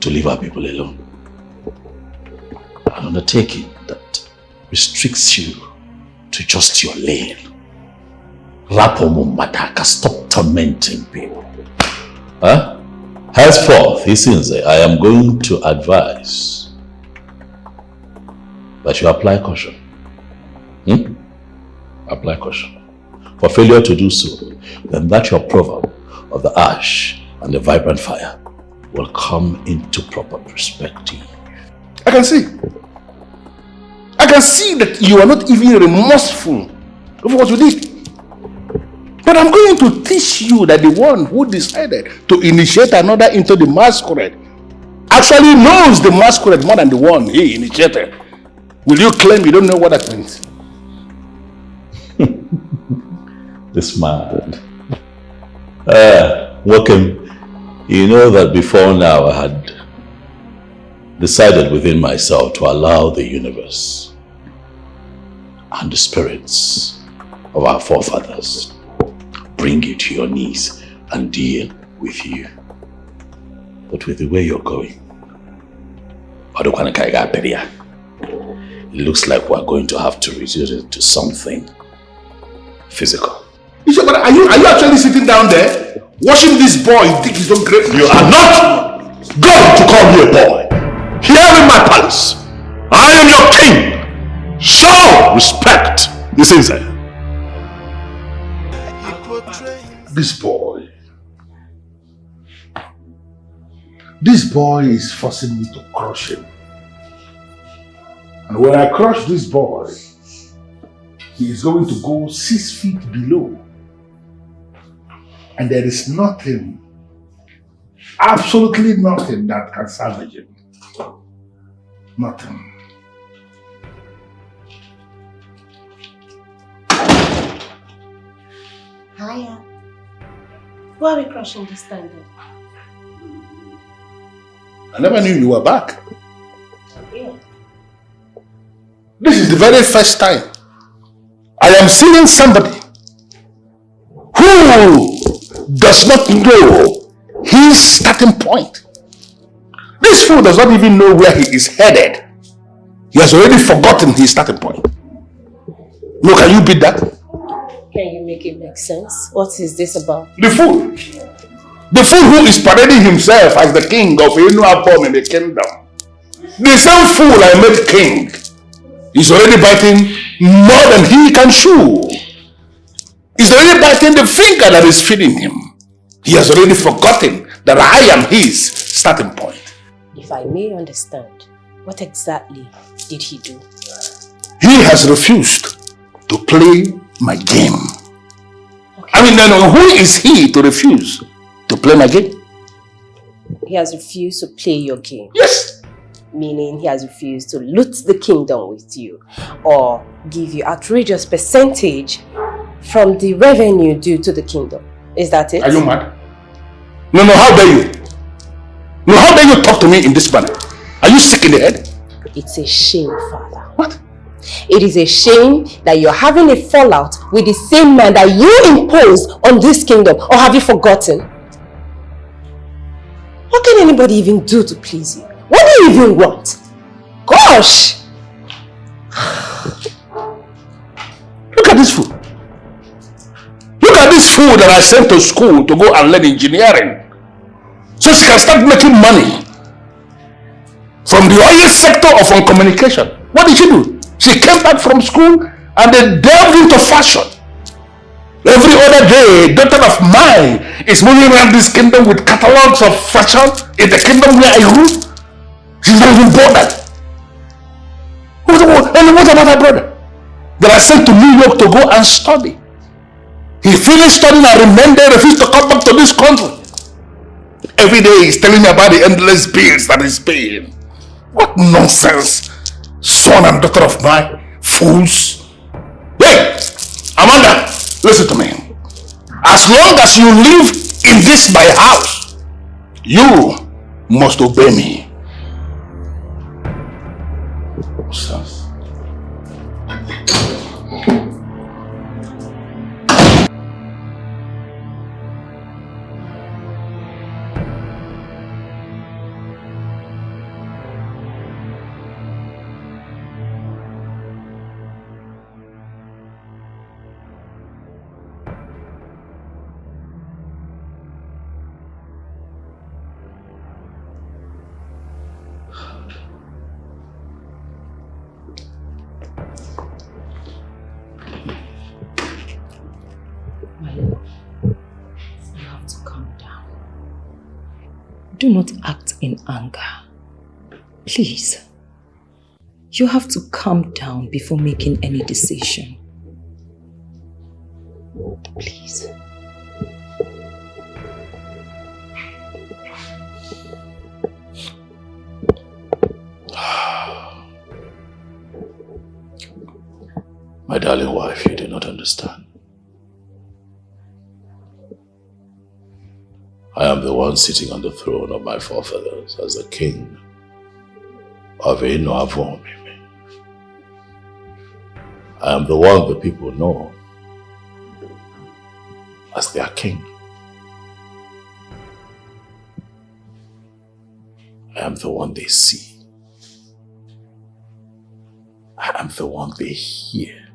to leave our people alone. An undertaking that restricts you to just your lane. Rapomumataka, stop tormenting people. Huh? Henceforth, he says, I am going to advise that you apply caution. Apply caution. For failure to do so, then that your proverb of the ash and the vibrant fire will come into proper perspective. I can see that you are not even remorseful of what you did. But I'm going to teach you that the one who decided to initiate another into the masquerade actually knows the masquerade more than the one he initiated. Will you claim you don't know what that means? This man. Welcome. You know that before now I had decided within myself to allow the universe and the spirits of our forefathers bring you to your knees and deal with you. But with the way you're going, it looks like we're going to have to resort to something physical. But are you actually sitting down there watching this boy think he's so great? You are not going to call me a boy. Here in my palace, I am your king. Show respect. Listen, sir. This boy is forcing me to crush him. And when I crush this boy, he is going to go 6 feet below. And there is nothing, absolutely nothing that can salvage him. Nothing. Hiya. Why are we crushing this standard? I never knew you were back. Yeah. This is the very first time I am seeing somebody who does not know his starting point. This fool does not even know where he is headed. He has already forgotten his starting point. No, can you beat that? Can you make it make sense? What is this about? The fool. The fool who is parading himself as the king of Enuapom in the kingdom. The same fool I made king is already biting more than he can chew. He's already biting the finger that is feeding him. He has already forgotten that I am his starting point. If I may understand, what exactly did he do? He has refused to play my game. Okay. I mean, no, who is he to refuse to play my game? He has refused to play your game? Yes. Meaning he has refused to loot the kingdom with you or give you outrageous percentage from the revenue due to the kingdom. Is that it? Are you mad? No, how dare you? No, how dare you talk to me in this manner? Are you sick in the head? It's a shame, Father. What? It is a shame that you're having a fallout with the same man that you imposed on this kingdom. Or have you forgotten? What can anybody even do to please you? What do you even want? Gosh! Look at this fool. Look at this fool that I sent to school to go and learn engineering. So she can start making money from the oil sector of communication. What did she do? She came back from school and they delved into fashion. Every other day, a daughter of mine is moving around this kingdom with catalogs of fashion in the kingdom where I rule. She's not even bothered. And what about her brother that I sent to New York to go and study? He finished studying and remained there, refused to come back to this country. Every day he's telling me about the endless bills that he's paying. What nonsense. Son and daughter of mine, fools. Hey, Amanda, listen to me. As long as you live in this my house, you must obey me. Nonsense. Do not act in anger. Please. You have to calm down before making any decision. Please. My darling wife, you do not understand. I am the one sitting on the throne of my forefathers as the king of Enoavon. I am the one the people know as their king. I am the one they see. I am the one they hear.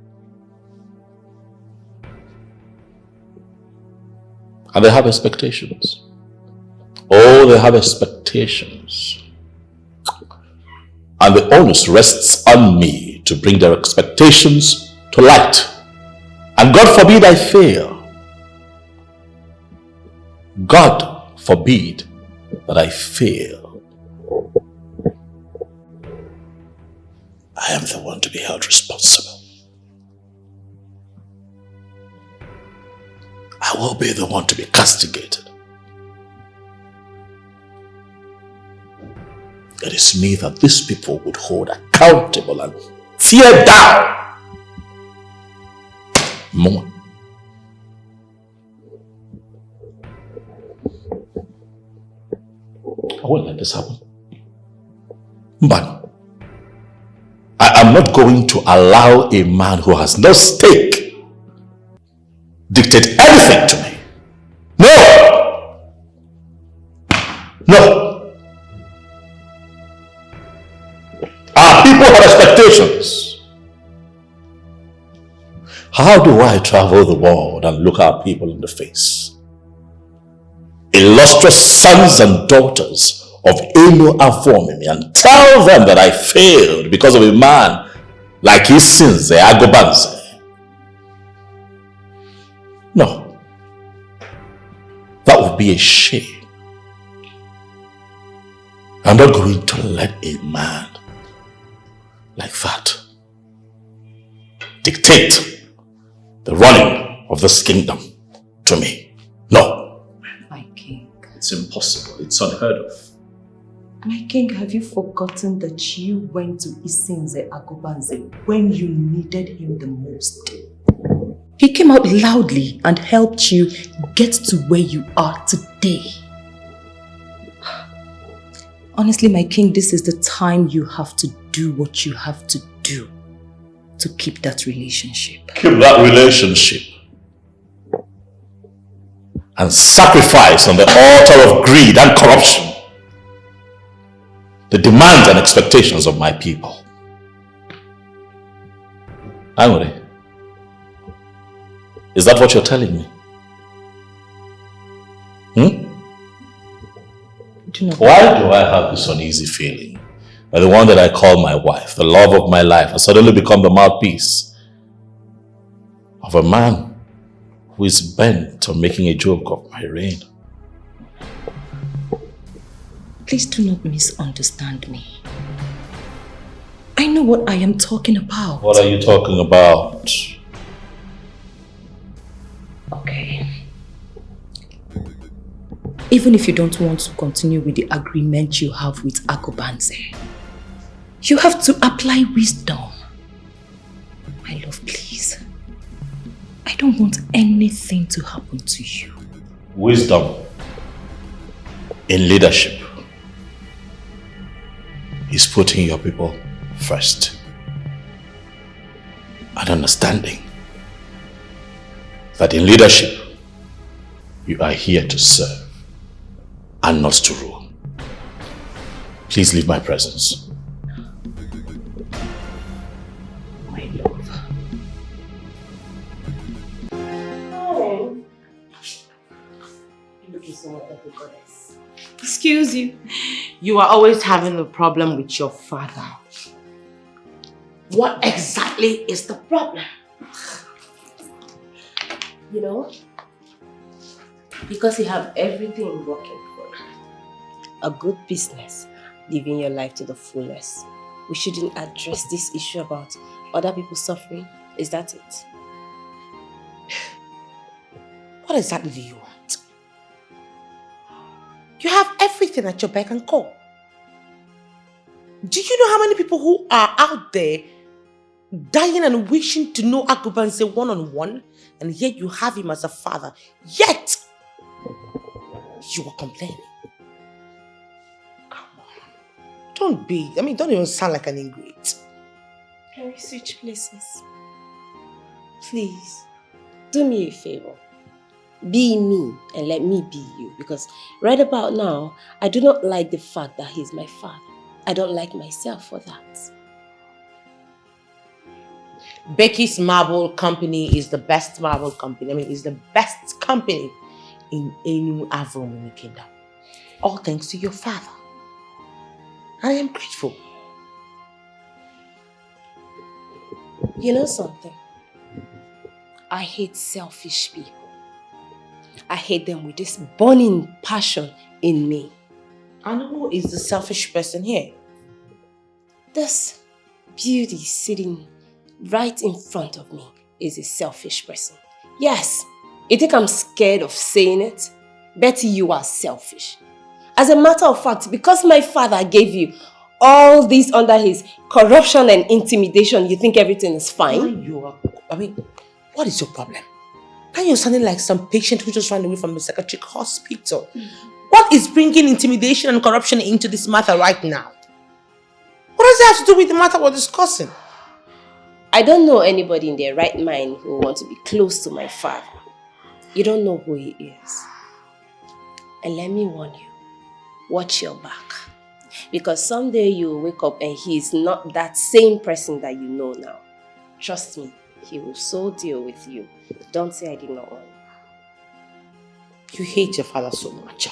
And they have expectations. Oh, they have expectations. And the onus rests on me to bring their expectations to light. And God forbid I fail. God forbid that I fail. I am the one to be held responsible. I will be the one to be castigated. It is me that these people would hold accountable and tear down. More. I won't let this happen. But I am not going to allow a man who has no stake dictate anything to me. No! No! Our people have expectations. How do I travel the world and look our people in the face? Illustrious sons and daughters of Eno Avomimi, and tell them that I failed because of a man like his sins, the Agobanze? No. That would be a shame. I'm not going to let a man like that dictate the running of this kingdom to me. No. My king. It's impossible. It's unheard of. My king, have you forgotten that you went to Isinze Agobanze when you needed him the most? He came out loudly and helped you get to where you are today. Honestly, my king, this is the time you have to do what you have to do to keep that relationship. Keep that relationship and sacrifice on the altar of greed and corruption the demands and expectations of my people. Angry. Is that what you're telling me? Why do I have this uneasy feeling that the one that I call my wife, the love of my life, has suddenly become the mouthpiece of a man who is bent on making a joke of my reign? Please do not misunderstand me. I know what I am talking about. What are you talking about? Okay. Even if you don't want to continue with the agreement you have with Agobanze, you have to apply wisdom. My love, please. I don't want anything to happen to you. Wisdom in leadership is putting your people first and understanding that in leadership you are here to serve and not to rule. Please leave my presence. My love. Oh. Looking so much like a goddess. Excuse you. You are always having a problem with your father. What exactly is the problem? You know, because you have everything working for you. a good business, living your life to the fullest. We shouldn't address this issue about other people suffering. Is that it? What exactly do you want? You have everything at your beck and call. Do you know how many people who are out there dying and wishing to know Akubanse one-on-one, and yet you have him as a father, yet you are complaining? Come on. Don't even sound like an ingrate. Can we switch places? Please, do me a favor. Be me and let me be you, because right about now, I do not like the fact that he's my father. I don't like myself for that. Becky's Marble Company is the best marble company. It's the best company in Enu Avron Kingdom. All thanks to your father. I am grateful. You know something? I hate selfish people. I hate them with this burning passion in me. And who is the selfish person here? This beauty sitting right in front of me is a selfish person. Yes, you think I'm scared of saying it? Betty, you are selfish. As a matter of fact, because my father gave you all this under his corruption and intimidation, you think everything is fine? What is your problem? Now you're sounding like some patient who just ran away from a psychiatric hospital. What is bringing intimidation and corruption into this matter right now? What does it have to do with the matter we're discussing? I don't know anybody in their right mind who will want to be close to my father. You don't know who he is. And let me warn you, watch your back. Because someday you will wake up and he is not that same person that you know now. Trust me, he will so deal with you. Don't say I did not warn you. You hate your father so much.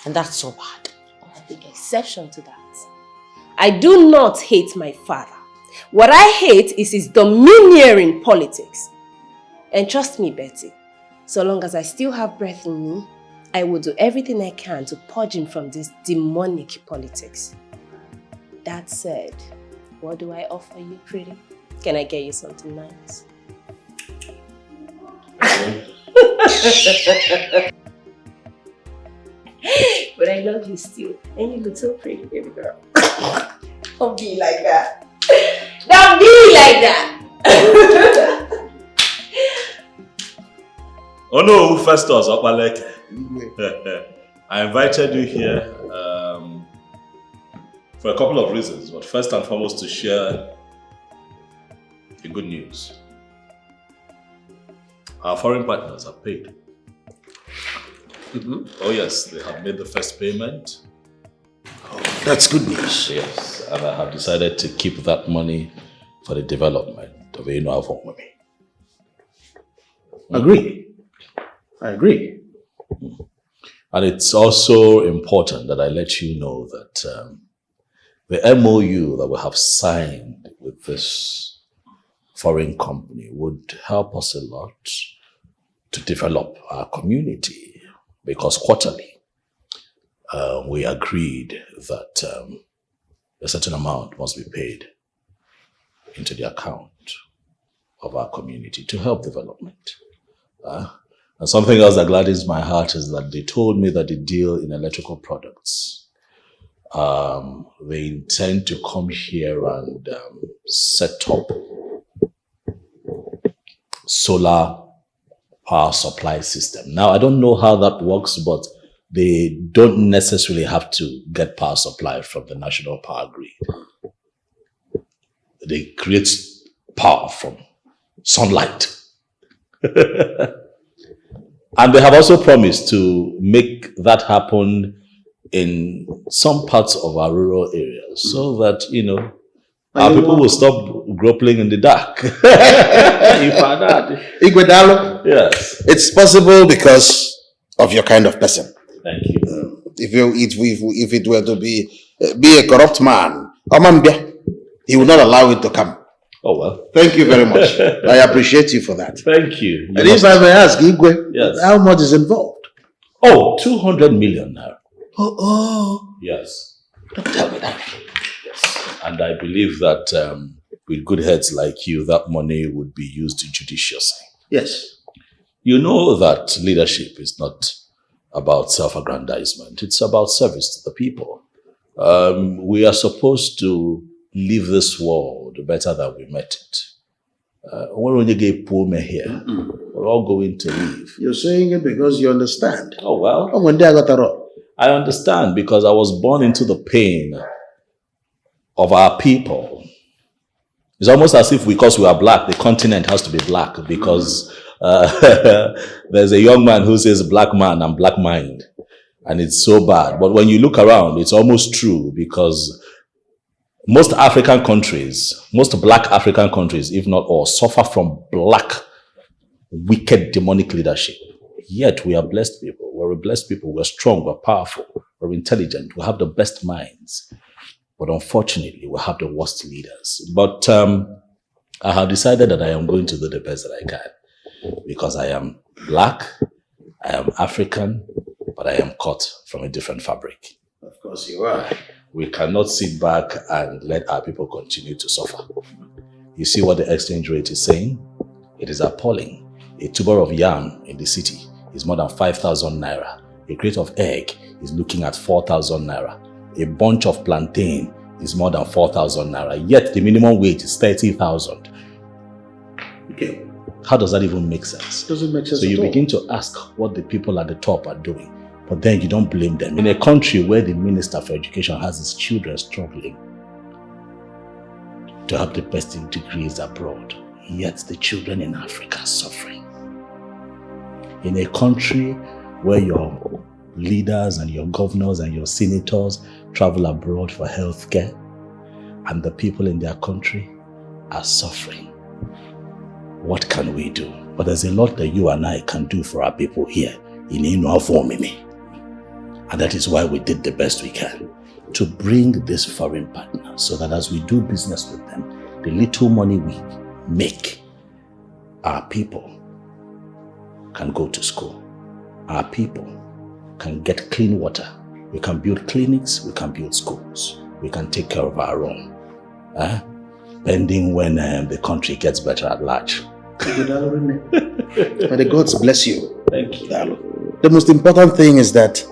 And that's so bad. I take exception to that. I do not hate my father. What I hate is his domineering politics. And trust me, Betty, so long as I still have breath in me, I will do everything I can to purge him from this demonic politics. That said, what do I offer you, pretty? Can I get you something nice? But I love you still. And you look so pretty, baby girl. Don't be like that. Don't be like that. Oh no, Festus, I invited you here for a couple of reasons, but first and foremost to share the good news. Our foreign partners have paid. Oh yes, they have made the first payment. Oh, that's good news. Yes, and I have decided to keep that money for the development of Enu Avon. Agree. I agree. And it's also important that I let you know that the MOU that we have signed with this foreign company would help us a lot to develop our community, because quarterly we agreed that a certain amount must be paid into the account of our community to help development. And something else that gladdens my heart is that they told me that the deal in electrical products, they intend to come here and set up solar power supply system. Now, I don't know how that works, but they don't necessarily have to get power supply from the national power grid. They create power from sunlight. And they have also promised to make that happen in some parts of our rural areas so that, you know, our people will stop groping in the dark. Igwedalo. Yes. It's possible because of your kind of person. Thank you. If it were to be a corrupt man, he would not allow it to come. Oh, well. Thank you very much. I appreciate you for that. Thank you. And if I may ask, Igwe, yes, how much is involved? Oh, 200 million now. Oh. Yes. Don't tell me that. Yes. And I believe that with good heads like you, that money would be used judiciously. Yes. You know that leadership is not about self-aggrandizement. It's about service to the people. We are supposed to leave this world better than we met it. We're only going to here. We're all going to leave. You're saying it because you understand. Oh, well. Oh, when they got that wrong. I understand because I was born into the pain of our people. It's almost as if because we are black, the continent has to be black because there's a young man who says black man and black mind. And it's so bad. But when you look around, it's almost true because most African countries, most black African countries, if not all, suffer from black, wicked, demonic leadership. Yet we are blessed people. We're blessed people. We're strong. We're powerful. We're intelligent. We have the best minds. But unfortunately, we have the worst leaders. But I have decided that I am going to do the best that I can because I am black, I am African, but I am cut from a different fabric. Of course you are. We cannot sit back and let our people continue to suffer. You see what the exchange rate is saying? It is appalling. A tuber of yam in the city is more than 5,000 naira. A crate of egg is looking at 4,000 naira. A bunch of plantain is more than 4,000 naira. Yet the minimum wage is 30,000. Okay. How does that even make sense? Doesn't make sense. So you begin to ask what the people at the top are doing. But then you don't blame them. In a country where the Minister for Education has his children struggling to have the best degrees abroad, yet the children in Africa are suffering. In a country where your leaders and your governors and your senators travel abroad for healthcare, and the people in their country are suffering. What can we do? But there's a lot that you and I can do for our people here in Inuafomimi. And that is why we did the best we can to bring this foreign partner so that as we do business with them, the little money we make, our people can go to school. Our people can get clean water. We can build clinics, we can build schools. We can take care of our own. Pending when the country gets better at large. May the gods bless you. Thank you. The most important thing is that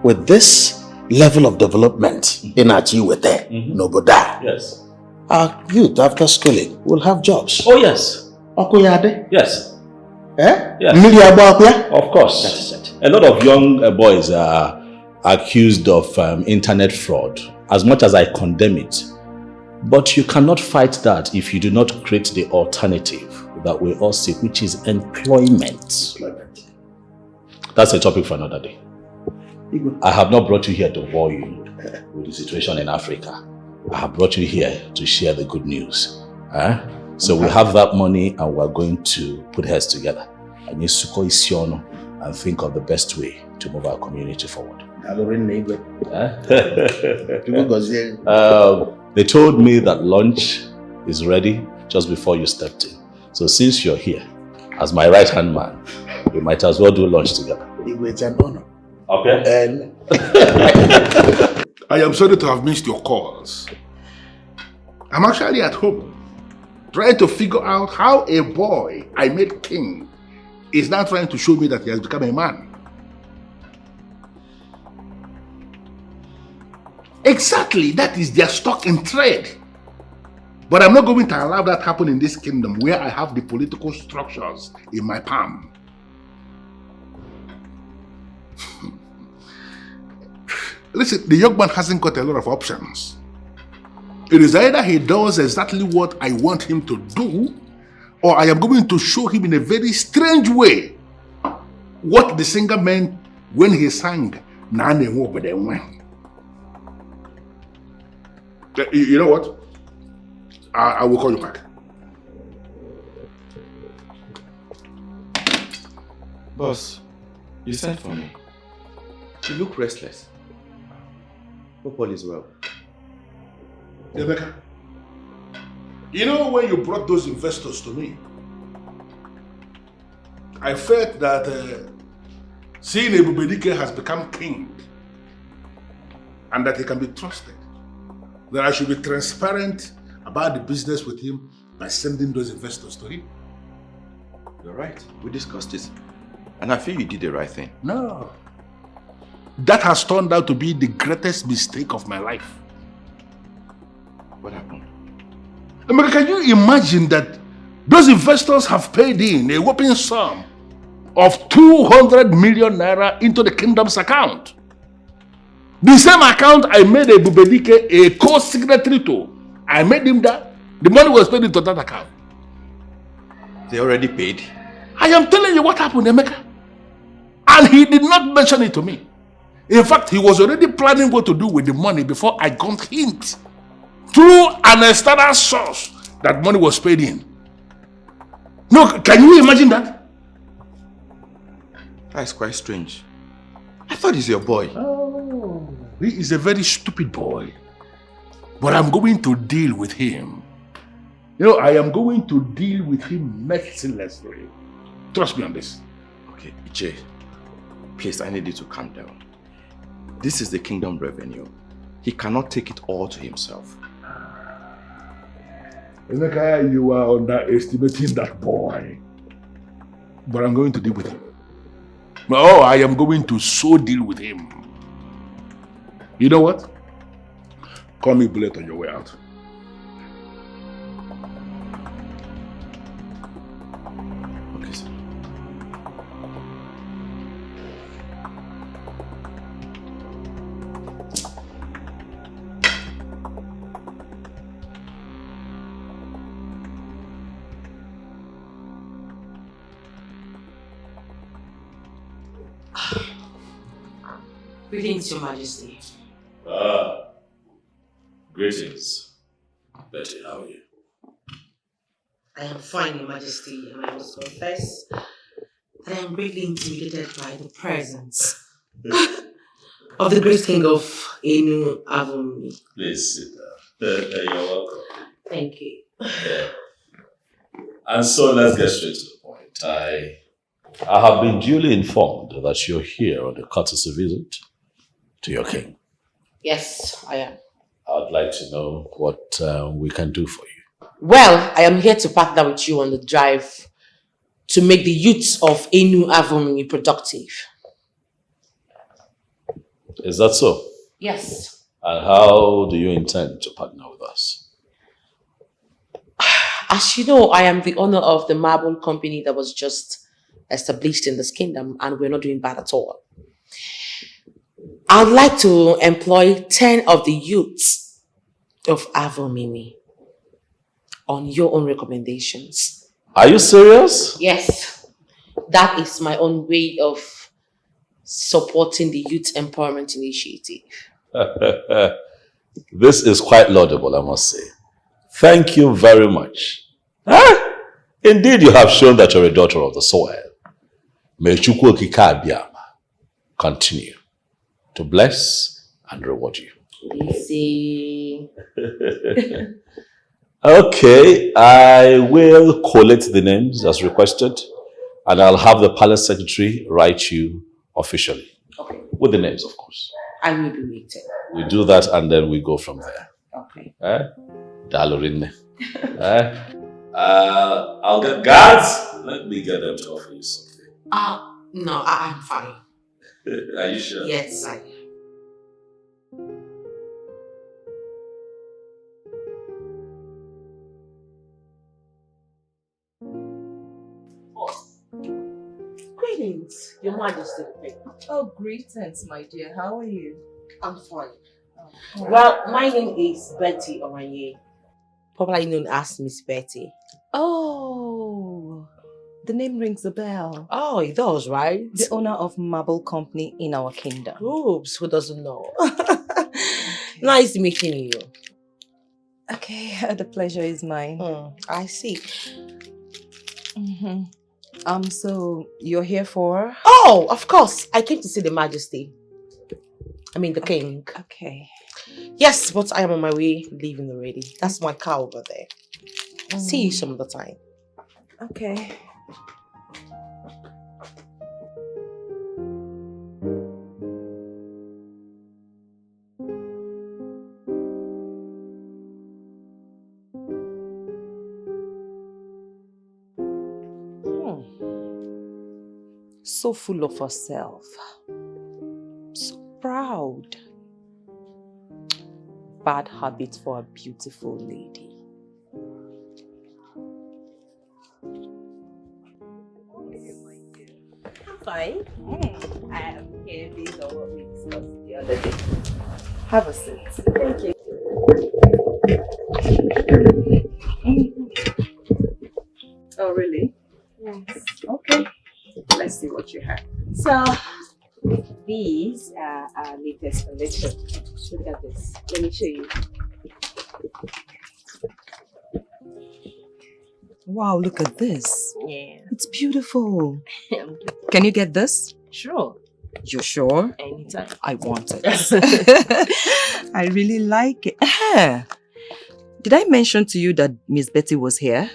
with this level of development in Achiwete, Noboda, Yes. our youth after schooling will have jobs. Oh, yes. Okuyade? Yes. Eh? Yes. Of course. That is it. A lot of young boys are accused of internet fraud, as much as I condemn it. But you cannot fight that if you do not create the alternative that we all seek, which is employment. That's a topic for another day. I have not brought you here to bore you with the situation in Africa. I have brought you here to share the good news. So we have that money and we're going to put heads together and think of the best way to move our community forward. They told me that lunch is ready just before you stepped in. So since you're here, as my right-hand man, we might as well do lunch together. It's an honor. Okay. And I am sorry to have missed your calls. I'm actually at home, trying to figure out how a boy I made king is now trying to show me that he has become a man. Exactly, that is their stock in trade. But I'm not going to allow that happen in this kingdom where I have the political structures in my palm. Listen, the young man hasn't got a lot of options. It is either he does exactly what I want him to do, or I am going to show him in a very strange way what the singer meant when he sang Nane Wobedemwe. You know what? I will call you back. Boss, you sent for me. You look restless. Hope all is well. Rebecca, you know when you brought those investors to me, I felt that seeing Ebubedike has become king and that he can be trusted. That I should be transparent about the business with him by sending those investors to him. You're right. We discussed it. And I feel you did the right thing. No. That has turned out to be the greatest mistake of my life. What happened? Emeka, can you imagine that those investors have paid in a whopping sum of 200 million naira into the kingdom's account? The same account I made a Bubedike a co-signatory to. I made him that. The money was paid into that account. They already paid? I am telling you what happened, Emeka. And he did not mention it to me. In fact, he was already planning what to do with the money before I got hint through an external source that money was paid in. No, can you imagine that? That is quite strange. I thought he's your boy. Oh, he is a very stupid boy. But I'm going to deal with him. You know, I am going to deal with him mercilessly. Trust me on this. Okay, Iche, please, I need you to calm down. This is the kingdom revenue. He cannot take it all to himself. Emeka, you are underestimating that boy. But I'm going to deal with him. Oh, I am going to so deal with him. You know what? Call me Bullet on your way out. Okay, sir. Greetings, Your Majesty. Greetings. Betty, how are you? I am fine, Your Majesty, and I must confess that I am greatly intimidated by the presence of the great king of Enu Avumi. Please sit down. You're welcome. Thank you. Yeah. And so let's get straight to the point. I have been duly informed that you're here on a courtesy visit to your king. Yes, I am. I'd like to know what we can do for you. Well, I am here to partner with you on the drive to make the youth of Enu Avumi productive. Is that so? Yes. And how do you intend to partner with us? As you know, I am the owner of the marble company that was just established in this kingdom, and we're not doing bad at all. I'd like to employ 10 of the youths of Avomimi on your own recommendations. Are you serious? Yes, that is my own way of supporting the Youth Empowerment Initiative. This is quite laudable, I must say. Thank you very much. Indeed, you have shown that you're a daughter of the soil. May Chukwu Okike Abiama continue to bless and reward you. Lizzy. Okay, I will collect the names as requested, and I'll have the palace secretary write you officially. Okay. With the names, of course. I will be waiting. We do that and then we go from there. Okay. Dalorinne. I'll get guards. Let me get them to offer you something. No, I'm fine. Are you sure? Yes, I am. Greetings, Your Majesty. Oh, greetings, my dear. How are you? I'm fine. Well, my name is Betty Oranye, popularly known as Miss Betty. Oh, the name rings a bell. Oh, it does, right? The owner of marble company in our kingdom. Oops, who doesn't know? Nice meeting you. Okay, the pleasure is mine. I see. So you're here for? Oh, of course. I came to see the Majesty. I mean, the King. Okay. Yes, but I am on my way leaving already. That's my car over there. See you some other time. Okay. So full of herself. So proud. Bad habit for a beautiful lady. I'm fine. I am here based on what we discussed the other day. Have a seat. Thank you. Oh, really? Yes. Okay. Let's see what you have. So, these are our latest collection. Look at this. Let me show you. Wow, look at this. Yeah. It's beautiful. Can you get this? Sure. You sure? Anytime. I want it. I really like it. Did I mention to you that Miss Betty was here?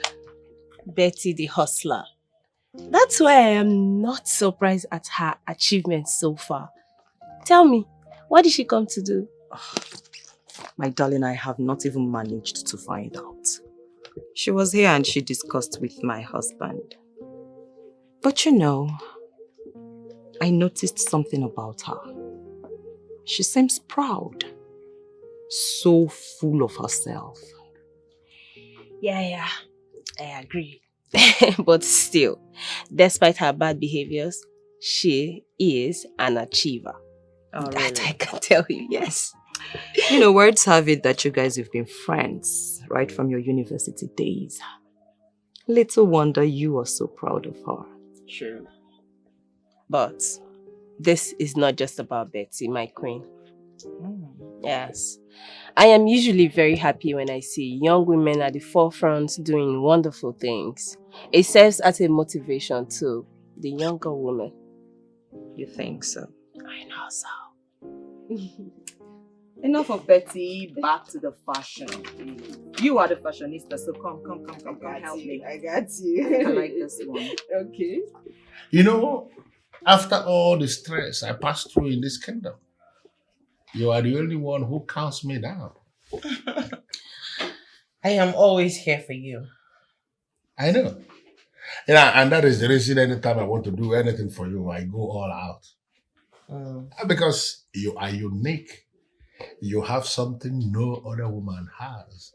Betty the hustler. That's why I am not surprised at her achievements so far. Tell me, what did she come to do? My darling, I have not even managed to find out. She was here and she discussed with my husband. But you know, I noticed something about her. She seems proud. So full of herself. Yeah, I agree. But still, despite her bad behaviors, she is an achiever. Oh, that really? I can tell you, yes. You know, words have it that you guys have been friends right from your university days. Little wonder you are so proud of her. True. But this is not just about Betty, my queen. Yes. I am usually very happy when I see young women at the forefront doing wonderful things. It serves as a motivation to the younger women. You think so? I know so. Enough of Betty, back to the fashion. You are the fashionista, so come, help me. I got you. I like this one. Okay. You know, after all the stress I passed through in this kingdom, you are the only one who calms me down. I am always here for you. I know. Yeah, and that is the reason anytime I want to do anything for you, I go all out. Because you are unique. You have something no other woman has.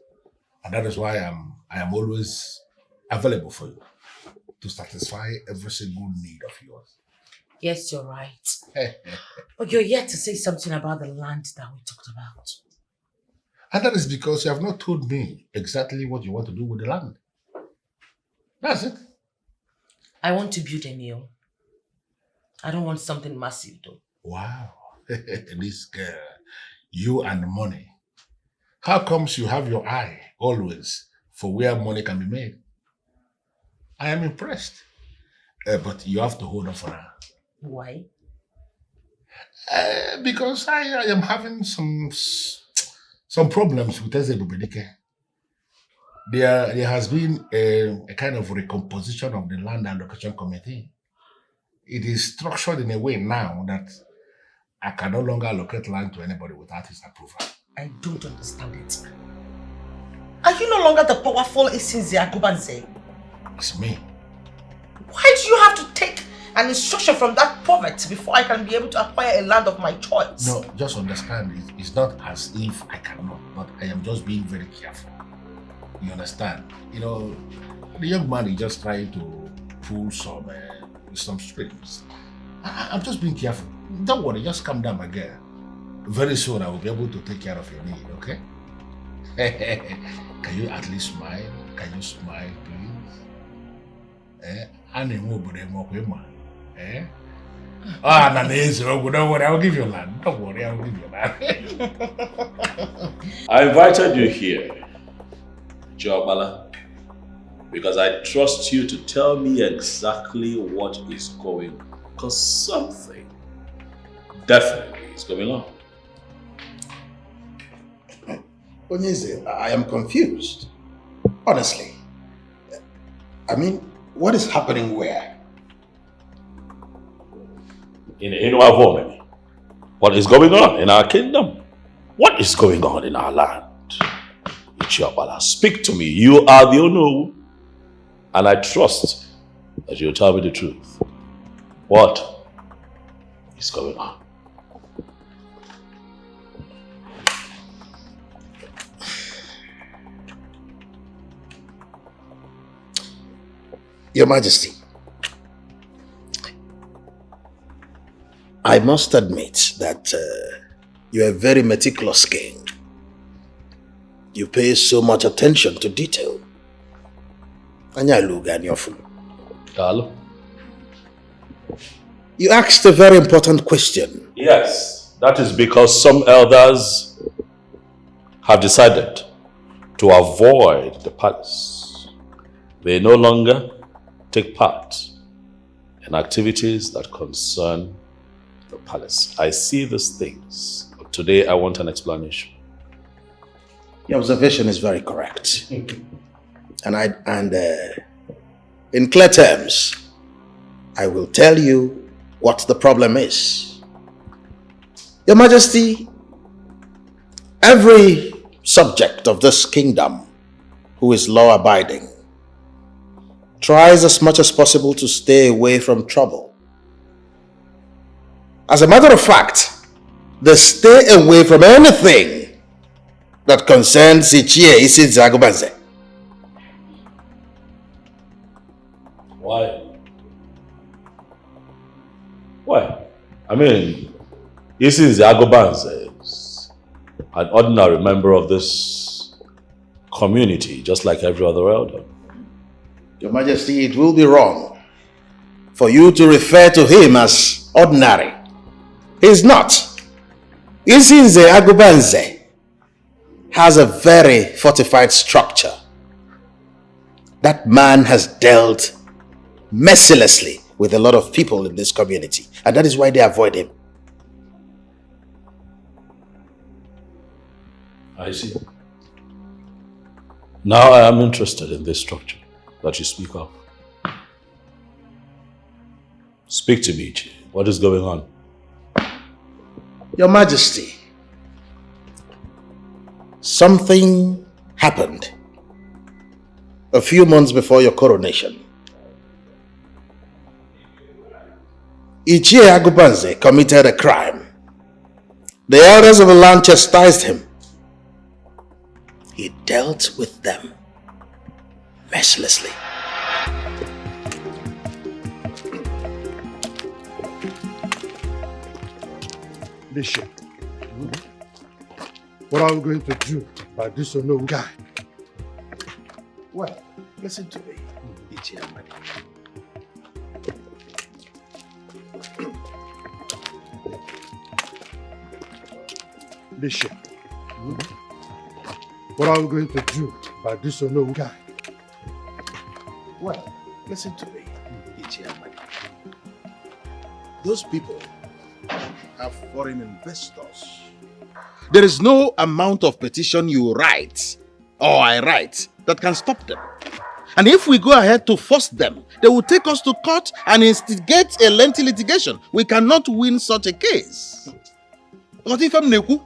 And that is why I am always available for you to satisfy every single need of yours. Yes, you're right. But you're yet to say something about the land that we talked about. And that is because you have not told me exactly what you want to do with the land. That's it. I want to build a mill. I don't want something massive though. Wow. This girl, you and money. How comes you have your eye always for where money can be made? I am impressed. But you have to hold on for now. Why? Because I am having some problems with Ezebubedike. There has been a kind of recomposition of the land allocation committee. It is structured in a way now that I can no longer allocate land to anybody without his approval. I don't understand it. Are you no longer the powerful Isinzi Akubanze? It's me. Why do you have to take an instruction from that poverty before I can be able to acquire a land of my choice? No, just understand, it's not as if I cannot, but I am just being very careful. You understand? You know, the young man is just trying to pull some strings. I'm just being careful. Don't worry, just calm down, my girl. Very soon I will be able to take care of your need, okay? Can you at least smile? Can you smile, please? Don't worry, I'll give you land. Don't worry, I'll give you land. I invited you here, Jobala, because I trust you to tell me exactly what is going on. Because something definitely is going on. Onyeze, I am confused. Honestly. I mean, what is happening where? In our home, what is going on in our kingdom? What is going on in our land? Ichiopala, speak to me. You are the Onu, and I trust that you'll tell me the truth. What is going on? Your Majesty, I must admit that you're a very meticulous king. You pay so much attention to detail. You asked a very important question. Yes, that is because some elders have decided to avoid the palace. They no longer take part in activities that concern the palace. I see these things, but today I want an explanation. Your observation is very correct. And in clear terms, I will tell you what the problem is. Your Majesty, every subject of this kingdom who is law-abiding tries as much as possible to stay away from trouble. As a matter of fact, they stay away from anything that concerns Ichie Isi Zagobanze. Why? Why? I mean, Isi Zagobanze is an ordinary member of this community, just like every other elder. Your Majesty, it will be wrong for you to refer to him as ordinary. He is not. Isinze Agubanze has a very fortified structure. That man has dealt mercilessly with a lot of people in this community, and that is why they avoid him. I see. Now I am interested in this structure that you speak of. Speak to me, Chi. What is going on? Your Majesty, something happened a few months before your coronation. Ichie Agubanze committed a crime. The elders of the land chastised him. He dealt with them mercilessly. Bishop, what are we going to do about this unknown guy? Well, listen to me, Ichie Amadi. Bishop, what are we going to do about this unknown guy? Well, listen to me, Ichie Amadi. Those people are foreign investors. There is no amount of petition you write, or I write, that can stop them. And if we go ahead to force them, they will take us to court and instigate a lengthy litigation. We cannot win such a case. What if I'm Neku?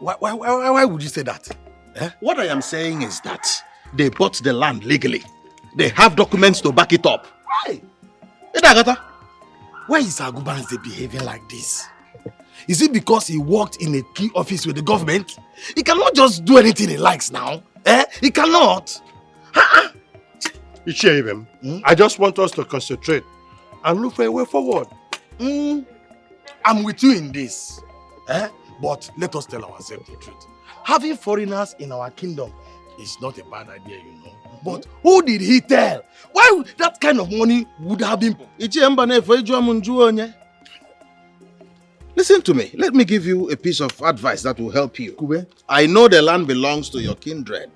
Why would you say that? Eh? What I am saying is that they bought the land legally. They have documents to back it up. Why? Why is Agubanze behaving like this? Is it because he worked in a key office with the government? He cannot just do anything he likes now. Eh? He cannot. Ichie, I just want us to concentrate and look for a way forward. I'm with you in this. Eh? But let us tell ourselves the truth. Having foreigners in our kingdom is not a bad idea, you know. But who did he tell? Why that kind of money would have been? Listen to me. Let me give you a piece of advice that will help you. I know the land belongs to your kindred.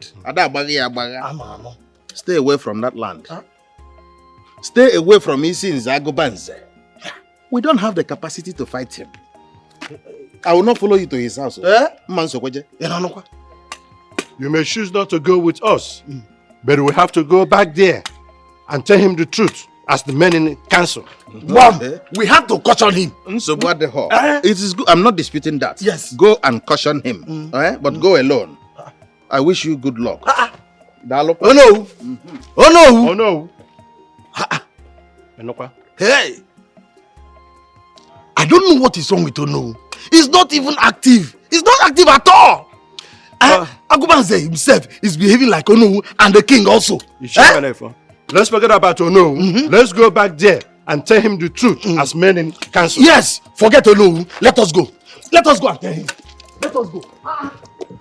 Stay away from that land. Huh? Stay away from Isin Zagobanze. We don't have the capacity to fight him. I will not follow you to his house. You may choose not to go with us, but we have to go back there and tell him the truth as the men in the council. Mom, we have to caution him. So what the hell? It is good. I'm not disputing that. Yes. Go and caution him. But go alone. I wish you good luck. Oh no! Oh no! Oh no! Hey! I don't know what is wrong with Ono. He's not even active. He's not active at all. Agubanze himself is behaving like Ono and the king also. You sure, let's forget about Ono. Let's go back there and tell him the truth as men in council. Yes, forget Ono. Let us go. Let us go and tell him. Let us go.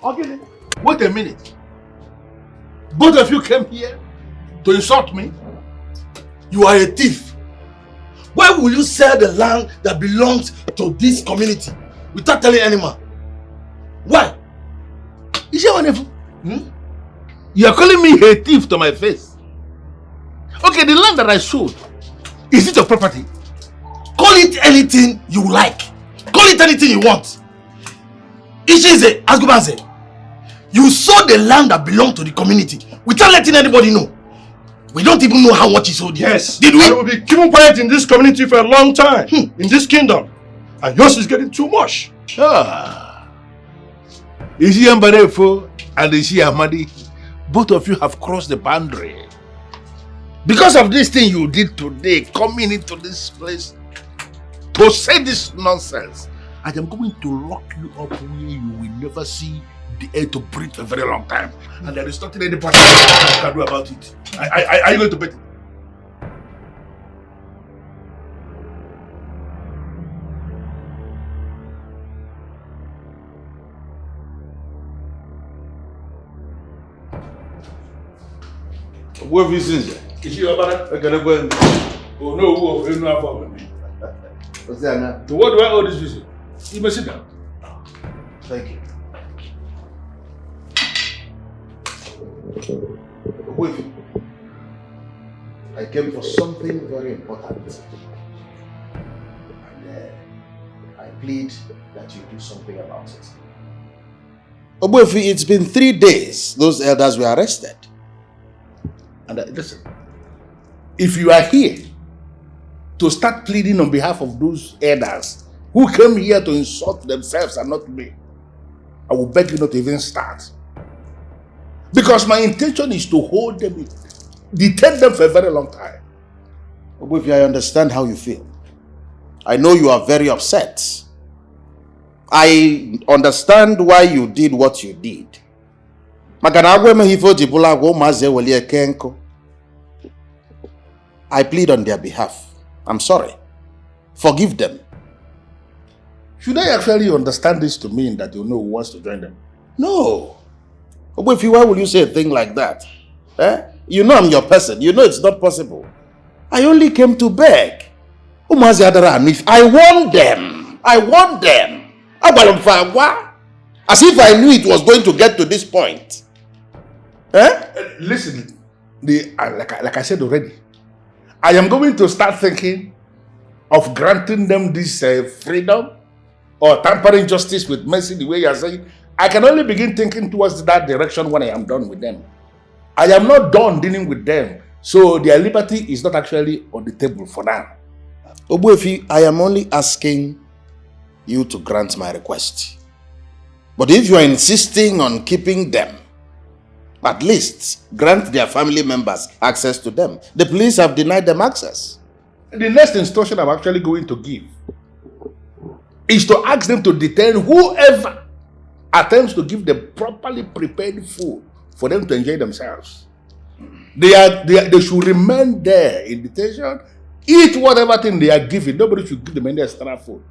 Okay. Wait a minute. Both of you came here to insult me. You are a thief. Why will you sell the land that belongs to this community without telling anyone? Why? Is your wonderful? You are calling me a thief to my face. Okay, the land that I sold, is it your property? Call it anything you like. Call it anything you want. Ishize, Agubanze, you sold the land that belonged to the community without letting anybody know. We don't even know how much you sold. Yes. Did we? I will be keeping quiet in this community for a long time. In this kingdom. And yours is getting too much. Ishi Mbanefo and Ishi Amadi, both of you have crossed the boundary. Because of this thing you did today, coming into this place to say this nonsense, I am going to lock you up where you will never see the air to breathe for a very long time. And there is nothing anybody can do about it. Are you going to bet it? What have you seen there? Is she about to go? Oh no, who of you know about me? What's that now? To what do I owe this visit? You may sit down. Thank you. Wait. I came for something very important. And I plead that you do something about it. Obuefi, it's been 3 days those elders were arrested. And listen, if you are here to start pleading on behalf of those elders who came here to insult themselves and not me, I will beg you not to even start. Because my intention is to hold them, detain them for a very long time. But if I understand how you feel, I know you are very upset. I understand why you did what you did. I plead on their behalf. I'm sorry. Forgive them. Should I actually understand this to mean that you know who wants to join them? No. Why will you say a thing like that? You know I'm your person. You know it's not possible. I only came to beg. I warned them. I warned them. As if I knew it was going to get to this point. Listen, like I said already, I am going to start thinking of granting them this freedom or tampering justice with mercy the way you are saying. I can only begin thinking towards that direction when I am done with them. I am not done dealing with them, so their liberty is not actually on the table for now. Obuefi, I am only asking you to grant my request. But if you are insisting on keeping them, at least grant their family members access to them. The police have denied them access. The next instruction I'm actually going to give is to ask them to detain whoever attempts to give them properly prepared food for them to enjoy themselves. They should remain there in detention, eat whatever thing they are given. Nobody should give them any extra food.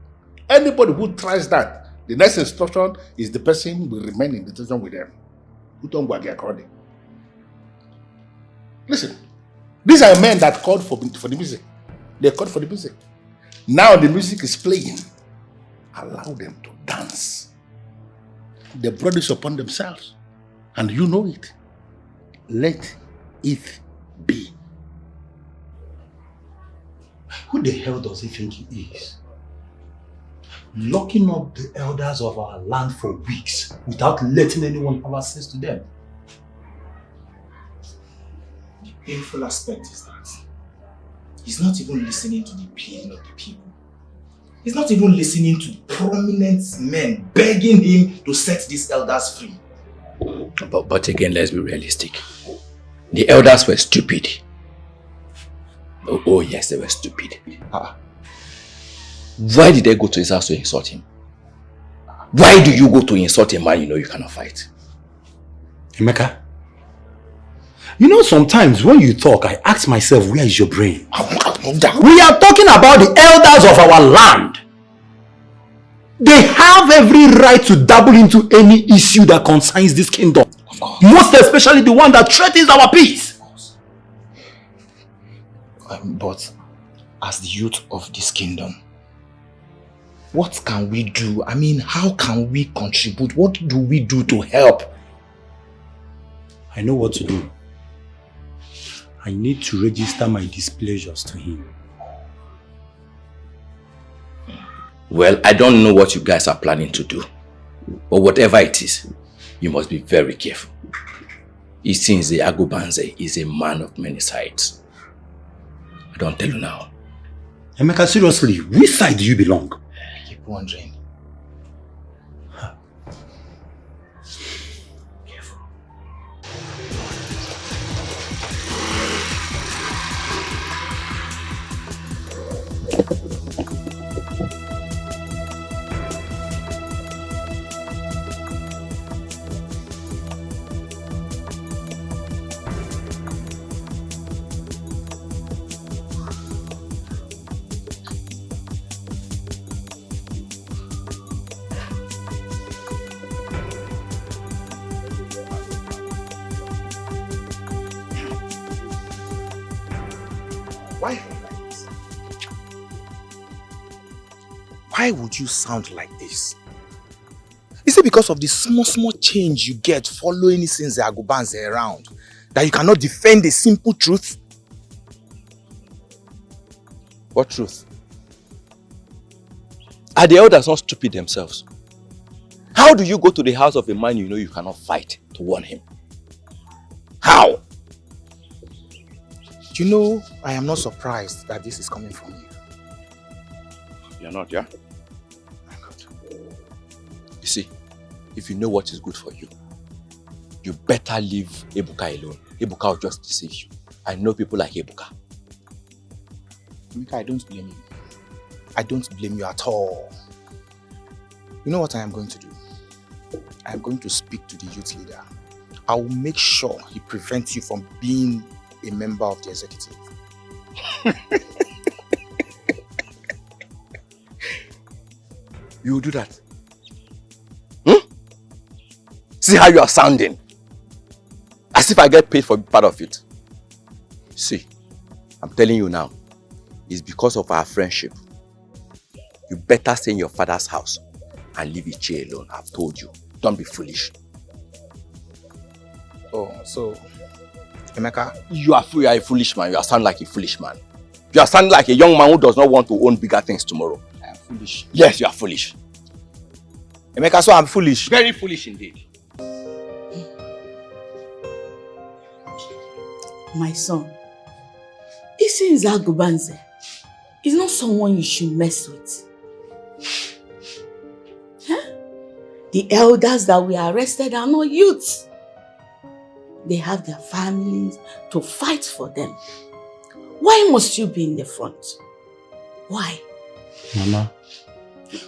Anybody who tries that, the next instruction is the person will remain in detention with them. Listen, these are men that called for the music. They called for the music. Now the music is playing. Allow them to dance. They brought this upon themselves. And you know it. Let it be. Who the hell does he think he is? Locking up the elders of our land for weeks without letting anyone have access to them. The painful aspect is that he's not even listening to the pleading of the people. He's not even listening to prominent men begging him to set these elders free. But again, let's be realistic. The elders were stupid. Oh yes, they were stupid. Why did I go to his house to insult him? Why do you go to insult a man you know you cannot fight? Emeka, you know sometimes when you talk, I ask myself, where is your brain? We are talking about the elders of our land. They have every right to dabble into any issue that concerns this kingdom. Most especially the one that threatens our peace. But as the youth of this kingdom, what can we do? I mean, how can we contribute? What do we do to help? I know what to do. I need to register my displeasures to him. Well, I don't know what you guys are planning to do. But whatever it is, you must be very careful. It seems the Agobanze is a man of many sides. I don't tell you now. Emeka, seriously, which side do you belong? I keep wondering. Why would you sound like this? Is it because of the small change you get following since the Agobanze around that you cannot defend the simple truth? What truth? Are the elders not stupid themselves? How do you go to the house of a man you know you cannot fight to warn him? How? You know, I am not surprised that this is coming from you. You're not, yeah? I'm not. You see, if you know what is good for you, you better leave Ebuka alone. Ebuka will just deceive you. I know people like Ebuka. Mika, I don't blame you. I don't blame you at all. You know what I am going to do? I am going to speak to the youth leader. I will make sure he prevents you from being a member of the executive. You will do that? See how you are sounding? As if I get paid for part of it. See, I'm telling you now, it's because of our friendship. You better stay in your father's house and leave Ichie alone. I've told you. Don't be foolish. Oh, so, Emeka? You are a foolish man. You are sounding like a foolish man. You are sounding like a young man who does not want to own bigger things tomorrow. I am foolish. Yes, you are foolish. Emeka, so I'm foolish. Very foolish indeed. My son, it seems Agobanze is not someone you should mess with. Huh? The elders that we arrested are not youths. They have their families to fight for them. Why must you be in the front? Why? Mama,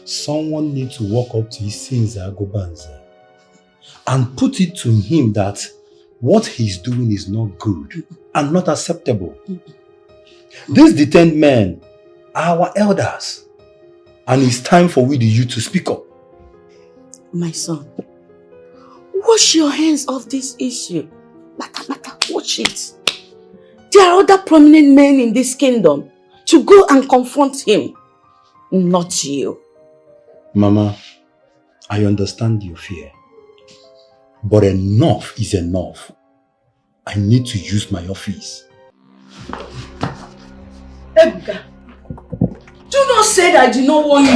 someone needs to walk up to his sins, Agobanze, and put it to him that what he's doing is not good and not acceptable. These detained men are our elders, and it's time for we the youth to speak up. My son, wash your hands off this issue. Bata, watch it. There are other prominent men in this kingdom to go and confront him, not you. Mama, I understand your fear. But enough is enough. I need to use my office. Ebuka, do not say that I did not warn you.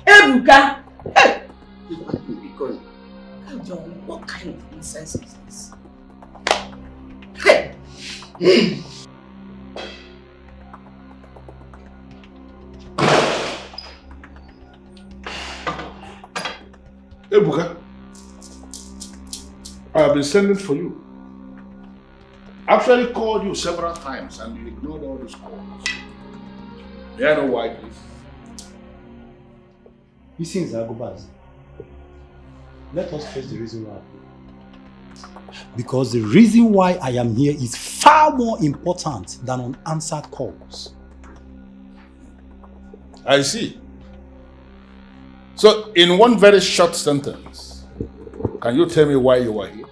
Ebuka! Hey! What kind of nonsense is this? Hey! Ebuka, I have been sending for you. I actually called you several times and you ignored all those calls. May I know why, please? You see, Agobaz, let us face the reason why. Because the reason why I am here is far more important than unanswered calls. I see. So, in one very short sentence, can you tell me why you are here?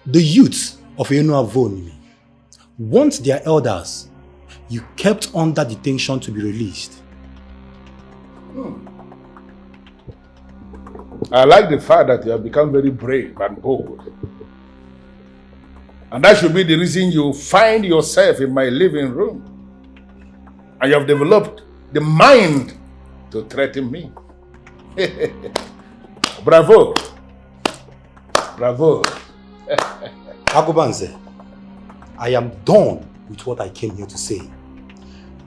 The youth of Enuavoni want their elders you kept under detention to be released. I like the fact that you have become very brave and bold. And that should be the reason you find yourself in my living room. And you have developed the mind to threaten me. Bravo. Bravo. Agobanze, I am done with what I came here to say.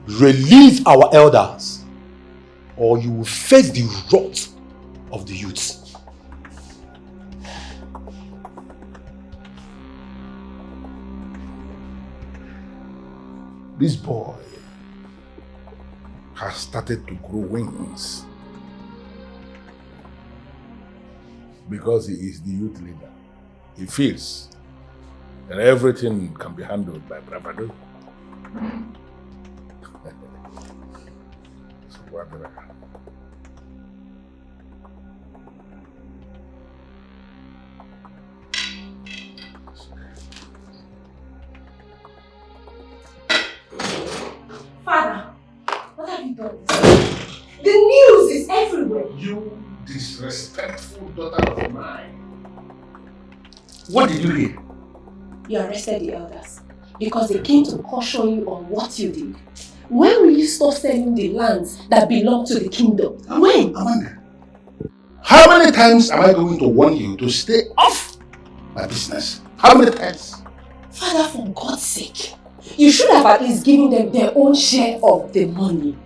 Release our elders, or you will face the wrath of the youths. This boy has started to grow wings because he is the youth leader. He feels that everything can be handled by bravado. Father, what have you done? The news is everywhere. You disrespectful daughter of mine. What did you hear? You arrested the elders because they came to caution you on what you did. When will you stop selling the lands that belong to the kingdom? When? Amanda, how many times am I going to warn you to stay off my business? How many times? Father, for God's sake, you should have at least given them their own share of the money.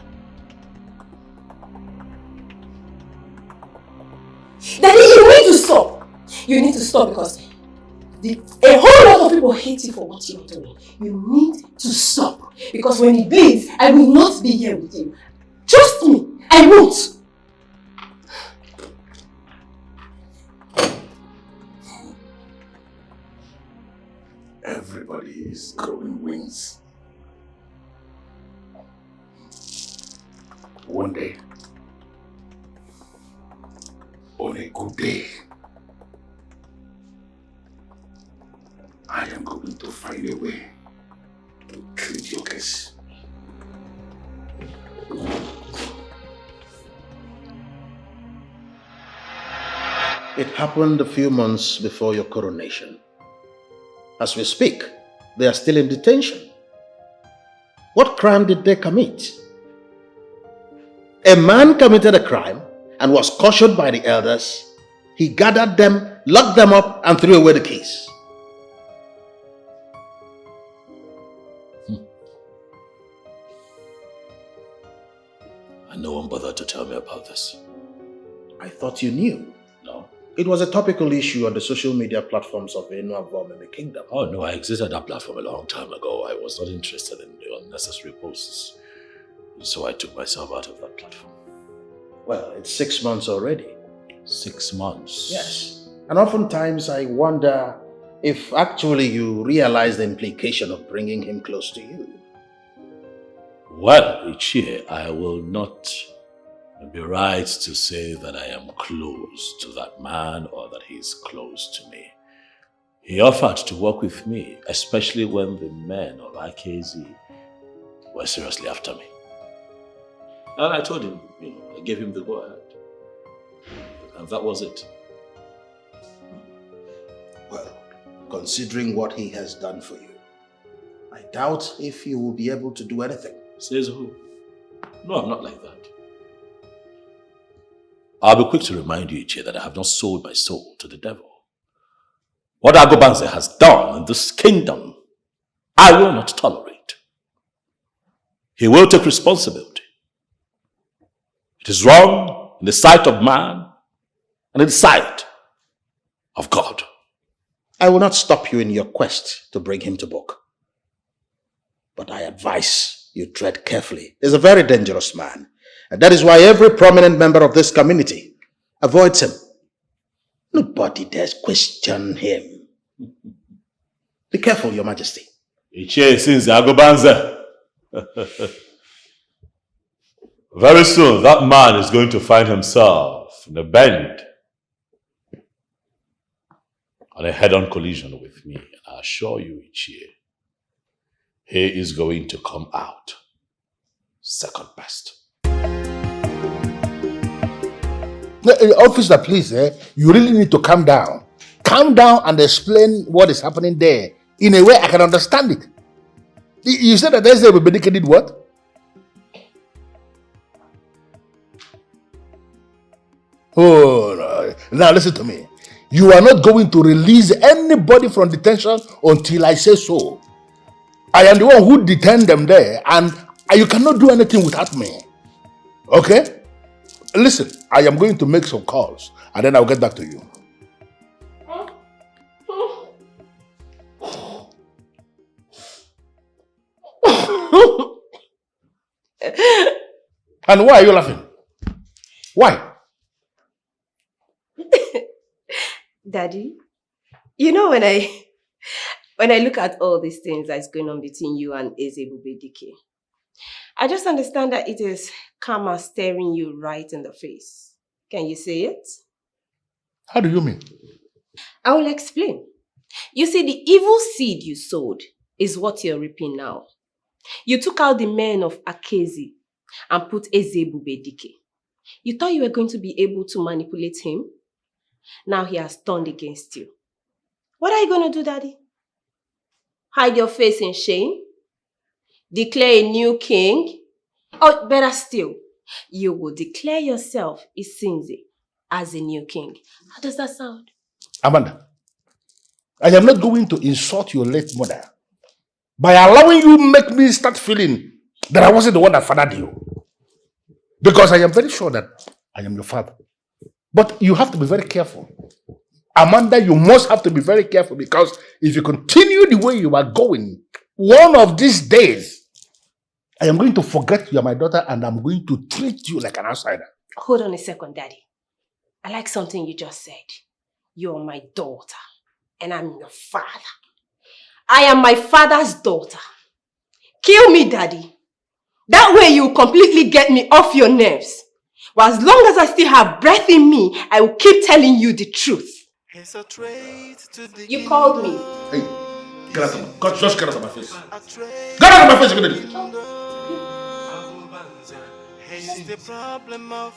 Daddy, you need to stop. You need to stop because a whole lot of people hate you for what you're doing. You need to stop. Because when it bleeds, I will not be here with you. Trust me, I won't. Everybody is growing wings. One day, on a good day, I am going to find a way to treat your case. It happened a few months before your coronation. As we speak, they are still in detention. What crime did they commit? A man committed a crime and was cautioned by the elders. He gathered them, locked them up, and threw away the keys. And no one bothered to tell me about this. I thought you knew. No. It was a topical issue on the social media platforms of the kingdom. Oh no, I exited that platform a long time ago. I was not interested in the unnecessary posts. So I took myself out of that platform. Well, it's 6 months already. 6 months? Yes. And oftentimes I wonder if actually you realize the implication of bringing him close to you. Well, Ichie, I will not be right to say that I am close to that man or that he is close to me. He offered to work with me, especially when the men of IKZ were seriously after me. And I told him, I gave him the go-ahead. And that was it. Well, considering what he has done for you, I doubt if he will be able to do anything. Says who? No, I'm not like that. I'll be quick to remind you, Ichie, that I have not sold my soul to the devil. What Agobanze has done in this kingdom, I will not tolerate. He will take responsibility. It is wrong in the sight of man and in the sight of God. I will not stop you in your quest to bring him to book. But I advise you tread carefully. He's a very dangerous man. And that is why every prominent member of this community avoids him. Nobody dares question him. Be careful, Your Majesty. Ichie since Agobanze. Very soon, that man is going to find himself in a bend on a head-on collision with me. And I assure you, Ichie, he is going to come out second best. Officer, please, you really need to calm down. Calm down and explain what is happening there in a way I can understand it. You said that Ezebubedike did what? Oh, no. Now listen to me. You are not going to release anybody from detention until I say so. I am the one who detained them there, and you cannot do anything without me. Okay? Listen, I am going to make some calls, and then I'll get back to you. And why are you laughing? Why? Daddy, you know when I look at all these things that's going on between you and Ezebubedike, I just understand that it is karma staring you right in the face. Can you say it? How do you mean? I will explain. You see, the evil seed you sowed is what you're reaping now. You took out the men of Akezi and put Ezebubedike. You thought you were going to be able to manipulate him? Now he has turned against you. What are you going to do, Daddy? Hide your face in shame? Declare a new king? Or better still, you will declare yourself Isinze as a new king. How does that sound? Amanda, I am not going to insult your late mother by allowing you make me start feeling that I wasn't the one that fathered you. Because I am very sure that I am your father. But you have to be very careful. Amanda, you must have to be very careful, because if you continue the way you are going, one of these days, I am going to forget you are my daughter and I'm going to treat you like an outsider. Hold on a second, Daddy. I like something you just said. You're my daughter and I'm your father. I am my father's daughter. Kill me, Daddy. That way you will completely get me off your nerves. But as long as I still have breath in me, I will keep telling you the truth. You called me. Hey, get out of my face. Just get out of my face. Get out of my face, Genevieve. The problem of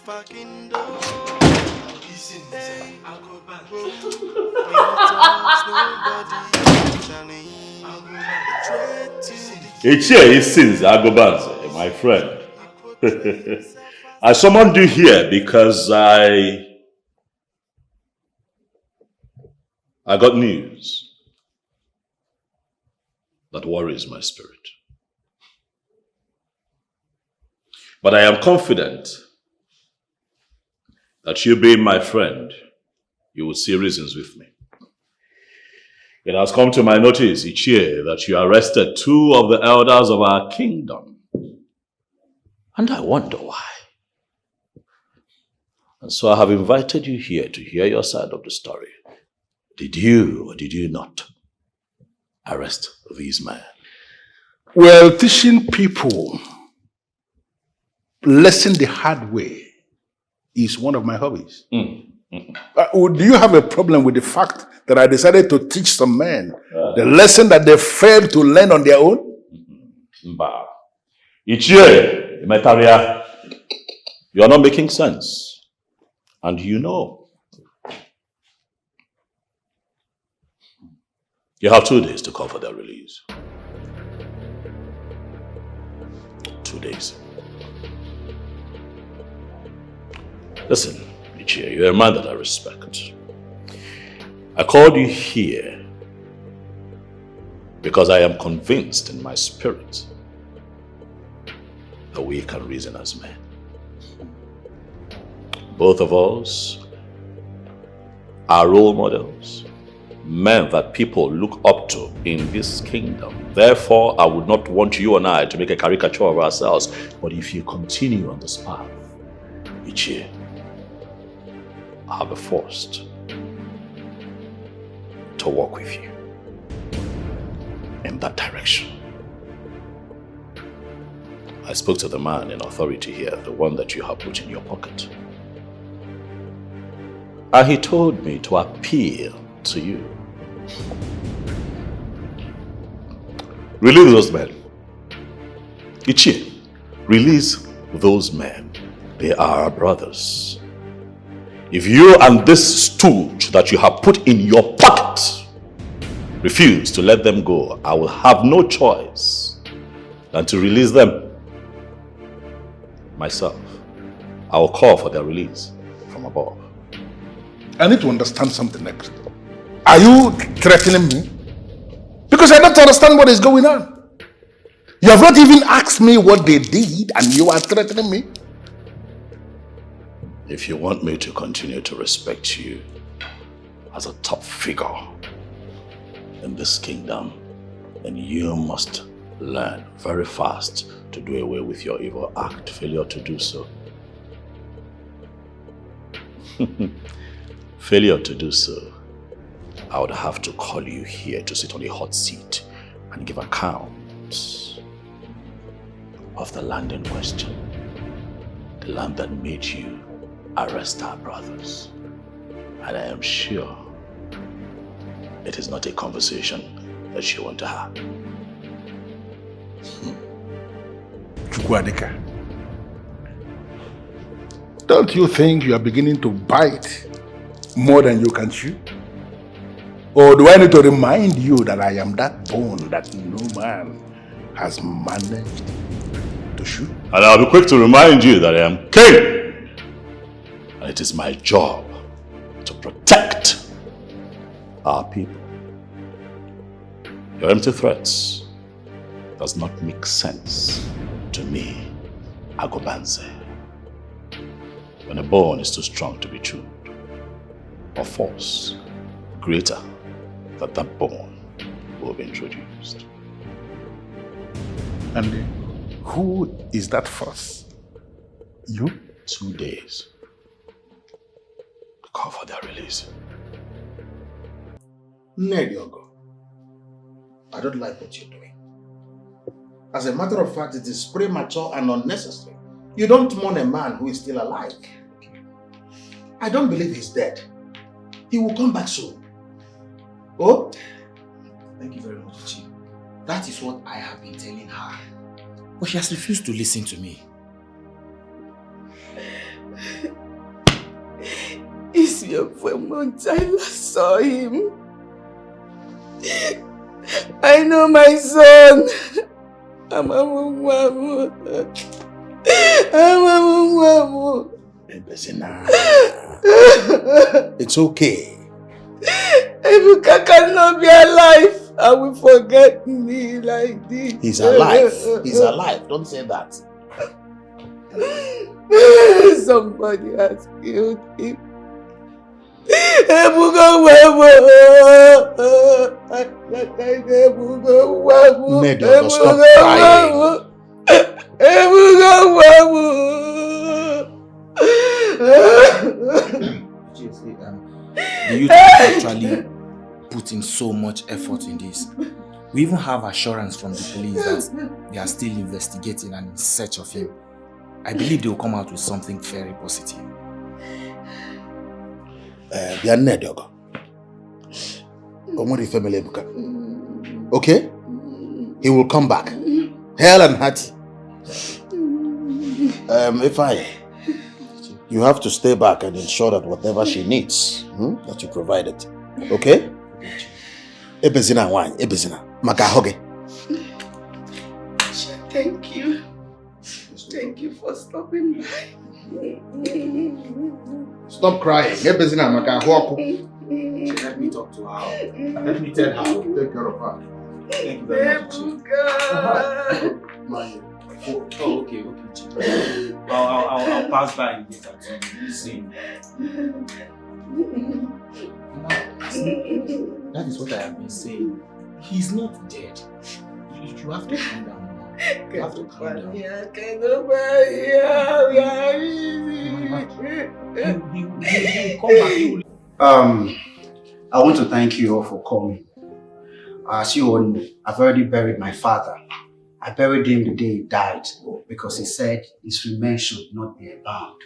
Ichie since Agobanze, my friend. I summoned you here because I got news that worries my spirit. But I am confident that you being my friend, you will see reasons with me. It has come to my notice each year that you arrested 2 of the elders of our kingdom. And I wonder why. And so I have invited you here to hear your side of the story. Did you or did you not arrest these men? Well, teaching people lesson the hard way is one of my hobbies. Do you have a problem with the fact that I decided to teach some men the lesson that they failed to learn on their own? Mba. Ichie, Metaria, you are not making sense. And you know. You have 2 days to call for their release. 2 days. Listen, Ichie, you're a man that I respect. I called you here because I am convinced in my spirit that we can reason as men. Both of us are role models, men that people look up to in this kingdom. Therefore, I would not want you and I to make a caricature of ourselves. But if you continue on this path, Ichie, I'll be forced to walk with you in that direction. I spoke to the man in authority here, the one that you have put in your pocket. And he told me to appeal to you. Release those men. Ichie, release those men. They are our brothers. If you and this stooge that you have put in your pocket refuse to let them go, I will have no choice than to release them myself. I will call for their release from above. I need to understand something next. Are you threatening me? Because I don't understand what is going on. You have not even asked me what they did and you are threatening me? If you want me to continue to respect you as a top figure in this kingdom, then you must learn very fast to do away with your evil act. Failure to do so. Failure to do so, I would have to call you here to sit on a hot seat and give accounts of the land in question. The land that made you arrest our brothers. And I am sure it is not a conversation that you want to have. Chukwuadika, don't you think you are beginning to bite more than you can chew? Or do I need to remind you that I am that bone that no man has managed to shoot? And I'll be quick to remind you that I am king. And it is my job to protect our people. Your empty threats does not make sense to me, Agobanze. When a bone is too strong to be chewed, or force greater than that bone will be introduced. And who is that force? You? 2 days. Call for their release. Nediogo, I don't like what you're doing. As a matter of fact, it is premature and unnecessary. You don't mourn a man who is still alive. I don't believe he's dead. He will come back soon. Oh? Thank you very much, Chief. That is what I have been telling her. But she has refused to listen to me. It's your 4 months I last saw him. I know my son. I'm a mungwamu. It's okay. Ebuka cannot be alive and will forget me like this. He's alive. He's alive. Don't say that. Somebody has killed him. Nediogo, stop crying. The youth actually put in so much effort in this. We even have assurance from the police that they are still investigating and in search of him. I believe they will come out with something very positive. Nediogo. Okay? He will come back. Hell and hearty. You have to stay back and ensure that whatever she needs, that you provide it. Okay? Ebezina wine, Ebezina. Makahoge. Thank you. Thank you for stopping by. Stop crying. Ebezina Makahoku. Let me talk to her. Let me tell her. Take care of her. Thank you very much. Oh, okay, Chief. I'll pass by later to see. That is what I have been saying. He's not dead. You have to calm down, Mama. You have to calm down. He'll come back. I want to thank you all for coming. As you all know, I've already buried my father. I buried him the day he died because he said his remains should not be bound.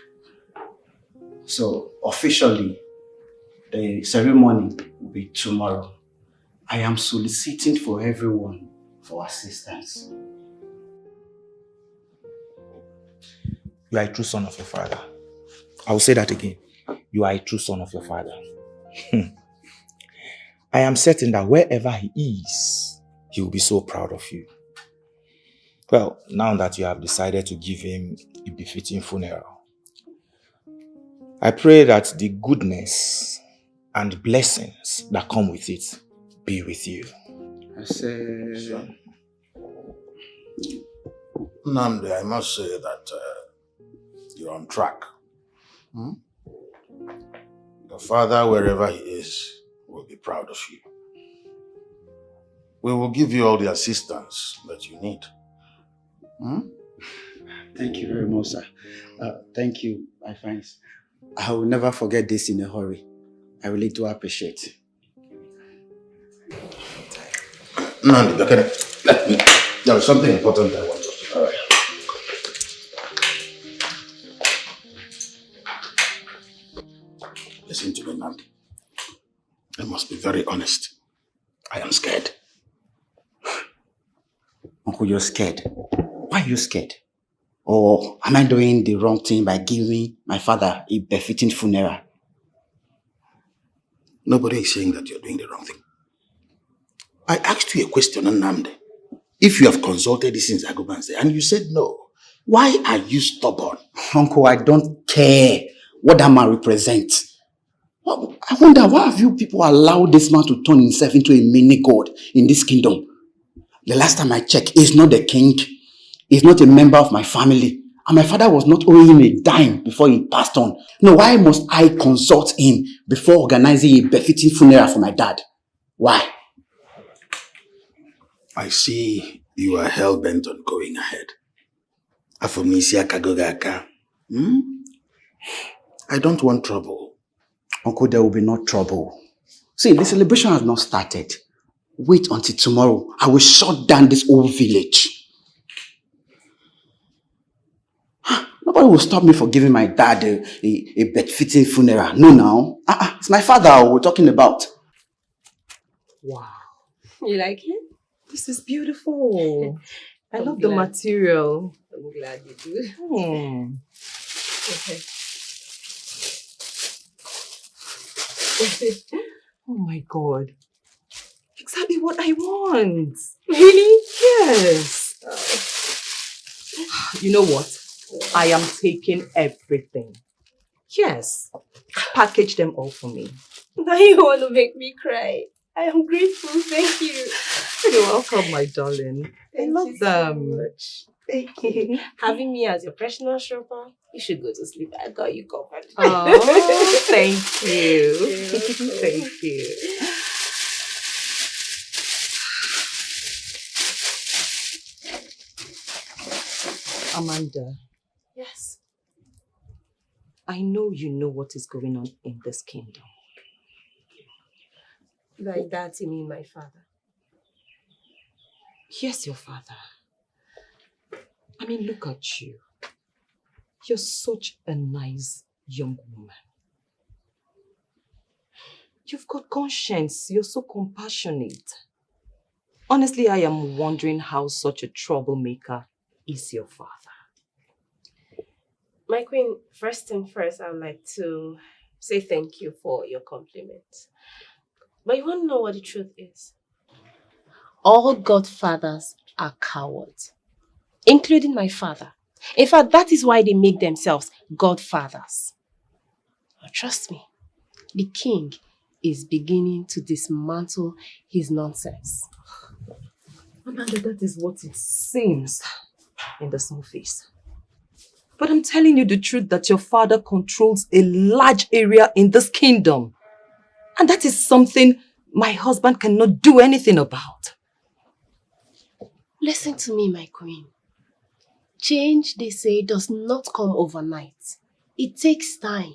So officially, the ceremony will be tomorrow. I am soliciting for everyone for assistance. You are a true son of your father. I will say that again. You are a true son of your father. I am certain that wherever he is, he will be so proud of you. Well, now that you have decided to give him a befitting funeral, I pray that the goodness and blessings that come with it be with you. I say... Nnamdi, I must say that you're on track. Your father, wherever he is, will be proud of you. We will give you all the assistance that you need. Thank you very much, sir. Thank you, my friends. I will never forget this in a hurry. I really do appreciate it. Nnamdi, there is something important I want to say. All right. Listen to me, Nnamdi. I must be very honest. I am scared. Uncle, you're scared. Why are you scared? Or am I doing the wrong thing by giving my father a befitting funeral? Nobody is saying that you're doing the wrong thing. I asked you a question, Nnamdi. If you have consulted this in Agobanze and you said no, why are you stubborn? Uncle, I don't care what that man represents. I wonder, why have you people allowed this man to turn himself into a mini god in this kingdom? The last time I checked, he's not the king. He's not a member of my family. And my father was not owing him a dime before he passed on. No, why must I consult him before organizing a befitting funeral for my dad? Why? I see you are hell-bent on going ahead. Afomisia Kagogaka. I don't want trouble. Uncle, there will be no trouble. See, the celebration has not started. Wait until tomorrow. I will shut down this whole village. Nobody will stop me for giving my dad a bed-fitting funeral. No, now. It's my father we're talking about. Wow. You like it? This is beautiful. I love the material. I'm glad you do. Okay. Oh my God. Exactly what I want. Really? Yes. You know what? I am taking everything. Yes. Package them all for me. Now you want to make me cry. I am grateful. Thank you. You're welcome, my darling. I love them. So much. Thank you. Having me as your personal shopper, you should go to sleep. I got you covered. Oh, thank you. Thank you. Amanda. Yes. I know you know what is going on in this kingdom. Like that, you mean my father? Yes, your father. I mean, look at you. You're such a nice young woman. You've got conscience. You're so compassionate. Honestly, I am wondering how such a troublemaker is your father. My queen, first and first, I would like to say thank you for your compliment. But you want to know what the truth is? All godfathers are cowards, including my father. In fact, that is why they make themselves godfathers. Now, trust me, the king is beginning to dismantle his nonsense. Amanda, that is what it seems in the surface. But I'm telling you the truth that your father controls a large area in this kingdom. And that is something my husband cannot do anything about. Listen to me, my queen. Change, they say, does not come overnight. It takes time.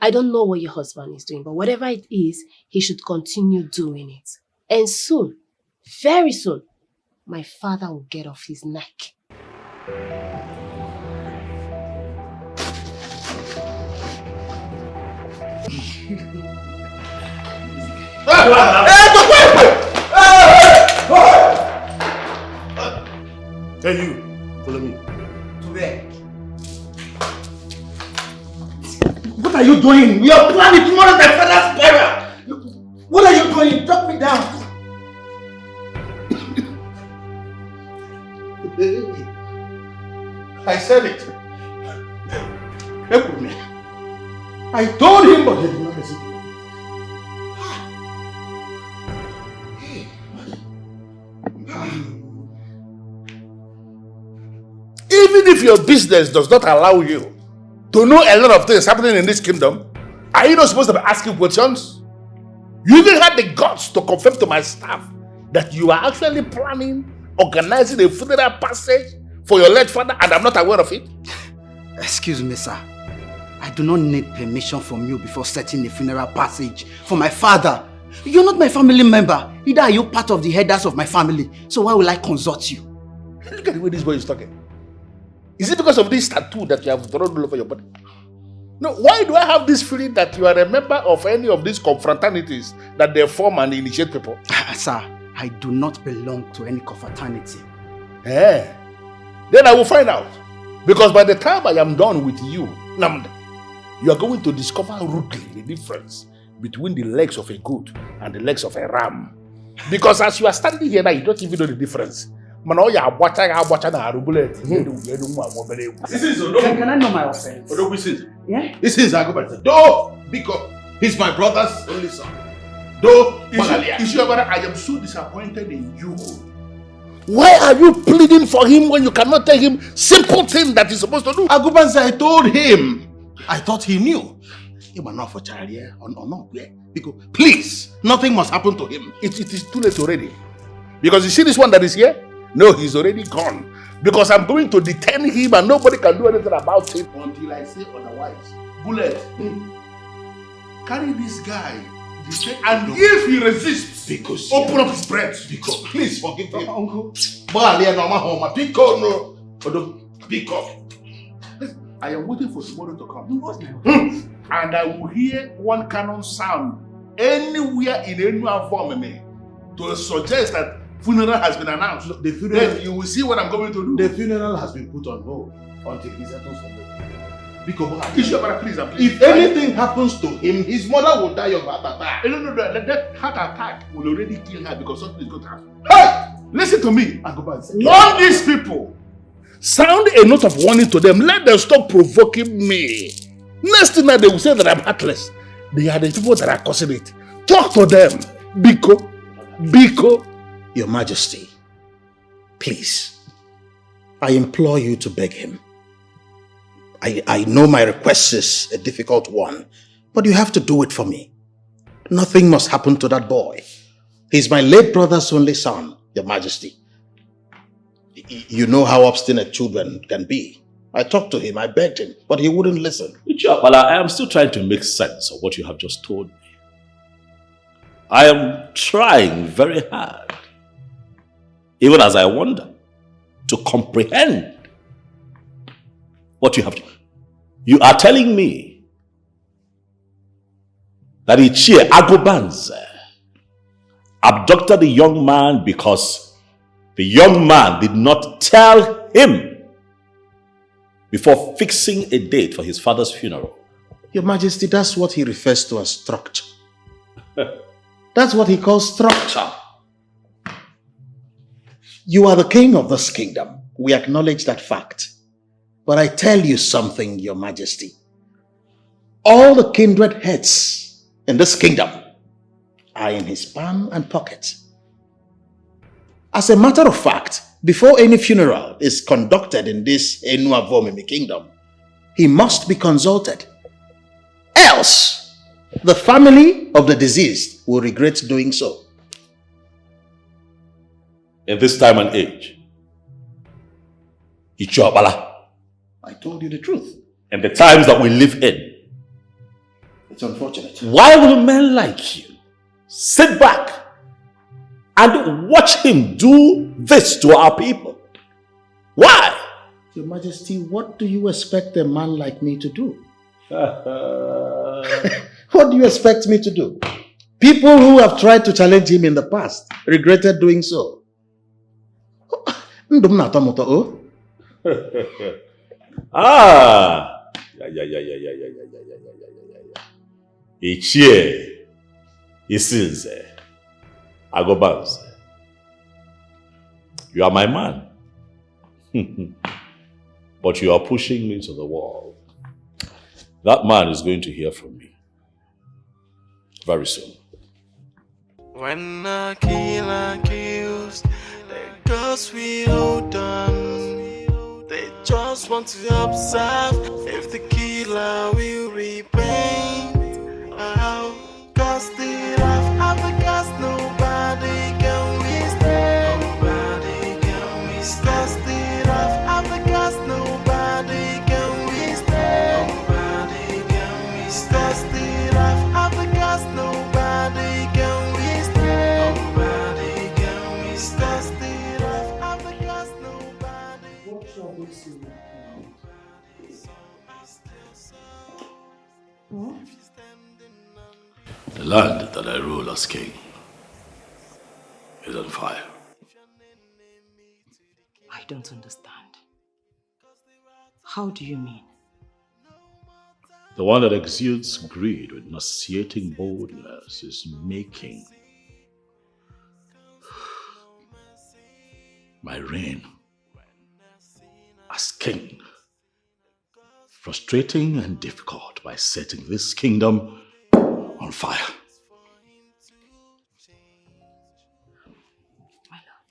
I don't know what your husband is doing, but whatever it is, he should continue doing it. And soon, very soon, my father will get off his neck. Hey, you, follow me. To where? What are you doing? We are planning tomorrow my father's burial. What are you doing? Drop me down. I said it. I told him, but he did not listen. Even if your business does not allow you to know a lot of things happening in this kingdom, are you not supposed to be asking questions? You even had the guts to confirm to my staff that you are actually planning, organizing a funeral passage for your late father, and I'm not aware of it? Excuse me, sir. I do not need permission from you before setting a funeral passage for my father. You're not my family member. Either are you part of the headers of my family, so why will I consult you? Look at the way this boy is talking. Is it because of this tattoo that you have drawn all over your body? No, why do I have this feeling that you are a member of any of these confraternities that they form and initiate people? Sir, I do not belong to any confraternity. Eh? Then I will find out. Because by the time I am done with you, Namda, you are going to discover rudely the difference between the legs of a goat and the legs of a ram. Because as you are standing here now, you don't even know the difference. Can I know my offense? Yeah? This is Agobert. Though, because he's my brother's only son. Though, I am so disappointed in you. Why are you pleading for him when you cannot tell him simple things that he's supposed to do? Agubanze, I told him. I thought he knew. He was not for child here or not here. Because please, nothing must happen to him. It is too late already. Because you see this one that is here? No, he's already gone. Because I'm going to detain him and nobody can do anything about it until I say otherwise. Bullet, carry this guy. And if he resists, because open up his breast. Because please forgive him. Uncle. I am waiting for tomorrow to come. And I will hear one cannon sound anywhere in any form to suggest that funeral has been announced. The funeral, then you will see what I'm going to do. The funeral has been put on hold until he settles on the because please. If anything happens to him, his mother will die of heart attack. No, that heart attack will already kill her because something is going to happen. Hey! Listen to me. Warn these people. Sound a note of warning to them. Let them stop provoking me. Next thing that they will say that I'm heartless. They are the people that are causing it. Talk to them. Biko. Your Majesty, please, I implore you to beg him. I know my request is a difficult one, but you have to do it for me. Nothing must happen to that boy. He's my late brother's only son, Your Majesty. You know how obstinate children can be. I talked to him, I begged him, but he wouldn't listen. Well, I am still trying to make sense of what you have just told me. I am trying very hard, even as I wonder, to comprehend what you have to. You are telling me that Ichie Agobanze abducted the young man because the young man did not tell him before fixing a date for his father's funeral. Your Majesty, that's what he refers to as structure. That's what he calls structure. You are the king of this kingdom. We acknowledge that fact. But I tell you something, Your Majesty. All the kindred heads in this kingdom are in his palm and pocket. As a matter of fact, before any funeral is conducted in this Enuavomimi kingdom, he must be consulted. Else, the family of the deceased will regret doing so. In this time and age, Ichobala. I told you the truth. In the times that we live in, it's unfortunate. Why will men like you sit back and watch him do this to our people? Why? Your Majesty, what do you expect a man like me to do? What do you expect me to do? People who have tried to challenge him in the past regretted doing so. Ah! Ichie, Isinze, Agobanze. You are my man. But you are pushing me to the wall. That man is going to hear from me very soon. When a killer kills, the girls we hold on. They just want to observe if the killer will repaint. Cause the wrath of the cast, nobody can withstand. Nobody can withstand. Cause the wrath of the cast, nobody can withstand. Nobody can withstand. Cause the wrath of the cast, nobody can withstand. Nobody can withstand. Cause the wrath of the cast, nobody. What shall we see? The land that I rule as king is on fire. I don't understand. How do you mean? The one that exudes greed with nauseating boldness is making my reign as king frustrating and difficult by setting this kingdom on fire. My love,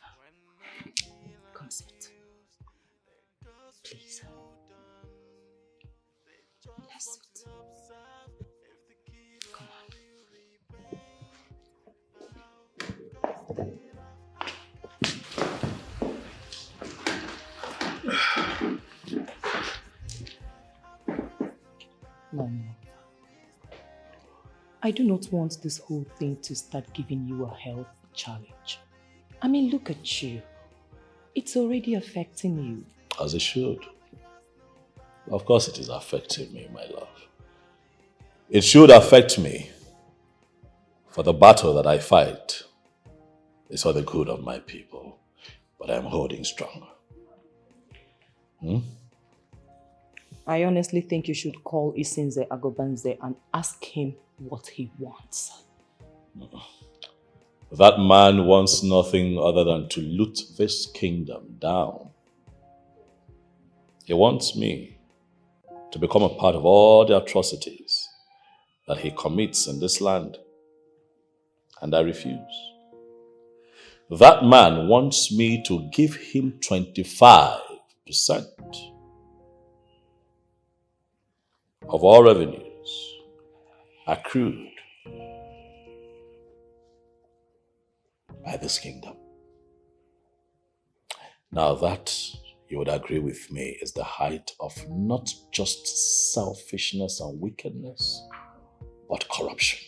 consent. Please. Let's sit. Come on. No. I do not want this whole thing to start giving you a health challenge. I mean, look at you. It's already affecting you. As it should. Of course it is affecting me, my love. It should affect me, for the battle that I fight is for the good of my people. But I'm holding strong. I honestly think you should call Isinze Agobanze and ask him what he wants. That man wants nothing other than to loot this kingdom down. He wants me to become a part of all the atrocities that he commits in this land. And I refuse. That man wants me to give him 25% of all revenues accrued by this kingdom. Now that, you would agree with me, is the height of not just selfishness and wickedness, but corruption.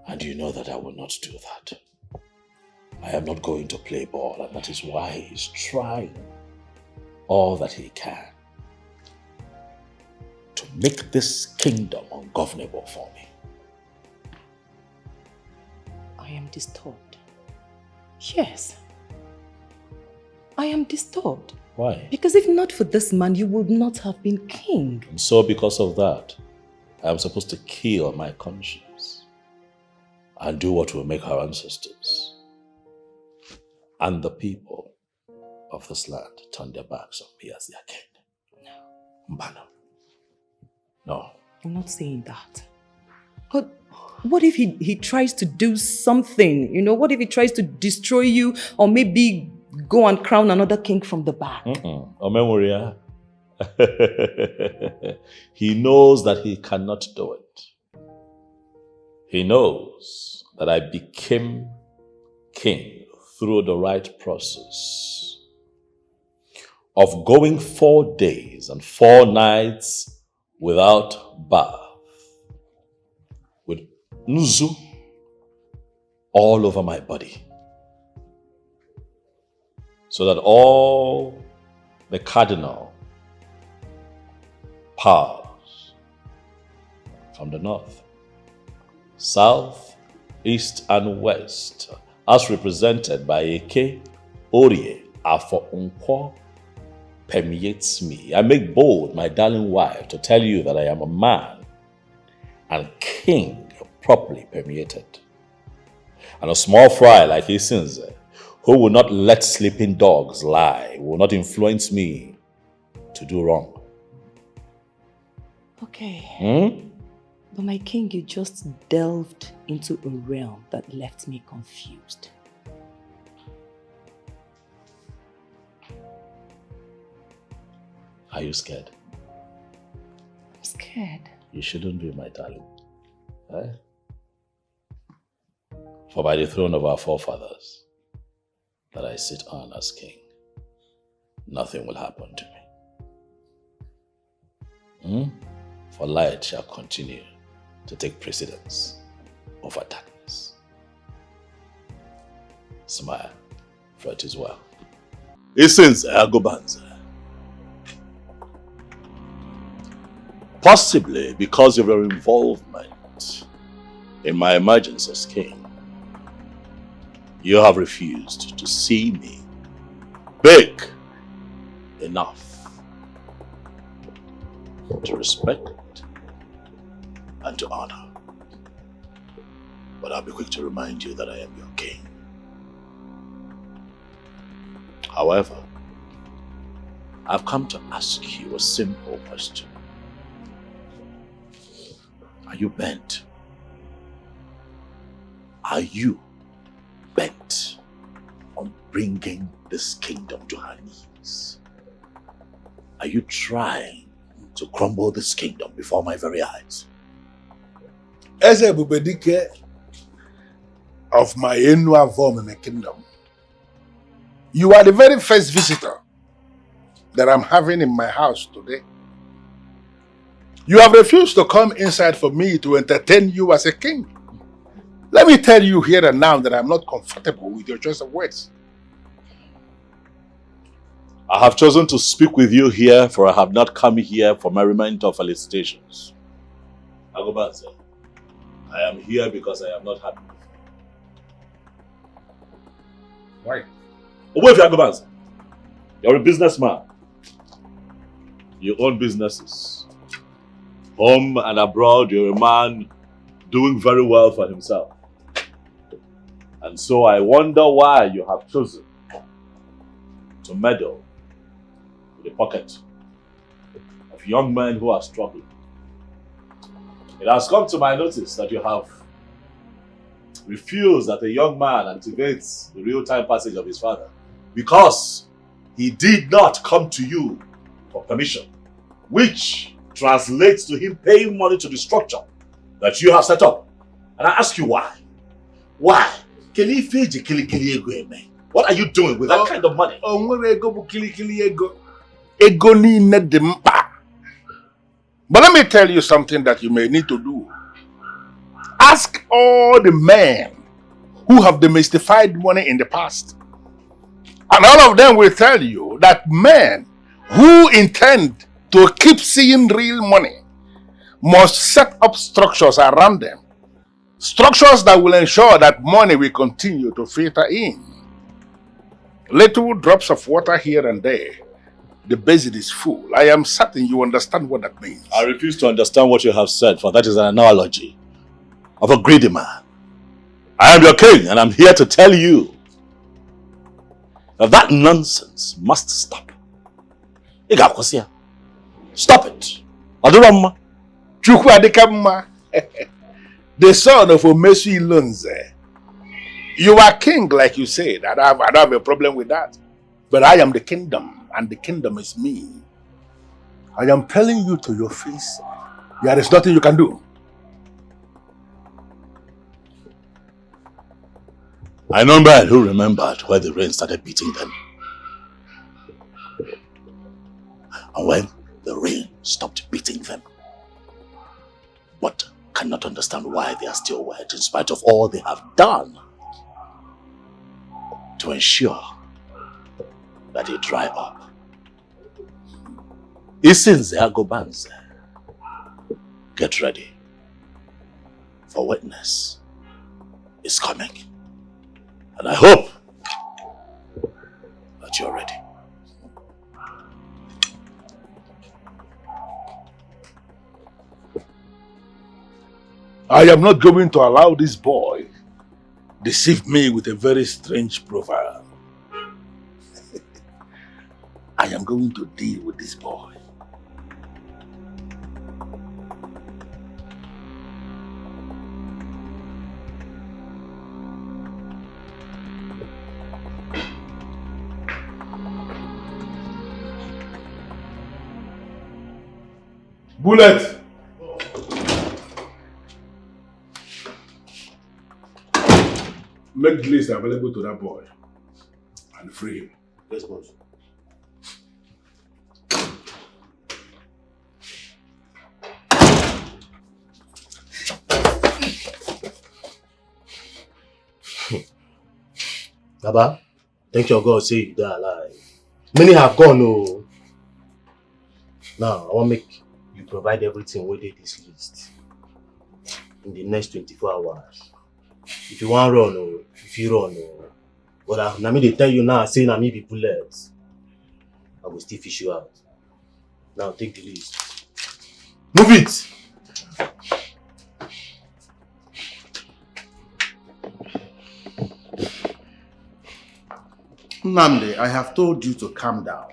And you know that I will not do that. I am not going to play ball, and that is why he's trying all that he can to make this kingdom ungovernable for me. I am disturbed. Yes. I am disturbed. Why? Because if not for this man, you would not have been king. And so because of that, I am supposed to kill my conscience and do what will make our ancestors and the people of this land turn their backs on me as their king. No. Mbano. No. I'm not saying that. But what if he tries to do something? You know, what if he tries to destroy you or maybe go and crown another king from the back? He knows that he cannot do it. He knows that I became king through the right process of going 4 days and 4 nights without bath, with nzu all over my body, so that all the cardinal powers from the north, south, east, and west, as represented by Eke, Orie, Afo Nkwo, permeates me. I make bold, my darling wife, to tell you that I am a man and king properly permeated, and a small fry like Isinze, who will not let sleeping dogs lie, will not influence me to do wrong. Okay. But my king, you just delved into a realm that left me confused. Are you scared? I'm scared. You shouldn't be, my darling. Eh? For by the throne of our forefathers that I sit on as king, nothing will happen to me. For light shall continue to take precedence over darkness. Smile, for it is well. Since Agobanza, possibly because of your involvement in my emergence as king, you have refused to see me big enough to respect and to honor. But I'll be quick to remind you that I am your king. However, I've come to ask you a simple question. Are you bent? Are you bent on bringing this kingdom to her knees? Are you trying to crumble this kingdom before my very eyes? As a Bubedike of my annual form in the kingdom, you are the very first visitor that I'm having in my house today. You have refused to come inside for me to entertain you as a king. Let me tell you here and now that I'm not comfortable with your choice of words. I have chosen to speak with you here, for I have not come here for merriment or felicitations. Agobanze, I am here because I am not happy. Why? Wait, Agobanze, you're a businessman. You own businesses. Home and abroad, you're a man doing very well for himself. And so I wonder why you have chosen to meddle with the pocket of young men who are struggling. It has come to my notice that you have refused that a young man activates the real-time passage of his father because he did not come to you for permission, which translates to him paying money to the structure that you have set up. And I ask you why? Why? What are you doing with that kind of money? But let me tell you something that you may need to do. Ask all the men who have demystified money in the past. And all of them will tell you that men who intend to keep seeing real money must set up structures around them. Structures that will ensure that money will continue to filter in. Little drops of water here and there. The basin is full. I am certain you understand what that means. I refuse to understand what you have said, for that is an analogy of a greedy man. I am your king, and I'm here to tell you that nonsense must stop. Stop it. Adurama. Chukwu Adekamma, the son of Omesu Ilonze. You are king, like you said. I don't have a problem with that. But I am the kingdom, and the kingdom is me. I am telling you to your face, there is nothing you can do. I know men who remembered where the rain started beating them. And when the rain stopped beating them. But cannot understand why they are still wet in spite of all they have done to ensure that they dry up. Isinze Agobanze, get ready, for witness is coming. And I hope that you're ready. I am not going to allow this boy deceive me with a very strange profile. I am going to deal with this boy. Bullet! Make the list available to that boy and free him. Yes, boss. Baba, thank your God say you die alive. Many have gone, oh. Now, I want to make you provide everything within this list in the next 24 hours. If you want to run, oh, if you run, oh. But now they tell you now, saying I may be bullets. I will still fish you out. Now take the list. Move it! Nnamdi, I have told you to calm down.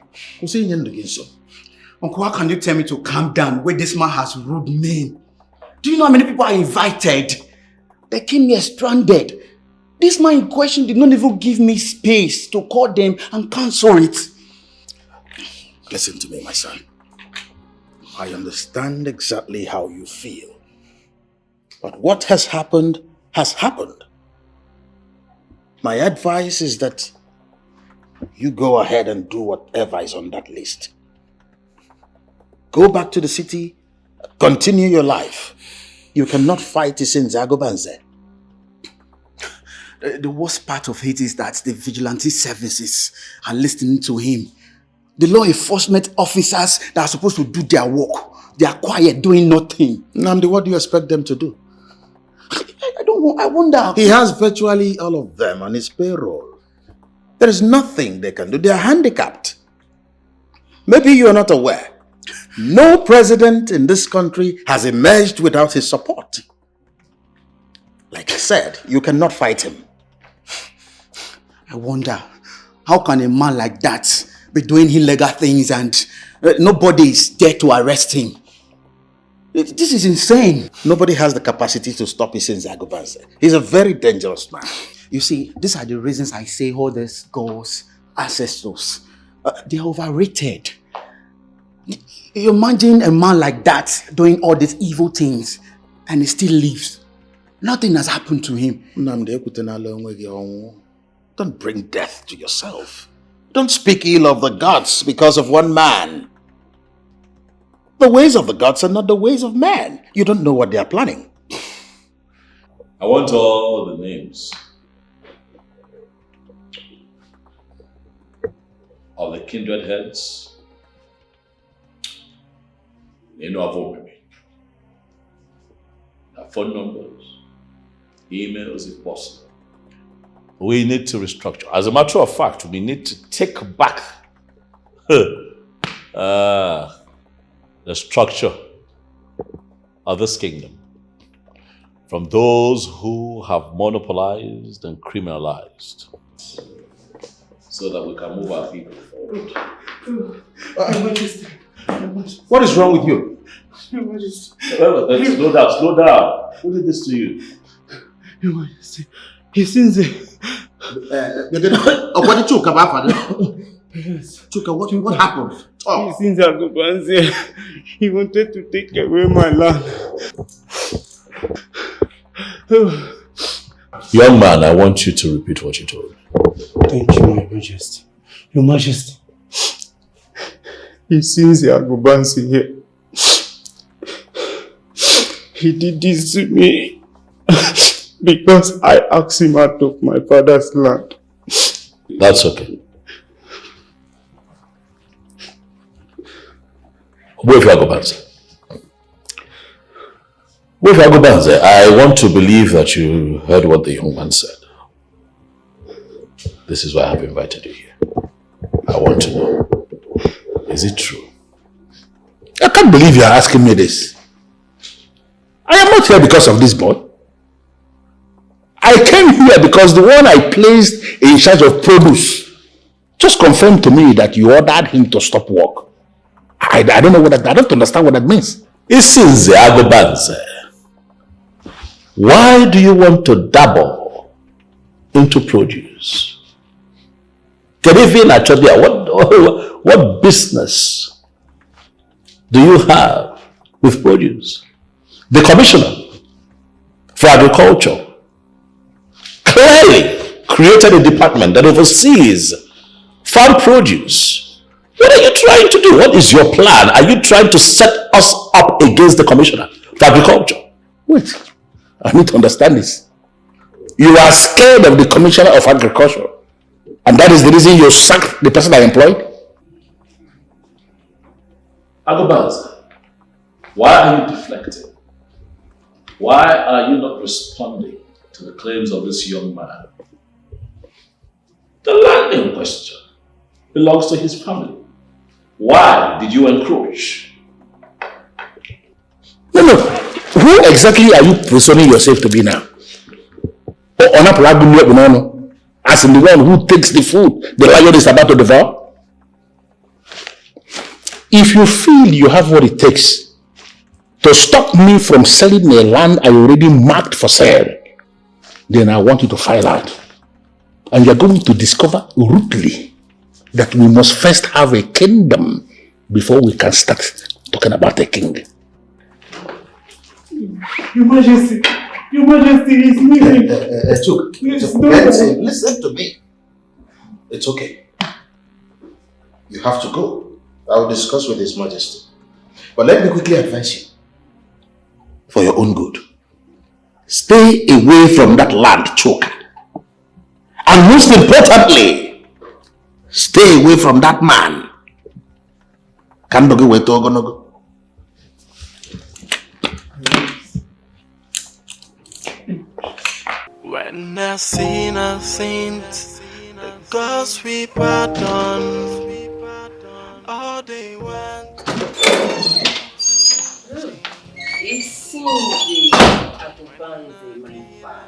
Uncle, how can you tell me to calm down when this man has rude men? Do you know how many people are invited? They came here stranded. This man in question did not even give me space to call them and cancel it. Listen to me, my son. I understand exactly how you feel. But what has happened has happened. My advice is that you go ahead and do whatever is on that list. Go back to the city, continue your life. You cannot fight Isinze Agobanze. The worst part of it is that the vigilante services are listening to him. The law enforcement officers that are supposed to do their work, they are quiet, doing nothing. Nnamdi, what do you expect them to do? I don't know, I wonder. He has virtually all of them on his payroll. There is nothing they can do. They are handicapped. Maybe you are not aware. No president in this country has emerged without his support. Like I said, you cannot fight him. I wonder, how can a man like that be doing illegal things and nobody is there to arrest him? This is insane. Nobody has the capacity to stop Isinze Agobanze. He's a very dangerous man. You see, these are the reasons I say all these gods, ancestors, they are overrated. You imagine a man like that doing all these evil things and he still lives. Nothing has happened to him. Don't bring death to yourself. Don't speak ill of the gods because of one man. The ways of the gods are not the ways of man. You don't know what they are planning. I want all the names of the kindred heads. Their phone numbers, emails if possible. We need to restructure. As a matter of fact, we need to take back the structure of this kingdom from those who have monopolized and criminalized, so that we can move our people forward. What is wrong with you? Slow down, slow down. Who did this to you? Your Majesty, Isinze. Yes. Chuka, what happened? Oh. Isinze Agobanze, he wanted to take away my land. Young man, I want you to repeat what you told me. Thank you, Your Majesty. Your Majesty. He sees the Agobansi here. He did this to me because I asked him out of my father's land. That's okay. Wait for Agobansi. Wait for Agobansi. I want to believe that you heard what the young man said. This is why I have invited you here. I want to know, is it true? I can't believe you are asking me this. I am not here because of this boy. I came here because the one I placed in charge of produce just confirmed to me that you ordered him to stop work. I don't know what that, I don't understand what that means. Isinze Agobanze, why do you want to dabble into produce? Genevieve Nnaji, what business do you have with produce? The commissioner for agriculture clearly created a department that oversees farm produce. What are you trying to do? What is your plan? Are you trying to set us up against the commissioner for agriculture? Wait, I need to understand this. You are scared of the commissioner of agriculture, and that is the reason you sacked the person I employed? Agobanze, why are you deflecting? Why are you not responding to the claims of this young man? The land in question belongs to his family. Why did you encroach? No. Who exactly are you positioning yourself to be now? As in the one who takes the food the lion is about to devour? If you feel you have what it takes to stop me from selling a land I already marked for sale, then I want you to file out. And you're going to discover rudely that we must first have a kingdom before we can start talking about a king. Your Majesty is leaving. Listen to me. It's okay. You have to go. I will discuss with His Majesty. But let me quickly advise you, for your own good, stay away from that land, Choka. And most importantly, stay away from that man. When I sin, I sinned. The gods we pardon. All they want. It seems Agobanze, my father.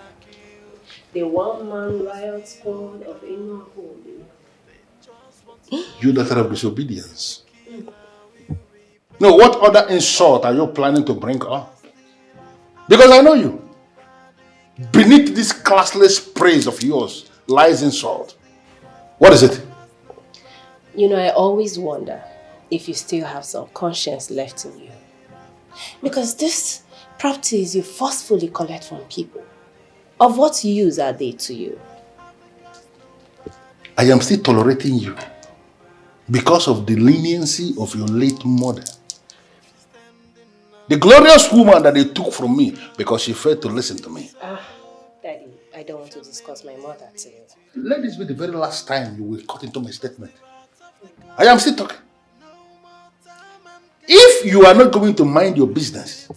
The one-man riot squad of Inokoli. You daughter of disobedience. No, what other insult are you planning to bring up? Because I know you. Beneath this classless praise of yours lies insult. What is it? You know, I always wonder if you still have some conscience left in you. Because these properties you forcefully collect from people, of what use are they to you? I am still tolerating you because of the leniency of your late mother. The glorious woman that they took from me because she failed to listen to me. Daddy, I don't want to discuss my mother today. Let this be the very last time you will cut into my statement. I am still talking. If you are not going to mind your business,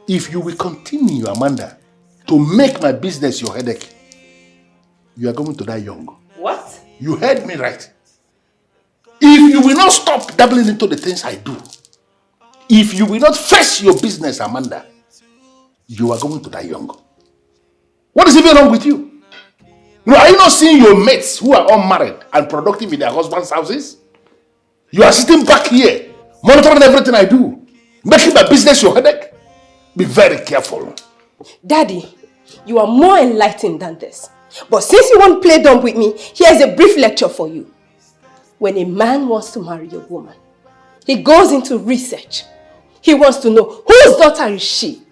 if you will continue, Amanda, to make my business your headache, you are going to die young. What? You heard me right. If you will not stop dabbling into the things I do, if you will not face your business, Amanda, you are going to die young. What is even wrong with you? Are you not seeing your mates who are unmarried and productive in their husbands' houses? You are sitting back here, monitoring everything I do, making my business your headache. Be very careful. Daddy, you are more enlightened than this. But since you won't play dumb with me, here's a brief lecture for you. When a man wants to marry a woman, he goes into research. He wants to know whose daughter is she,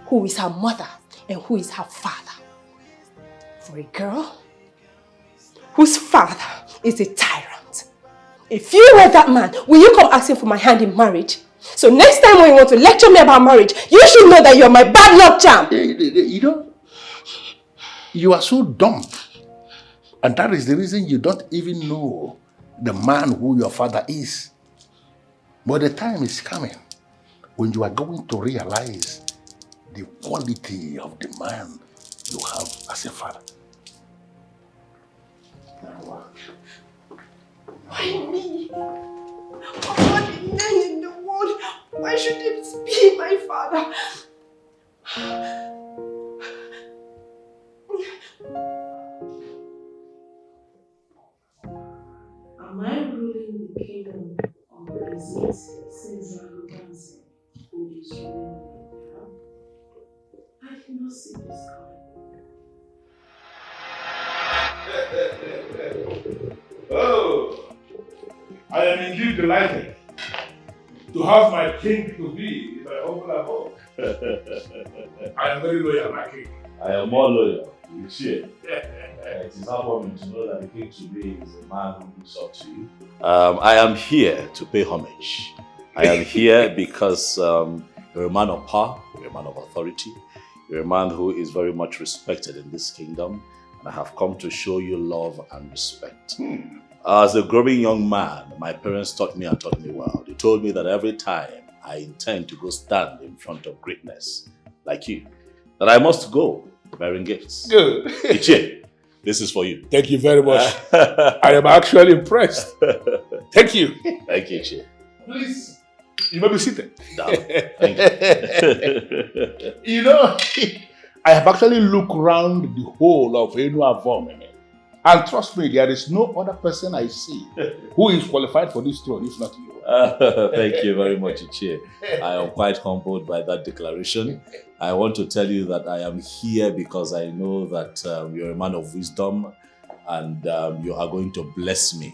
who is her mother, and who is her father. For a girl whose father is a tyrant. If you were that man, will you come asking for my hand in marriage? So next time when you want to lecture me about marriage, you should know that you're my bad luck charm. You know, you are so dumb. And that is the reason you don't even know the man who your father is. But the time is coming when you are going to realize the quality of the man you have as a father. Why me? Of all the men in the world, why should it be my father? Am I ruling the kingdom on the disease since arrogance who is ruling me? I did not see this coming. Oh, I am indeed delighted to have my king to be in my humble abode. I am very loyal, my king. I am more loyal. You cheer. It is heartwarming to know that the king today is a man who looks up to you. I am here to pay homage. I am here because you're a man of power, you're a man of authority, you're a man who is very much respected in this kingdom, and I have come to show you love and respect. As a growing young man, my parents taught me and taught me well. They told me that every time I intend to go stand in front of greatness like you, that I must go bearing gifts. Good. Ichie, this is for you. Thank you very much. I am actually impressed. Thank you. Thank you, Ichie. Please, you may be seated. Down. Thank you. You know, I have actually looked around the whole of Enuavomen. And trust me, there is no other person I see who is qualified for this throne, if not you. Thank you very much, Ichie. I am quite humbled by that declaration. I want to tell you that I am here because I know that you're a man of wisdom and you are going to bless me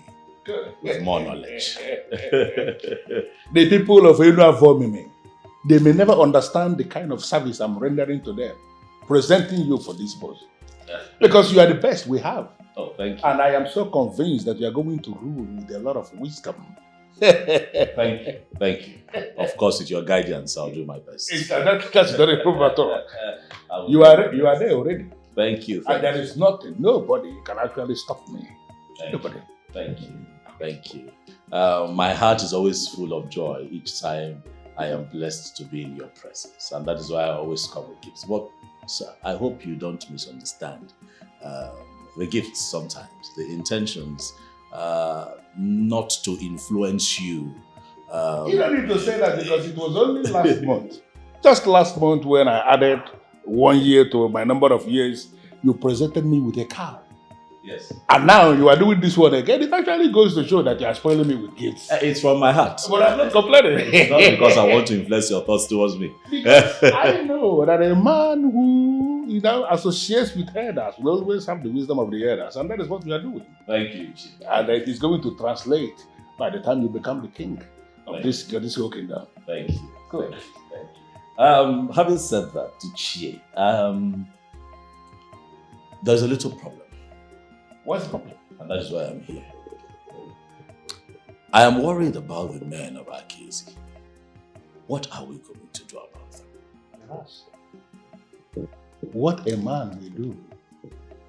with more knowledge. The people of Enuavomen, they may never understand the kind of service I'm rendering to them, presenting you for this post. Because you are the best we have. Oh, thank you. And I am so convinced that you are going to rule with a lot of wisdom. Thank you. Thank you. Of course, with your guidance, I'll do my best. That's not a problem at all. You are there already. Thank you. And there is nothing, nobody can actually stop me. Nobody. Thank you. Thank you. My heart is always full of joy each time I am blessed to be in your presence. And that is why I always come with gifts. But, sir, I hope you don't misunderstand. The gifts sometimes, the intentions, not to influence you. You don't need to say that because it was only last month. Just last month when I added 1 year to my number of years, you presented me with a car. Yes. And now you are doing this one again. It actually goes to show that you are spoiling me with gifts. It's from my heart. But I'm not complaining. It's not because I want to influence your thoughts towards me. I know that a man who associates with elders will always have the wisdom of the elders, and that is what we are doing. Thank you, Chief. And it is going to translate by the time you become the king of this whole kingdom. Thank you. Good. Thank you. Having said that, Chief, there's a little problem. What's the problem? And that is why I'm here. I am worried about the men of Akezi. What are we going to do about them? Yes. What a man will do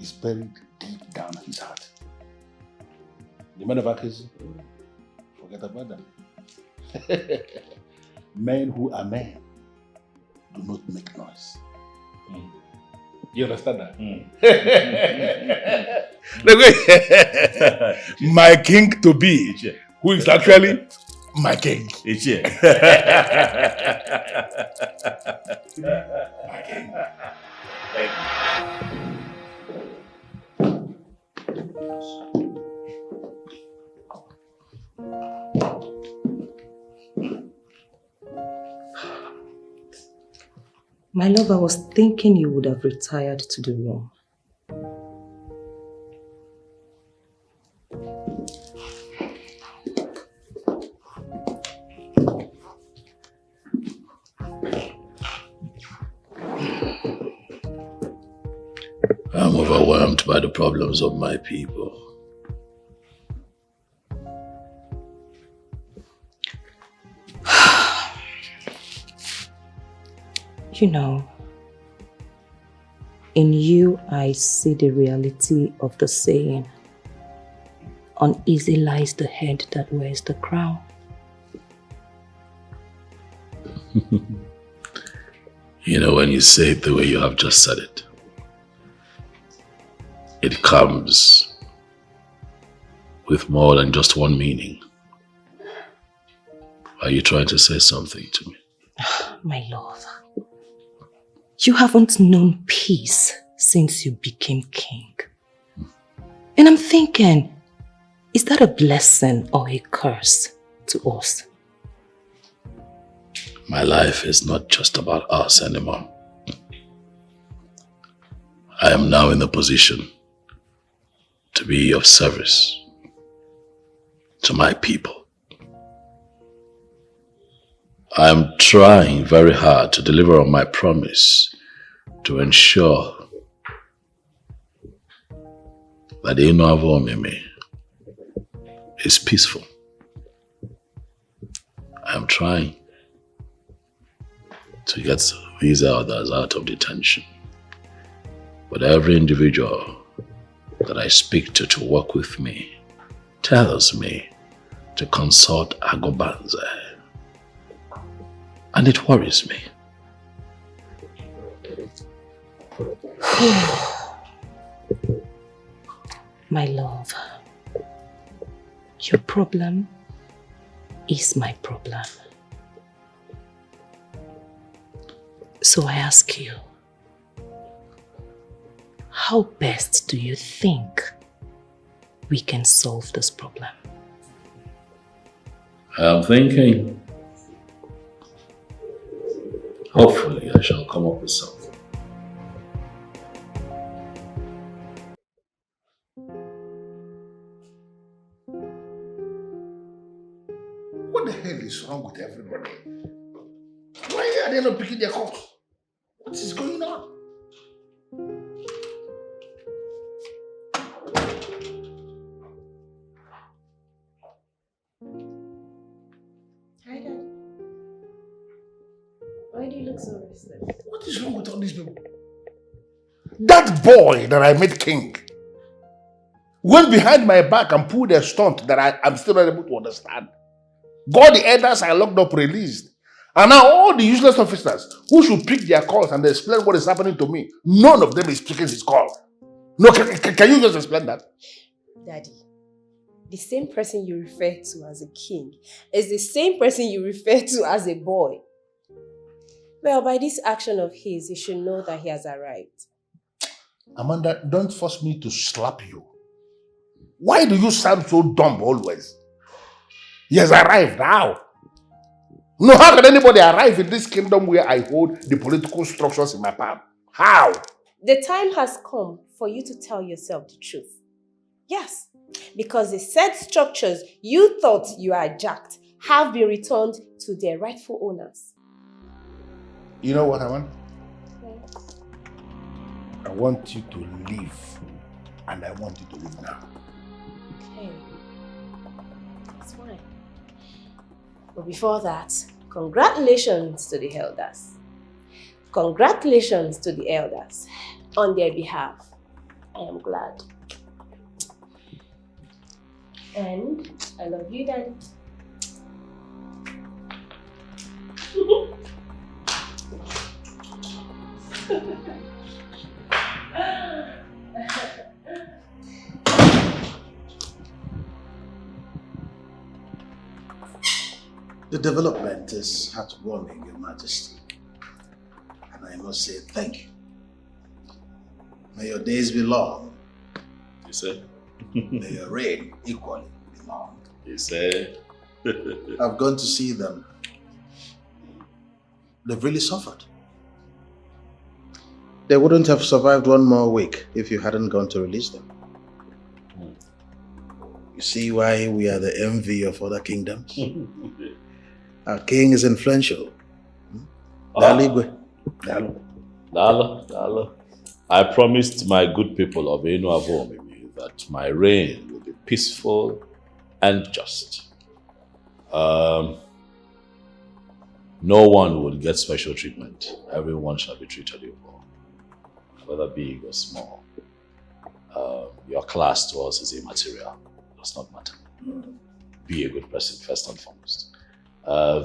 is buried deep down his heart. The men of Akezi, forget about them. Men who are men do not make noise. You understand that? My king to be, who is actually my king. My king. Thank you. My love, I was thinking you would have retired to the room. overwhelmed by the problems of my people. You know, in you I see the reality of the saying, uneasy lies the head that wears the crown. You know, when you say it the way you have just said it, it comes with more than just one meaning. Are you trying to say something to me? My love, you haven't known peace since you became king. And I'm thinking, is that a blessing or a curse to us? My life is not just about us anymore. I am now in the position to be of service to my people. I am trying very hard to deliver on my promise to ensure that the Inuavo Omeme is peaceful. I am trying to get these others out of detention. But every individual that I speak to work with me tells me to consult Agobanze. And it worries me. My love, your problem is my problem. So I ask you, how best do you think we can solve this problem? I'm thinking, hopefully I shall come up with something. What the hell is wrong with everybody? Why are they not picking their calls? What is going on? Hi, Dad. Why do you look so restless? What is wrong with all these people? That boy that I made king went behind my back and pulled a stunt that I'm still not able to understand. Got the elders I locked up released. And now all the useless officers who should pick their calls and explain what is happening to me, none of them is picking his call. No, can you just explain that? Daddy, the same person you refer to as a king is the same person you refer to as a boy. Well, by this action of his, he should know that he has arrived. Amanda, don't force me to slap you. Why do you sound so dumb always? He has arrived now. No, how can anybody arrive in this kingdom where I hold the political structures in my palm? How? The time has come for you to tell yourself the truth. Yes, because the said structures you thought you hijacked have been returned to their rightful owners. You know what I want? I want you to leave, and I want you to leave now. Okay, that's fine. But before that, congratulations to the elders. Congratulations to the elders. On their behalf, I am glad. And I love you, Daddy. The development is heartwarming, Your Majesty. And I must say thank you. May your days be long. You say? May your reign equally be long. You say? I've gone to see them. They've really suffered. They wouldn't have survived one more week if you hadn't gone to release them. You see why we are the envy of other kingdoms? Our king is influential. Dalo. I promised my good people of Enu Avomimi that my reign will be peaceful and just. No one will get special treatment. Everyone shall be treated equal, whether big or small. Your class to us is immaterial. It does not matter. Be a good person first and foremost.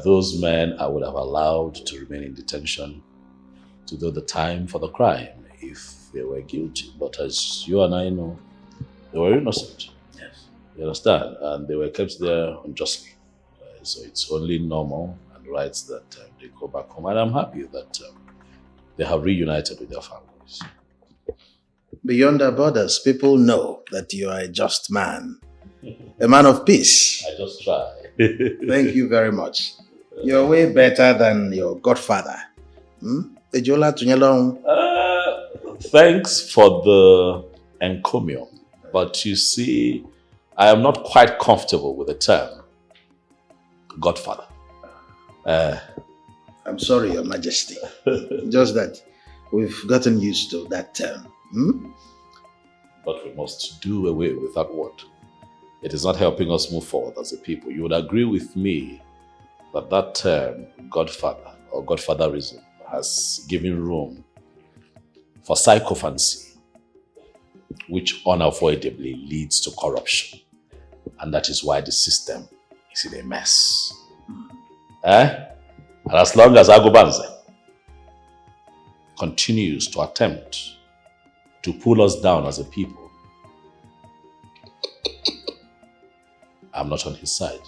Those men I would have allowed to remain in detention to do the time for the crime if they were guilty. But as you and I know, they were innocent. Yes. You understand? And they were kept there unjustly. So it's only normal and right that they go back home. And I'm happy that they have reunited with their families. Beyond our borders, people know that you are a just man. A man of peace. I just try. Thank you very much. You're way better than your godfather. Thanks for the encomium. But you see, I am not quite comfortable with the term godfather. I'm sorry, Your Majesty. Just that we've gotten used to that term. But we must do away with that word. It is not helping us move forward as a people. You would agree with me that that term, godfather or godfatherism, has given room for sycophancy, which unavoidably leads to corruption. And that is why the system is in a mess. And as long as Agobanze continues to attempt to pull us down as a people, I'm not on his side.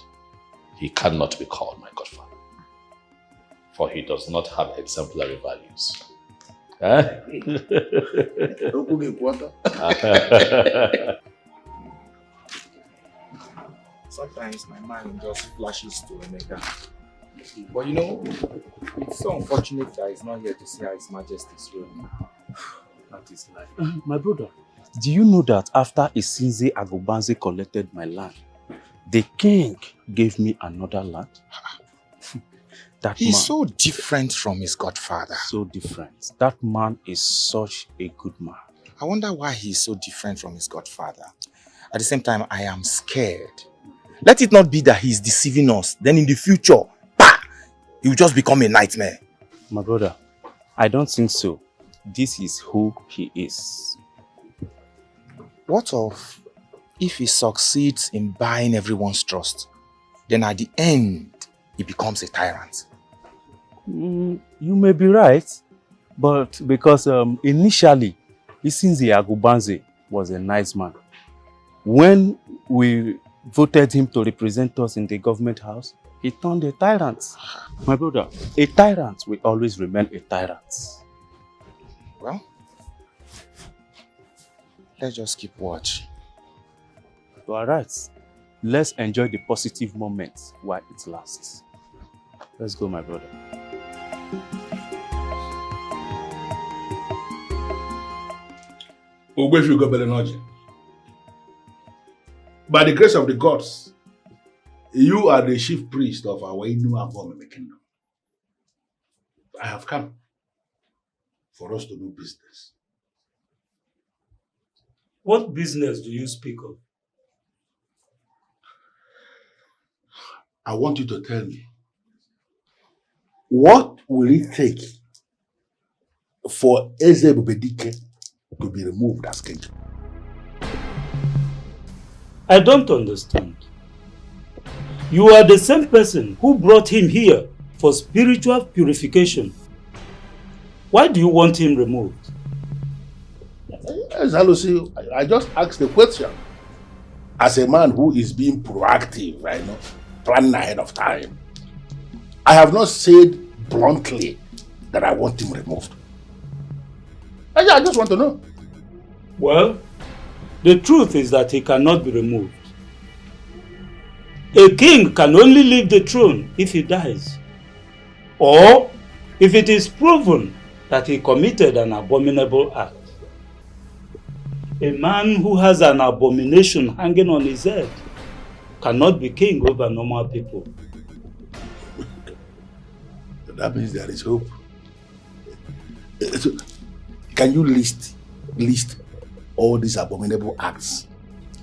He cannot be called my godfather, for he does not have exemplary values. Sometimes my mind just flashes to Emeka. But you know, it's so unfortunate that he's not here to see how His Majesty's ruling. That is life. My brother, do you know that after Isinze Agobanze collected my land, the king gave me another land? He's so different from his godfather. So different. That man is such a good man. I wonder why he's so different from his godfather. At the same time, I am scared. Let it not be that he's deceiving us. Then in the future, he will just become a nightmare. My brother, I don't think so. This is who he is. What of if he succeeds in buying everyone's trust? Then at the end, he becomes a tyrant. You may be right, but because initially, Isinze Agobanze was a nice man. When we voted him to represent us in the government house, he turned a tyrant. My brother, a tyrant will always remain a tyrant. Well, let's just keep watch. You are right. Let's enjoy the positive moments while it lasts. Let's go, my brother. Ebele Okaro. By the grace of the gods, you are the chief priest of our Enu Avomimi kingdom. I have come for us to do business. What business do you speak of? I want you to tell me, what will it take for Eze Ebubedike to be removed as king? I don't understand. You are the same person who brought him here for spiritual purification. Why do you want him removed? I just asked the question. As a man who is being proactive, planning ahead of time, I have not said bluntly that I want him removed. I just want to know. Well, the truth is that he cannot be removed. A king can only leave the throne if he dies, or if it is proven that he committed an abominable act. A man who has an abomination hanging on his head cannot be king over normal people. That means there is hope. Can you list list all these abominable acts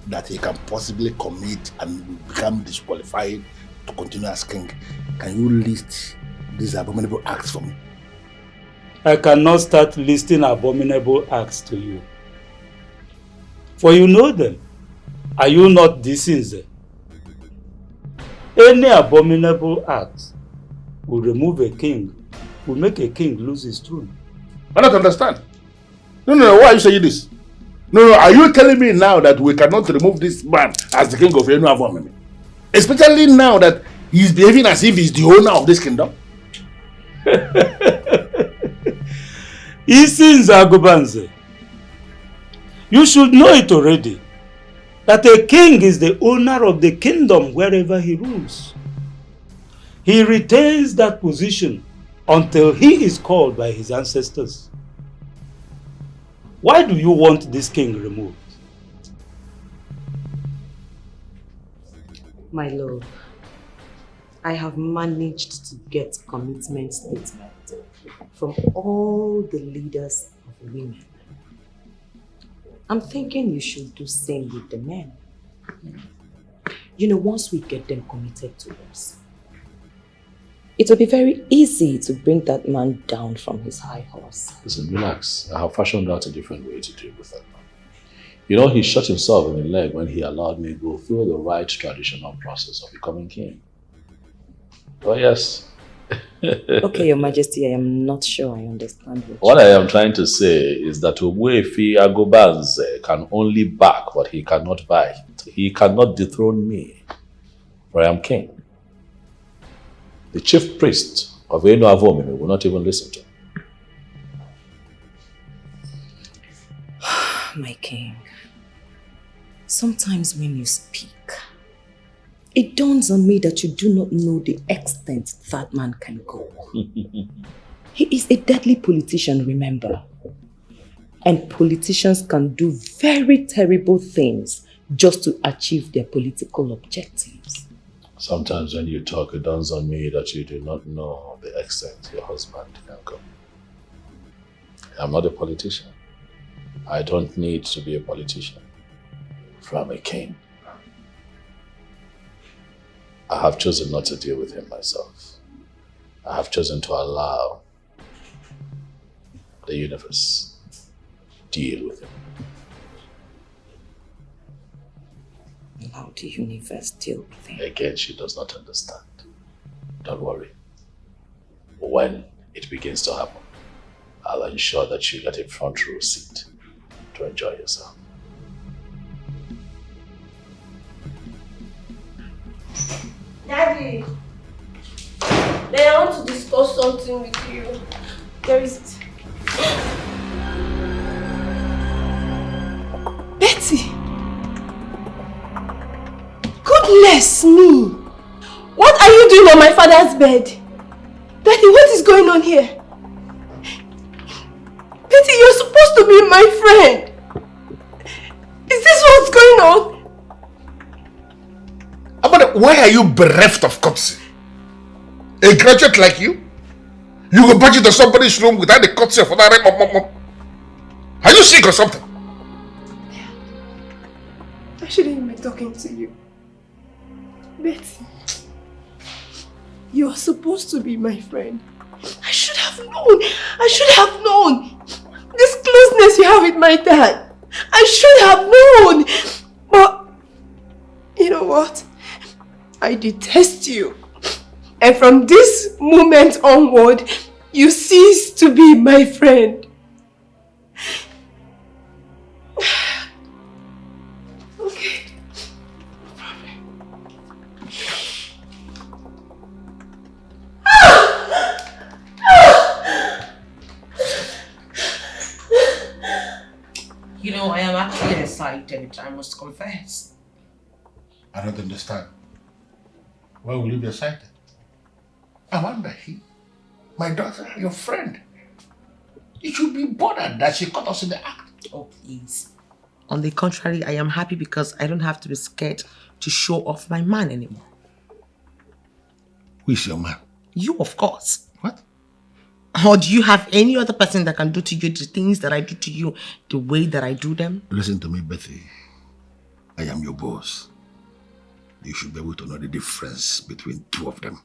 that he can possibly commit and become disqualified to continue as king. Can you list these abominable acts for me? I cannot start listing abominable acts to you. For you know them. Are you not decent? Any abominable act will remove a king, will make a king lose his throne. I don't understand. No, why are you saying this? No, are you telling me now that we cannot remove this man as the king of Enuavomen? Especially now that he's behaving as if he's the owner of this kingdom? Isins Agobanze, you should know it already, that a king is the owner of the kingdom wherever he rules. He retains that position until he is called by his ancestors. Why do you want this king removed? My lord, I have managed to get commitment statement from all the leaders of women. I'm thinking you should do same with the men. You know, once we get them committed to us, it will be very easy to bring that man down from his high horse. Listen, relax. I have fashioned out a different way to deal with that man. You know, he shot himself in the leg when he allowed me to go through the right traditional process of becoming king. Oh, yes. Okay, Your Majesty, I am not sure I understand What I am trying to say is that Ogbuefi Agobanze can only back what he cannot buy. He cannot dethrone me, for I am king. The chief priest of Enuavomen will not even listen to him. My king, sometimes when you speak, it dawns on me that you do not know the extent that man can go. He is a deadly politician, remember. And politicians can do very terrible things just to achieve their political objectives. Sometimes when you talk, it dawns on me that you do not know the extent your husband can go. I'm not a politician. I don't need to be a politician. For I'm a king. I have chosen not to deal with him myself. I have chosen to allow the universe deal with him. Allow the universe deal with him. Again, she does not understand. Don't worry. When it begins to happen, I'll ensure that you get a front row seat to enjoy yourself. Daddy, I want to discuss something with you. There is... Betty! Goodness me! What are you doing on my father's bed? Daddy, what is going on here? Betty, you're supposed to be my friend. Is this what's going on? But why are you bereft of courtesy? A graduate like you? You go budget to somebody's room without the courtesy of another mom. Are you sick or something? I shouldn't even be talking to you. Betty, you are supposed to be my friend. I should have known. This closeness you have with my dad. I should have known. But, you know what? I detest you. And from this moment onward, you cease to be my friend. Okay. You know, I am actually excited, I must confess. I don't understand. Why will you be excited? Amanda, my daughter, your friend. You should be bothered that she caught us in the act. Oh, please. On the contrary, I am happy because I don't have to be scared to show off my man anymore. Who is your man? You, of course. What? Or do you have any other person that can do to you the things that I do to you the way that I do them? Listen to me, Betty. I am your boss. You should be able to know the difference between two of them.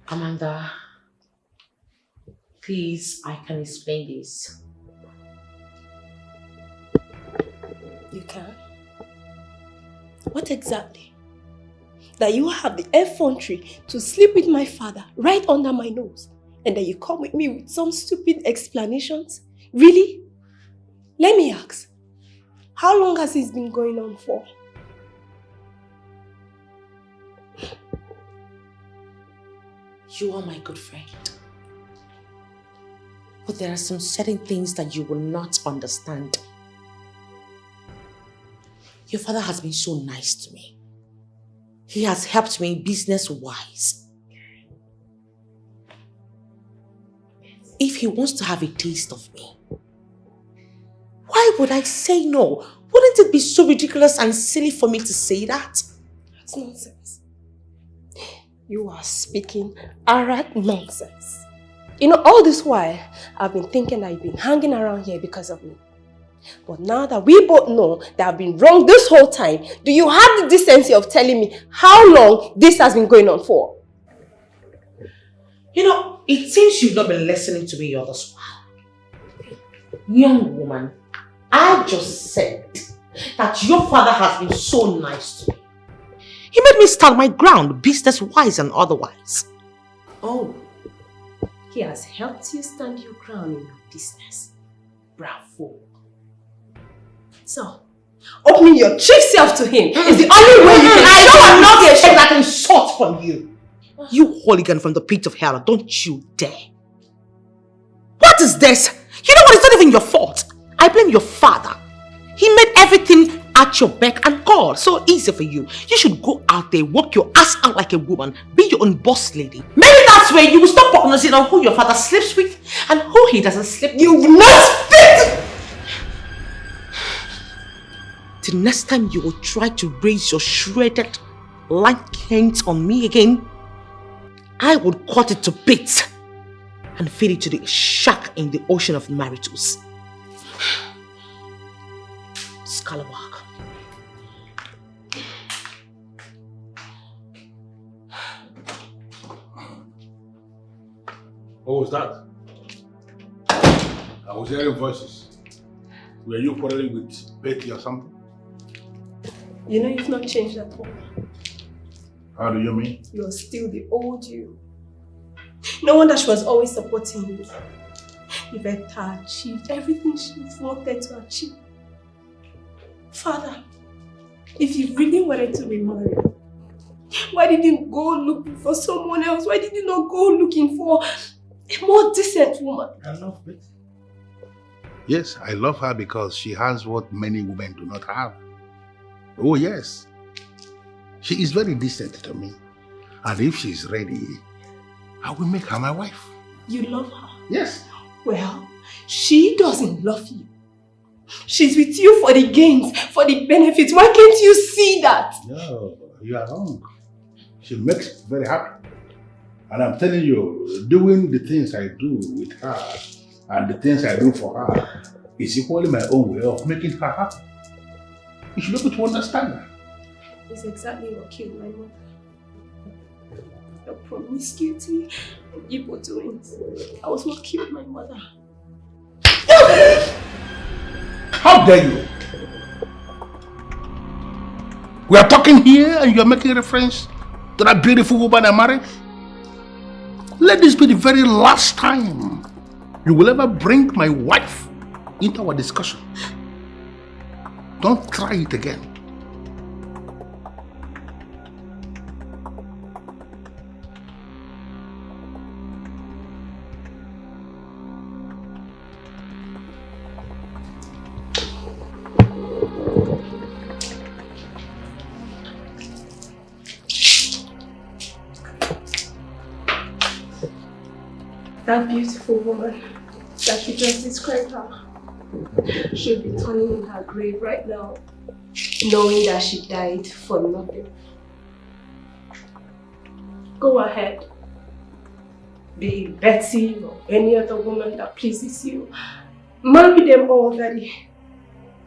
Amanda, please, I can explain this. You can? What exactly? That you have the effrontery to sleep with my father right under my nose, and then you come with me with some stupid explanations? Really? Let me ask, how long has this been going on for? You are my good friend. But there are some certain things that you will not understand. Your father has been so nice to me. He has helped me business-wise. If he wants to have a taste of me, why would I say no? Wouldn't it be so ridiculous and silly for me to say that? That's nonsense. You are speaking arrant nonsense. You know, all this while, I've been thinking that you've been hanging around here because of me. But now that we both know that I've been wrong this whole time, do you have the decency of telling me how long this has been going on for? You know, it seems you've not been listening to me all this while. Young woman, I just said that your father has been so nice to me. He made me stand my ground, business-wise and otherwise. Oh, he has helped you stand your ground in your business. Bravo. So, opening your cheap self to him is the only way you can... I know I'm not going to take that insult from you. You hooligan from the pit of hell, don't you dare. What is this? You know what, it's not even your fault. I blame your father. He made everything at your beck and call, so easy for you. You should go out there, work your ass out like a woman, be your own boss lady. Maybe that's where you will stop prognosing on who your father sleeps with and who he doesn't sleep with. You will not fit! The next time you will try to raise your shredded lank hands on me again, I would cut it to bits and feed it to the shark in the ocean of maritus. Scalawag. What was that? I was hearing voices. Were you quarreling with Betty or something? You know you've not changed at all. How do you mean? You're still the old you. No wonder she was always supporting you. Yvette achieved everything she wanted to achieve. Father, if you really wanted to remarry, why didn't you go looking for someone else? Why did you not go looking for a more decent woman? I love Betty. Yes, I love her because she has what many women do not have. Oh yes. She is very decent to me. And if she's ready, I will make her my wife. You love her? Yes. Well, she doesn't love you. She's with you for the gains, for the benefits. Why can't you see that? No, you are wrong. She makes me very happy. And I'm telling you, doing the things I do with her and the things I do for her is equally my own way of making her happy. You should be able to understand that. It's exactly what killed my mother. Your promiscuity and evil doings. I was what killed my mother. How dare you? We are talking here and you are making reference to that beautiful woman I married? Let this be the very last time you will ever bring my wife into our discussion. Don't try it again. That beautiful woman that you just described her should be turning in her grave right now, knowing that she died for nothing. Go ahead. Be it Betty or any other woman that pleases you. Marry them all, Daddy.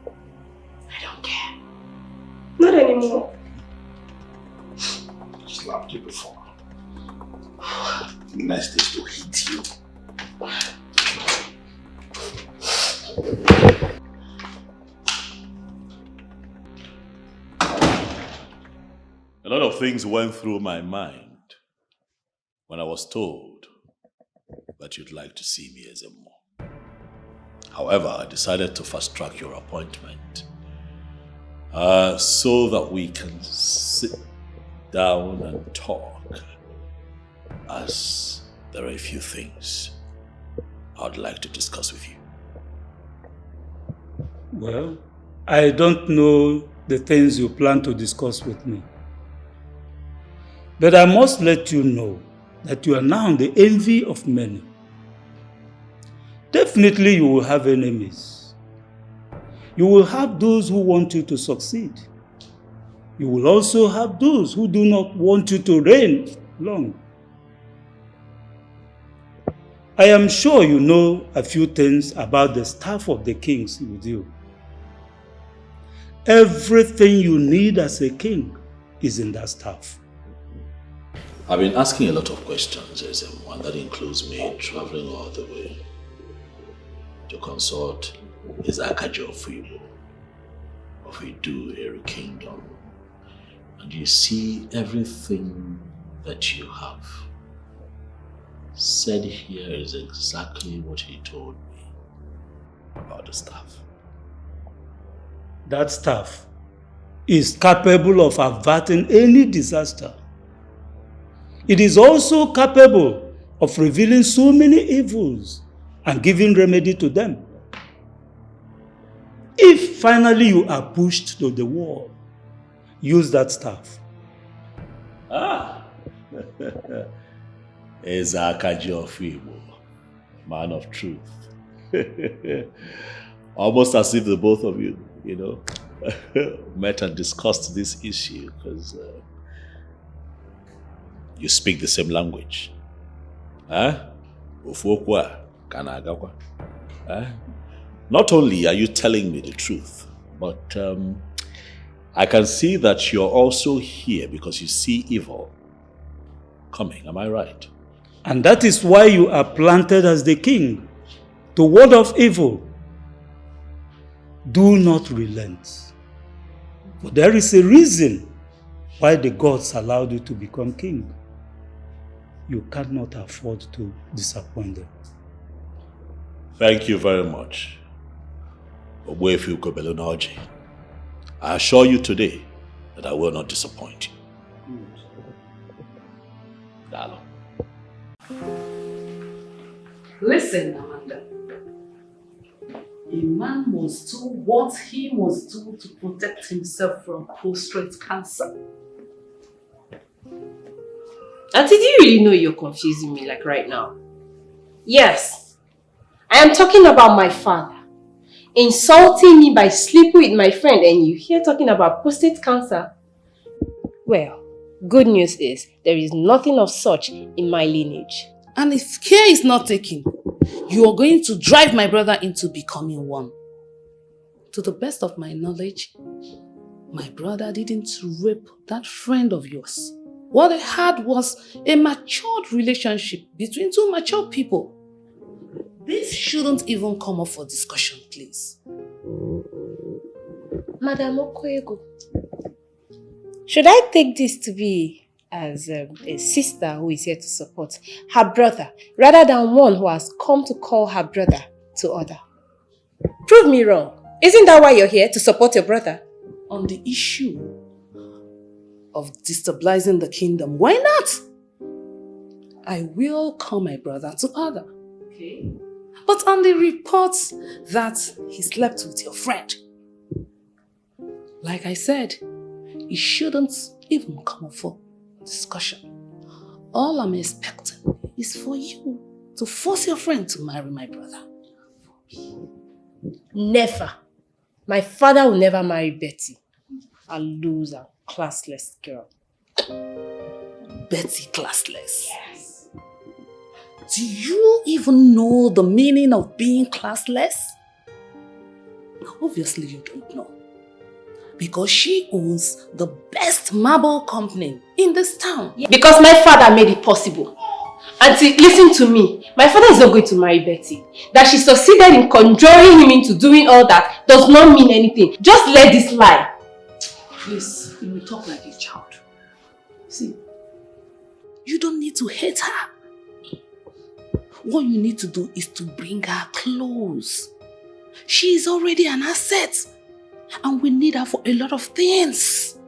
I don't care. Not anymore. I slapped you before. Next is to hit you. A lot of things went through my mind when I was told that you'd like to see me as a mom. However, I decided to fast-track your appointment so that we can sit down and talk, as there are a few things I'd like to discuss with you. Well, I don't know the things you plan to discuss with me. But I must let you know that you are now the envy of many. Definitely you will have enemies. You will have those who want you to succeed. You will also have those who do not want you to reign long. I am sure you know a few things about the staff of the kings with you. Everything you need as a king is in that staff. I've been asking a lot of questions, and that includes me traveling all the way to consult His Akajo Fuibo of Idu Eri Kingdom. And you see, everything that you have said here is exactly what he told me about the staff. That staff is capable of averting any disaster. It is also capable of revealing so many evils and giving remedy to them. If finally you are pushed to the wall, use that staff. Ezakaji Fuibo, man of truth. Almost as if the both of you, met and discussed this issue, because you speak the same language. Not only are you telling me the truth, but I can see that you're also here because you see evil coming. Am I right? And that is why you are planted as the king, to ward off evil. Do not relent. For there is a reason why the gods allowed you to become king. You cannot afford to disappoint them. Thank you very much, Ebele Okaro. I assure you today that I will not disappoint you. Dalo. Listen, Amanda. A man must do what he must do to protect himself from prostate cancer. Auntie, do you really know you're confusing me like right now? Yes, I am talking about my father insulting me by sleeping with my friend, and you here talking about prostate cancer. Well, good news is there is nothing of such in my lineage. And if care is not taken, you are going to drive my brother into becoming one. To the best of my knowledge, my brother didn't rape that friend of yours. What I had was a matured relationship between two mature people. This shouldn't even come up for discussion, please. Madam Okoego, should I take this to be as a sister who is here to support her brother, rather than one who has come to call her brother to order? Prove me wrong. Isn't that why you're here, to support your brother? On the issue of destabilizing the kingdom, why not? I will call my brother to order. Okay. But on the reports that he slept with your friend, like I said, it shouldn't even come up for discussion. All I'm expecting is for you to force your friend to marry my brother. Never. My father will never marry Betty. A loser, classless girl. Betty classless? Yes. Do you even know the meaning of being classless? Obviously you don't know. Because she owns the best marble company in this town. Because my father made it possible. Auntie, listen to me. My father is not going to marry Betty. That she succeeded in conjuring him into doing all that does not mean anything. Just let this lie. Please, you will talk like a child. See, you don't need to hate her. What you need to do is to bring her close. She is already an asset. And we need her for a lot of things.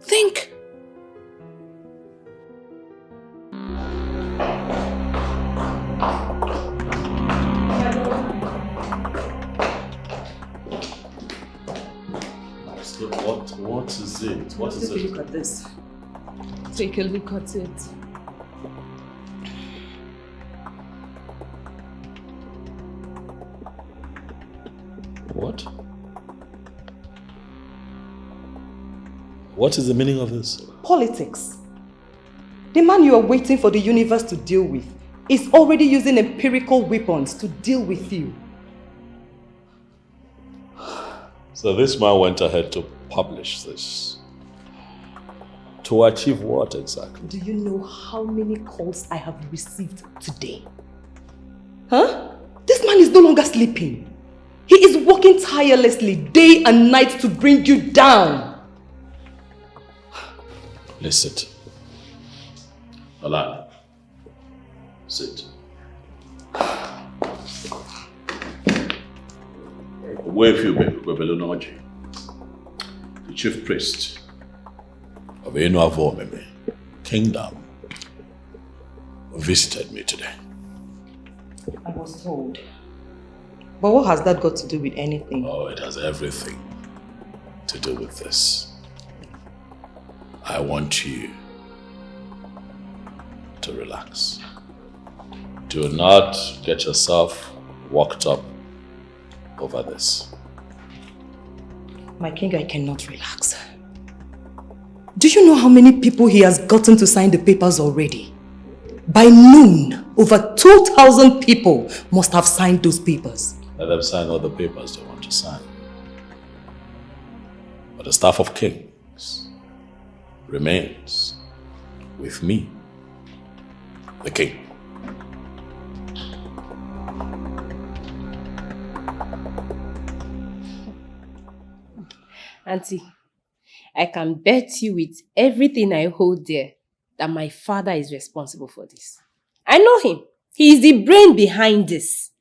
Think. What is it? What is it? Take a look at this. Take a look at it. What? What is the meaning of this? Politics. The man you are waiting for the universe to deal with is already using empirical weapons to deal with you. So this man went ahead to publish this. To achieve what exactly? Do you know how many calls I have received today? Huh? This man is no longer sleeping. He is working tirelessly day and night to bring you down. Let's sit. Alana, sit. Ebele Nnaji, the chief priest of Enuavo Kingdom, visited me today. I was told. But what has that got to do with anything? Oh, it has everything to do with this. I want you to relax. Do not get yourself worked up over this. My king, I cannot relax. Do you know how many people he has gotten to sign the papers already? By noon, over 2,000 people must have signed those papers. Let them sign all the papers they want to sign. But the staff of kings remains with me, the king. Auntie, I can bet you with everything I hold dear that my father is responsible for this. I know him. He is the brain behind this.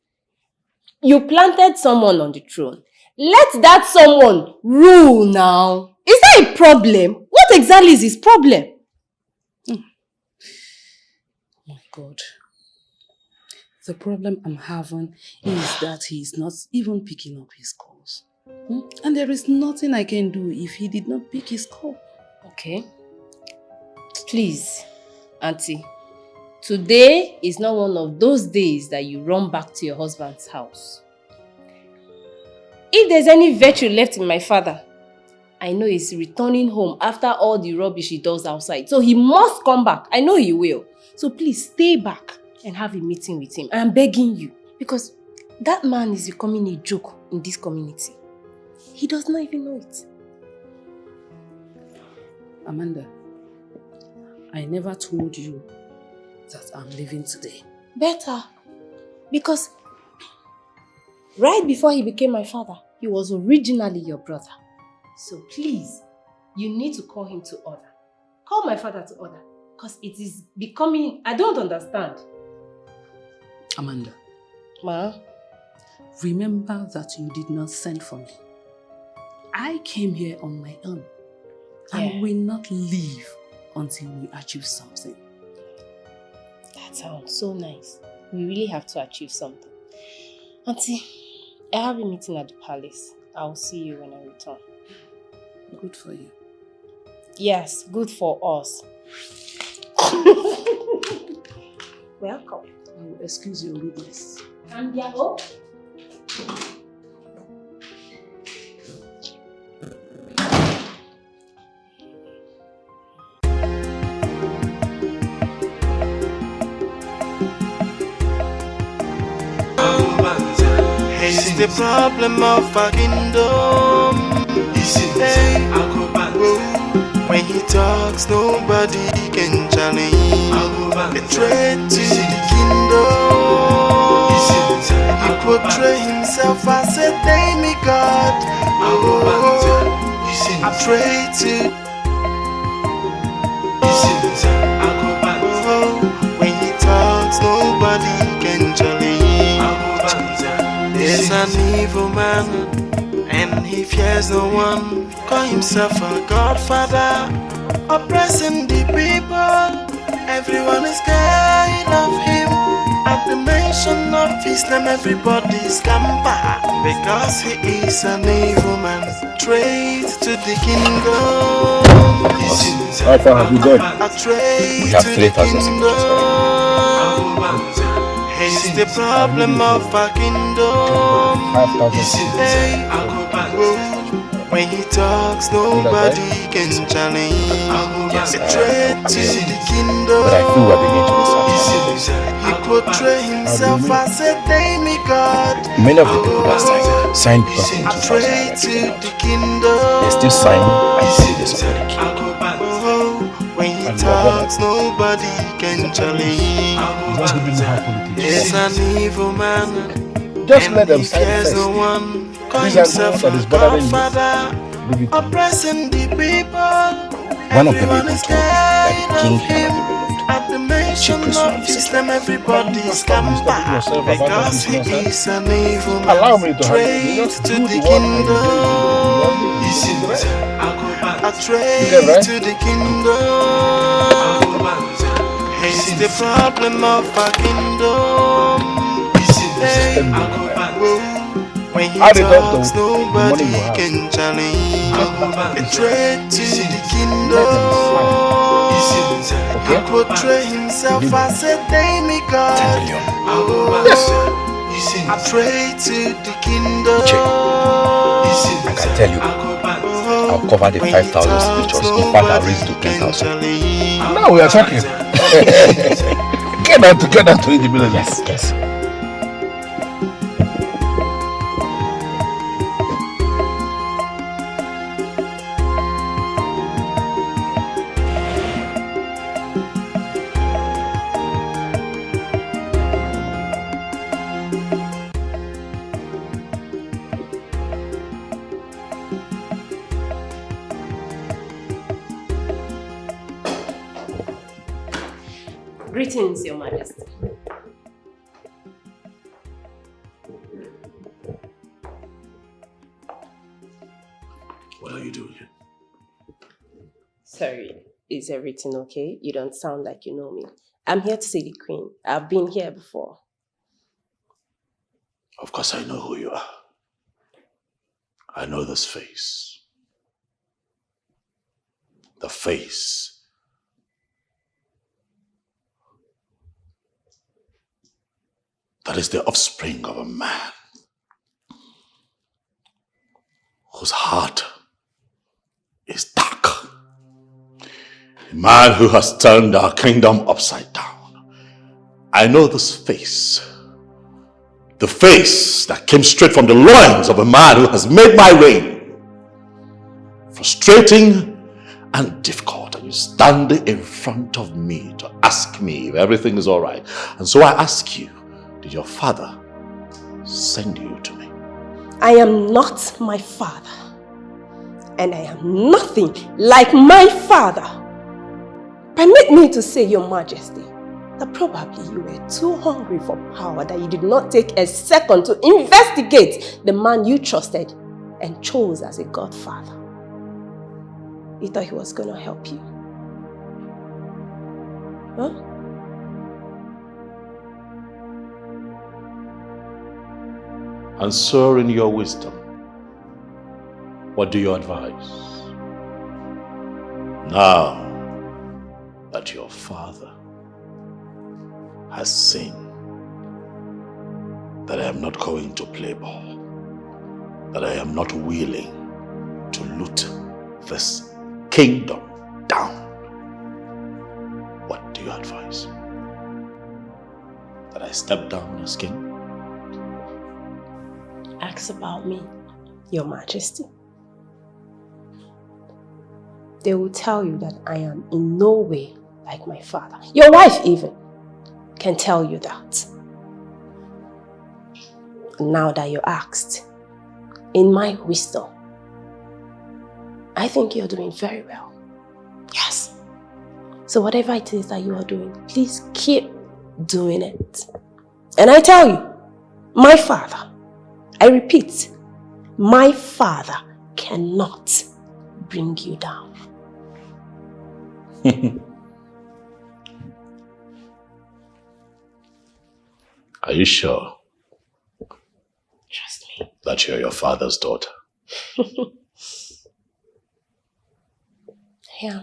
You planted someone on the throne. Let that someone rule now. Is that a problem? What exactly is his problem? Oh my God. The problem I'm having is that he's not even picking up his calls. And there is nothing I can do if he did not pick his call. Okay. Please, Auntie. Today is not one of those days that you run back to your husband's house. If there's any virtue left in my father, I know he's returning home after all the rubbish he does outside. So he must come back. I know he will. So please stay back and have a meeting with him. I'm begging you. Because that man is becoming a joke in this community. He does not even know it. Amanda, I never told you that I'm leaving today. Better. Because right before he became my father, he was originally your brother. So please, you need to call him to order. Call my father to order. Because it is becoming... I don't understand. Amanda. Ma? Remember that you did not send for me. I came here on my own. I will not leave until we achieve something. That sounds so nice. We really have to achieve something. Auntie, I have a meeting at the palace. I'll see you when I return. Good for you. Yes, good for us. Welcome. I will excuse your rudeness. And Diabo? It's the problem of our kingdom. Hey, when he talks, nobody can challenge. The threat to the kingdom. He portray himself as a demigod. A threat to. When he talks, nobody can challenge. He's an evil man, and he fears no one. Call himself a godfather, oppressing the people. Everyone is scared of him. At the mention of his name, everybody scamper, because he is an evil man. Trade to the kingdom. How far have you gone? We have 3,000 signatures. He's the problem of our kingdom. Hey, when he talks, nobody can challenge. The threat to the kingdom. But I feel we're beginning to miss. He portray himself as a demigod. Many of the people that signed because in A threat to the kingdom. they still sign and say they support the king. When he talks, nobody can challenge. He's an evil man. Just let them sign There's first. no one. Call These are the himself ones that a is bothering you. godfather, oppressing the people. One of the Everyone people is told me that the king scared of him. cannot be removed. At the mention of his name, everybody scamper, because he is an evil man. Allow me to Trade just to do the the work and you do kingdom. A You trade get right? to the kingdom. He's the problem of our kingdom. Hey, when he talks, nobody can challenge. A trade to the kingdom. He portray himself as a demigod. Yes. A trade to the kingdom. I can tell you, I'll cover the 5,000 signatures. In fact, I'll raise it to 10,000. Now we are talking. Get down to the village. Yes. Greetings, Your Majesty. What are you doing here? Sorry, is everything okay? You don't sound like you know me. I'm here to see the Queen. I've been here before. Of course I know who you are. I know this face. The face that is the offspring of a man whose heart is dark. A man who has turned our kingdom upside down. I know this face. The face that came straight from the loins of a man who has made my reign frustrating and difficult. And you stand in front of me to ask me if everything is all right. And so I ask you, did your father send you to me? I am not my father. And I am nothing like my father. Permit me to say, Your Majesty, that probably you were too hungry for power that you did not take a second to investigate the man you trusted and chose as a godfather. You thought he was going to help you. Huh? And so in your wisdom, what do you advise? Now that your father has sinned, that I am not going to play ball, that I am not willing to loot this kingdom down. What do you advise? That I step down as king? Ask about me, Your Majesty. They will tell you that I am in no way like my father. Your wife even can tell you that. Now that you asked, in my wisdom, I think you're doing very well. Yes. So whatever it is that you are doing, please keep doing it. And I tell you, my father, I repeat, my father cannot bring you down. Are you sure? Trust me. That you're your father's daughter? Yeah.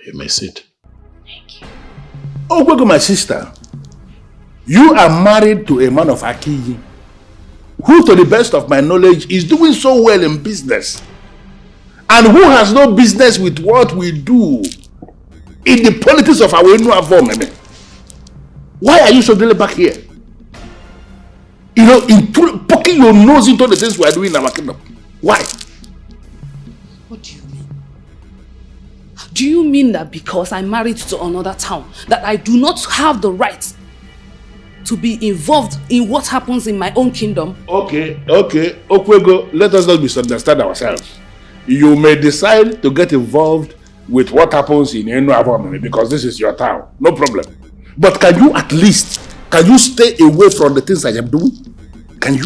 You may sit. Thank you. Oh, Gwego, my sister. You are married to a man of Akiyi, who, to the best of my knowledge, is doing so well in business. And who has no business with what we do in the politics of our Enuavo. Why are you so delayed back here? You know, poking your nose into the things we are doing in our kingdom. Why? What do you mean? Do you mean that because I'm married to another town, that I do not have the right to be involved in what happens in my own kingdom? Okay. Okwego, let us not misunderstand ourselves. You may decide to get involved with what happens in Enuavo because this is your town. No problem. But can you stay away from the things I am doing? Can you?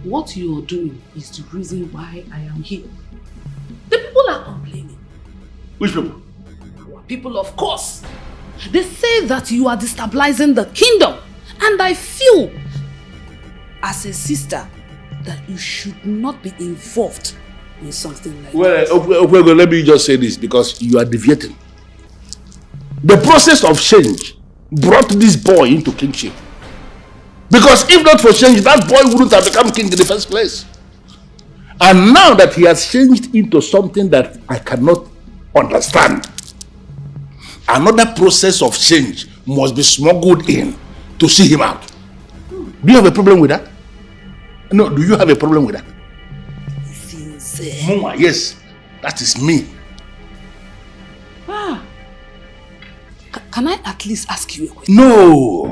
What you are doing is the reason why I am here. The people are complaining. Which people? Our people, of course. They say that you are destabilizing the kingdom. And I feel, as a sister, that you should not be involved in something like that. Well, let me just say this because you are deviating. The process of change brought this boy into kingship. Because if not for change, that boy wouldn't have become king in the first place. And now that he has changed into something that I cannot understand, another process of change must be smuggled in to see him out. Do you have a problem with that? No, do you have a problem with that? Mama, yes, that is me. Can I at least ask you a question? No.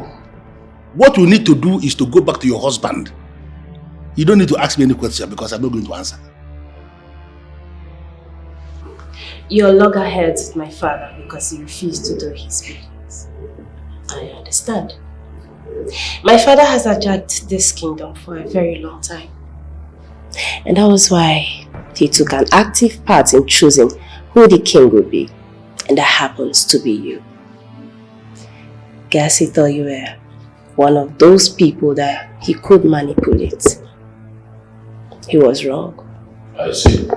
What we need to do is to go back to your husband. You don't need to ask me any question because I'm not going to answer. You're loggerheads with my father because he refused to do his business. I understand. My father has hijacked this kingdom for a very long time. And that was why he took an active part in choosing who the king would be. And that happens to be you. Guess he thought you were one of those people that he could manipulate. He was wrong. I see.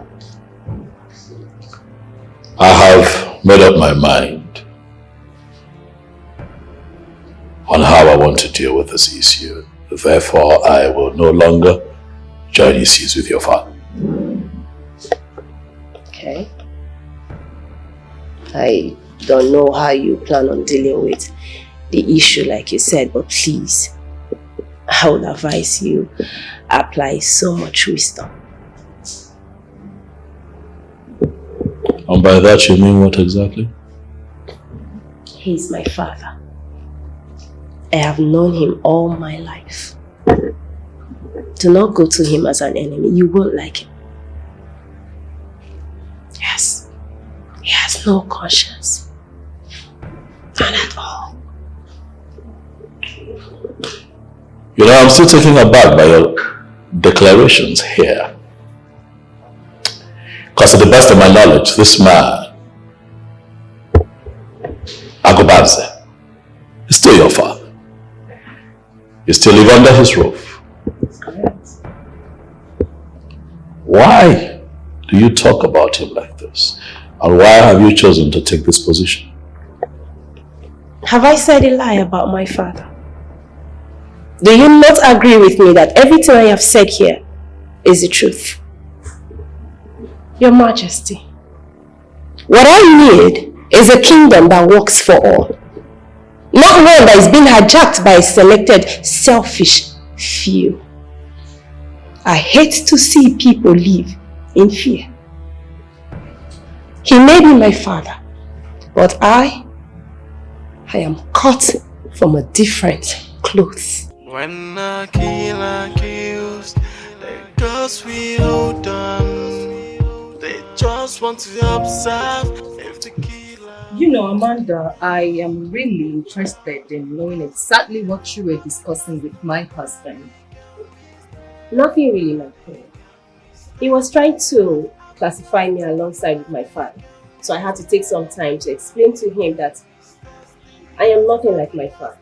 I have made up my mind on how I want to deal with this issue. Therefore, I will no longer join issues with your father. Okay. I don't know how you plan on dealing with the issue like you said, but please, I would advise you apply so much wisdom. And by that you mean what exactly? He's my father. I have known him all my life. Do not go to him as an enemy. You won't like him. Yes. He has no conscience. None at all. You know, I'm still taken aback by your declarations here. Because to the best of my knowledge, this man, Agobanze, is still your father. You still live under his roof. Why do you talk about him like this? And why have you chosen to take this position? Have I said a lie about my father? Do you not agree with me that everything I have said here is the truth? Your Majesty, what I need is a kingdom that works for all. Not one that is being hijacked by a selected, selfish few. I hate to see people live in fear. He may be my father, but I am cut from a different cloth. When a killer kills, the girls we hold on. They just want to observe if the killer... You know, Amanda, I am really interested in knowing exactly what you were discussing with my husband. Nothing really, my friend. He was trying to classify me alongside with my father. So I had to take some time to explain to him that I am nothing like my father.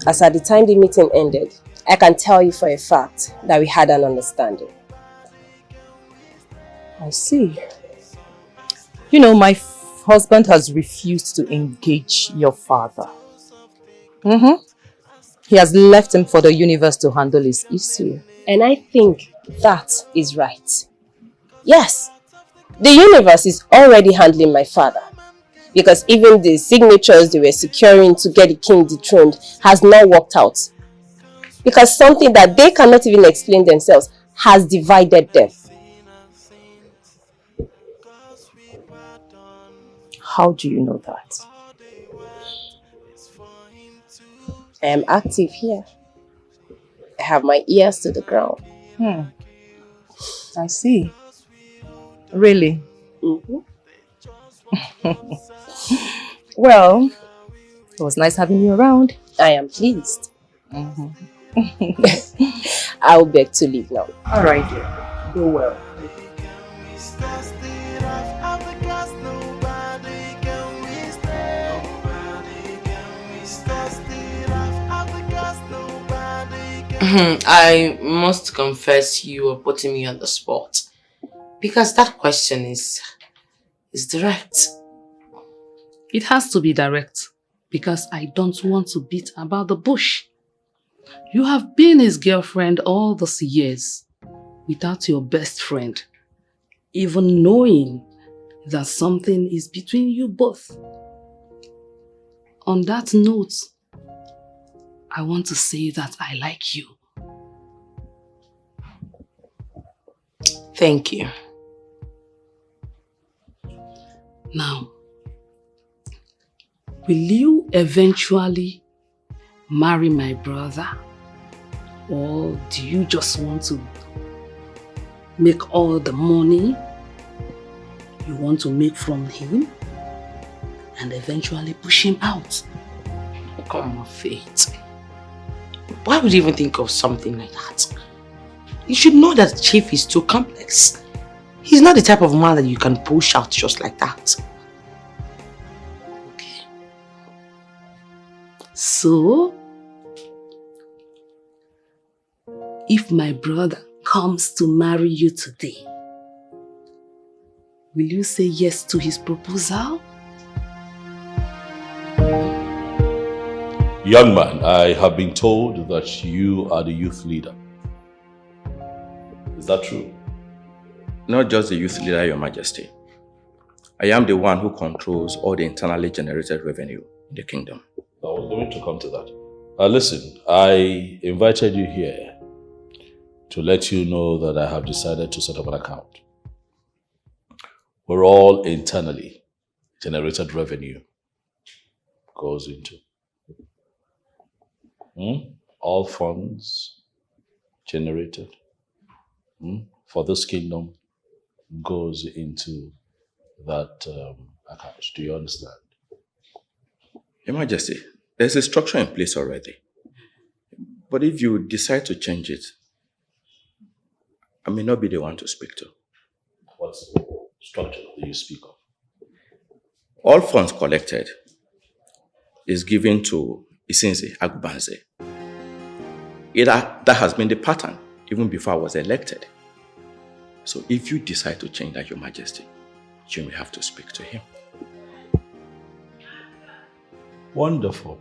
As at the time the meeting ended, I can tell you for a fact that we had an understanding. I see. You know, my husband has refused to engage your father. He has left him for the universe to handle his issue. And I think that is right. Yes, the universe is already handling my father. Because even the signatures they were securing to get the king dethroned has not worked out. Because something that they cannot even explain themselves has divided them. How do you know that? I am active here. I have my ears to the ground. I see. Really? Well, it was nice having you around. I am pleased. I'll beg to leave now. All right, dear. Go well. I must confess you are putting me on the spot. Because that question is direct. It has to be direct because I don't want to beat about the bush. You have been his girlfriend all these years without your best friend even knowing that something is between you both. On that note, I want to say that I like you. Thank you. Now, will you eventually marry my brother? Or do you just want to make all the money you want to make from him and eventually push him out? Come on, Faith. Why would you even think of something like that? You should know that Chief is too complex. He's not the type of man that you can push out just like that. Okay. So, if my brother comes to marry you today, will you say yes to his proposal? Young man, I have been told that you are the youth leader. Is that true? Not just the youth leader, Your Majesty. I am the one who controls all the internally generated revenue in the kingdom. I was going to come to that. Listen, I invited you here to let you know that I have decided to set up an account where all internally generated revenue goes into. All funds generated for this kingdom goes into that account. Do you understand? Your Majesty, there's a structure in place already. But if you decide to change it, I may not be the one to speak to. What's the structure that you speak of? All funds collected is given to Isinze Agbanze. That has been the pattern even before I was elected. So if you decide to change that, Your Majesty, you may have to speak to him. Wonderful.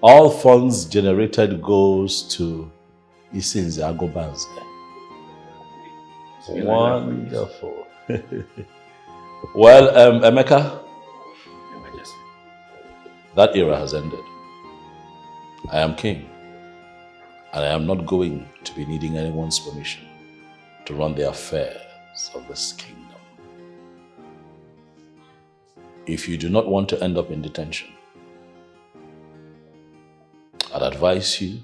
All funds generated goes to Isinze Agobanze. Wonderful. Well, Emeka, that era has ended. I am king, and I am not going to be needing anyone's permission to run the affairs of this kingdom. If you do not want to end up in detention, I'd advise you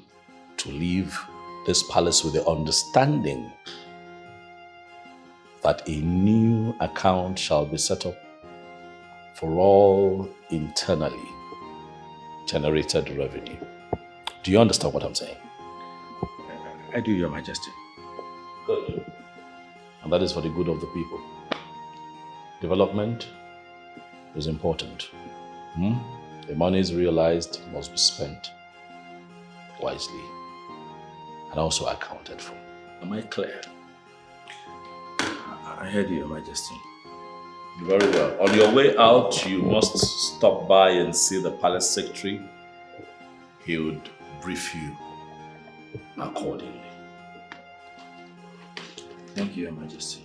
to leave this palace with the understanding that a new account shall be set up for all internally generated revenue. Do you understand what I'm saying? I do, Your Majesty. Good. And that is for the good of the people. Development is important. The monies realized must be spent wisely and also accounted for. Am I clear? I heard you, Your Majesty. Very well. On your way out, you must stop by and see the palace secretary. He would brief you accordingly. Thank you, Your Majesty.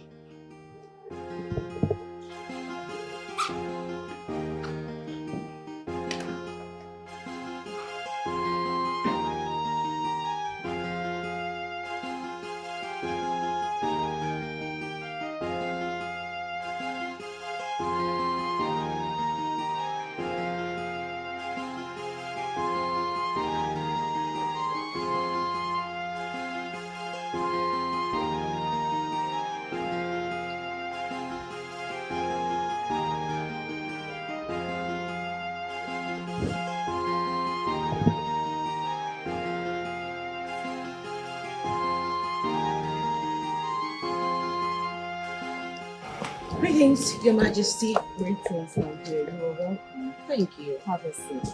Greetings, Your Majesty. Greetings, my dear. You are welcome. Thank you. Have a seat.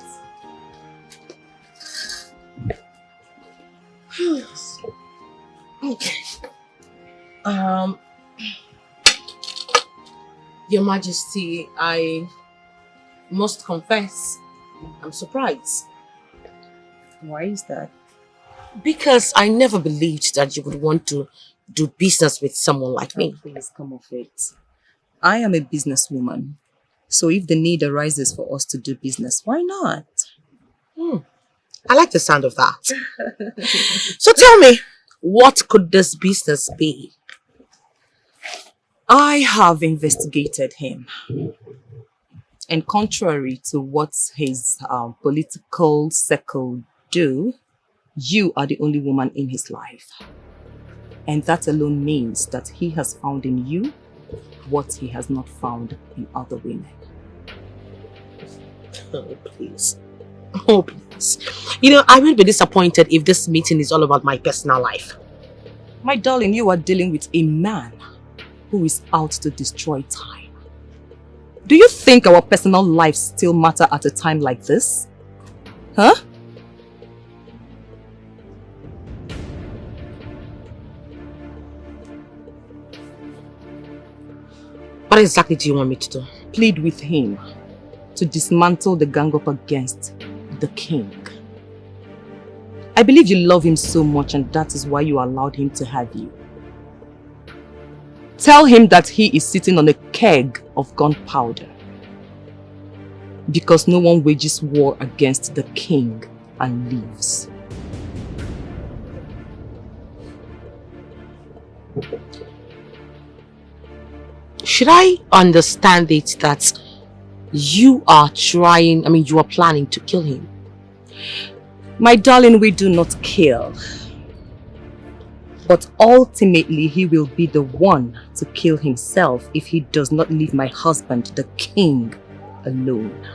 Okay. Your Majesty, I must confess, I'm surprised. Why is that? Because I never believed that you would want to do business with someone like me. Please come off it. I am a businesswoman. So if the need arises for us to do business, why not? I like the sound of that. So tell me, what could this business be? I have investigated him. And contrary to what his political circle do, you are the only woman in his life. And that alone means that he has found in you what he has not found in other women. Oh, please. Oh, please. You know, I will be disappointed if this meeting is all about my personal life. My darling, you are dealing with a man who is out to destroy time. Do you think our personal lives still matter at a time like this? Huh? What exactly do you want me to do? Plead with him to dismantle the gang up against the king. I believe you love him so much and that is why you allowed him to have you. Tell him that he is sitting on a keg of gunpowder because no one wages war against the king and lives. Should I understand it that you are planning to kill him? My darling, we do not kill. But ultimately, he will be the one to kill himself if he does not leave my husband, the king, alone.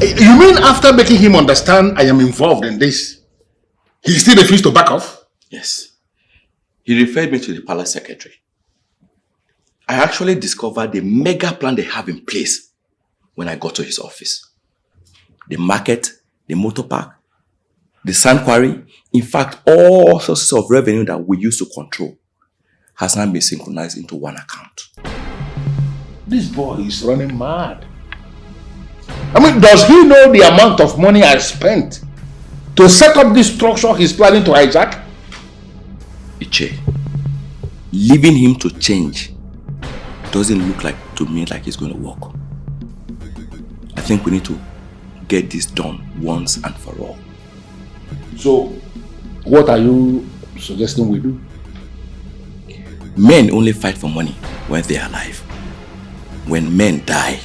You mean after making him understand I am involved in this, he still refused to back off? Yes. He referred me to the palace secretary. I actually discovered the mega plan they have in place when I got to his office. The market, the motor park, the sand quarry, in fact, all sources of revenue that we used to control has now been synchronized into one account. This boy is running mad. I mean, does he know the amount of money I spent to set up this structure he's planning to hijack? Iche, leaving him to change doesn't look like to me like it's going to work. I think we need to get this done once and for all. So, what are you suggesting we do? Men only fight for money when they are alive. When men die,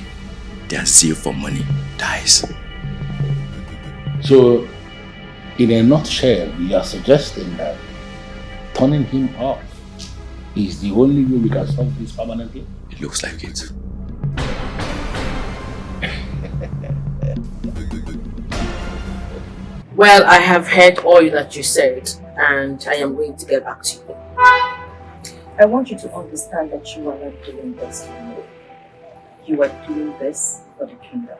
their zeal for money dies. So, in a nutshell, you are suggesting that turning him off is the only way we can solve this permanently? It looks like it. Well, I have heard all that you said, and I am going to get back to you. I want you to understand that you are not doing this for me. You are doing this for the kingdom.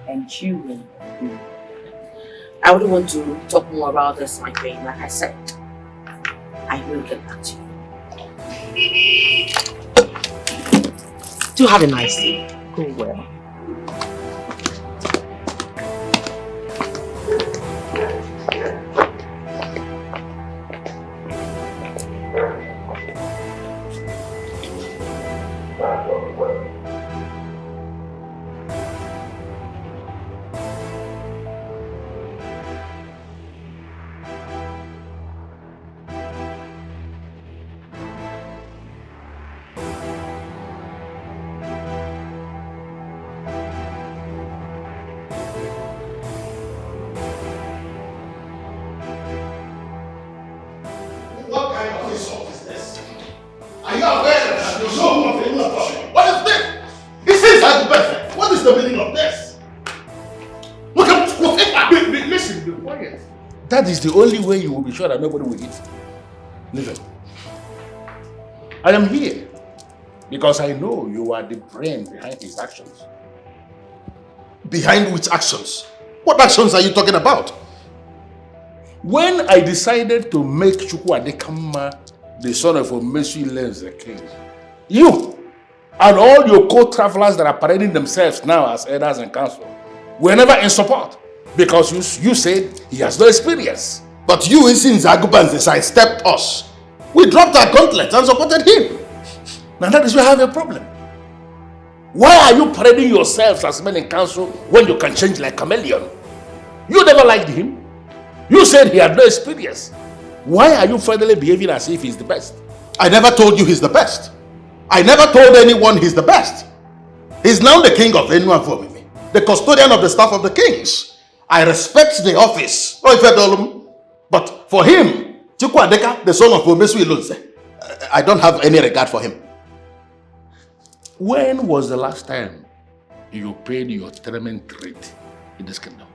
And you will do it. I wouldn't want to talk more about this, my queen. Like I said, I will get back to you. Do have a nice day. Go well. That is the only way you will be sure that nobody will eat. Listen, I am here because I know you are the brain behind his actions. Behind which actions? What actions are you talking about? When I decided to make Chukwu Adekama the son of Omesu Ilenze the king, you and all your co-travelers that are parading themselves now as elders and council were never in support. Because you said he has no experience. But you, since Agubanze sidestepped us, we dropped our gauntlets and supported him. Now that is where I have a problem. Why are you parading yourselves as men in council when you can change like a chameleon? You never liked him. You said he had no experience. Why are you finally behaving as if he's the best? I never told you he's the best. I never told anyone he's the best. He's now the king of Enua for me, the custodian of the staff of the kings. I respect the office, but for him, Chukwu Adeka, the son of Omesu Ilenze, I don't have any regard for him. When was the last time you paid your tenement rate in this kingdom?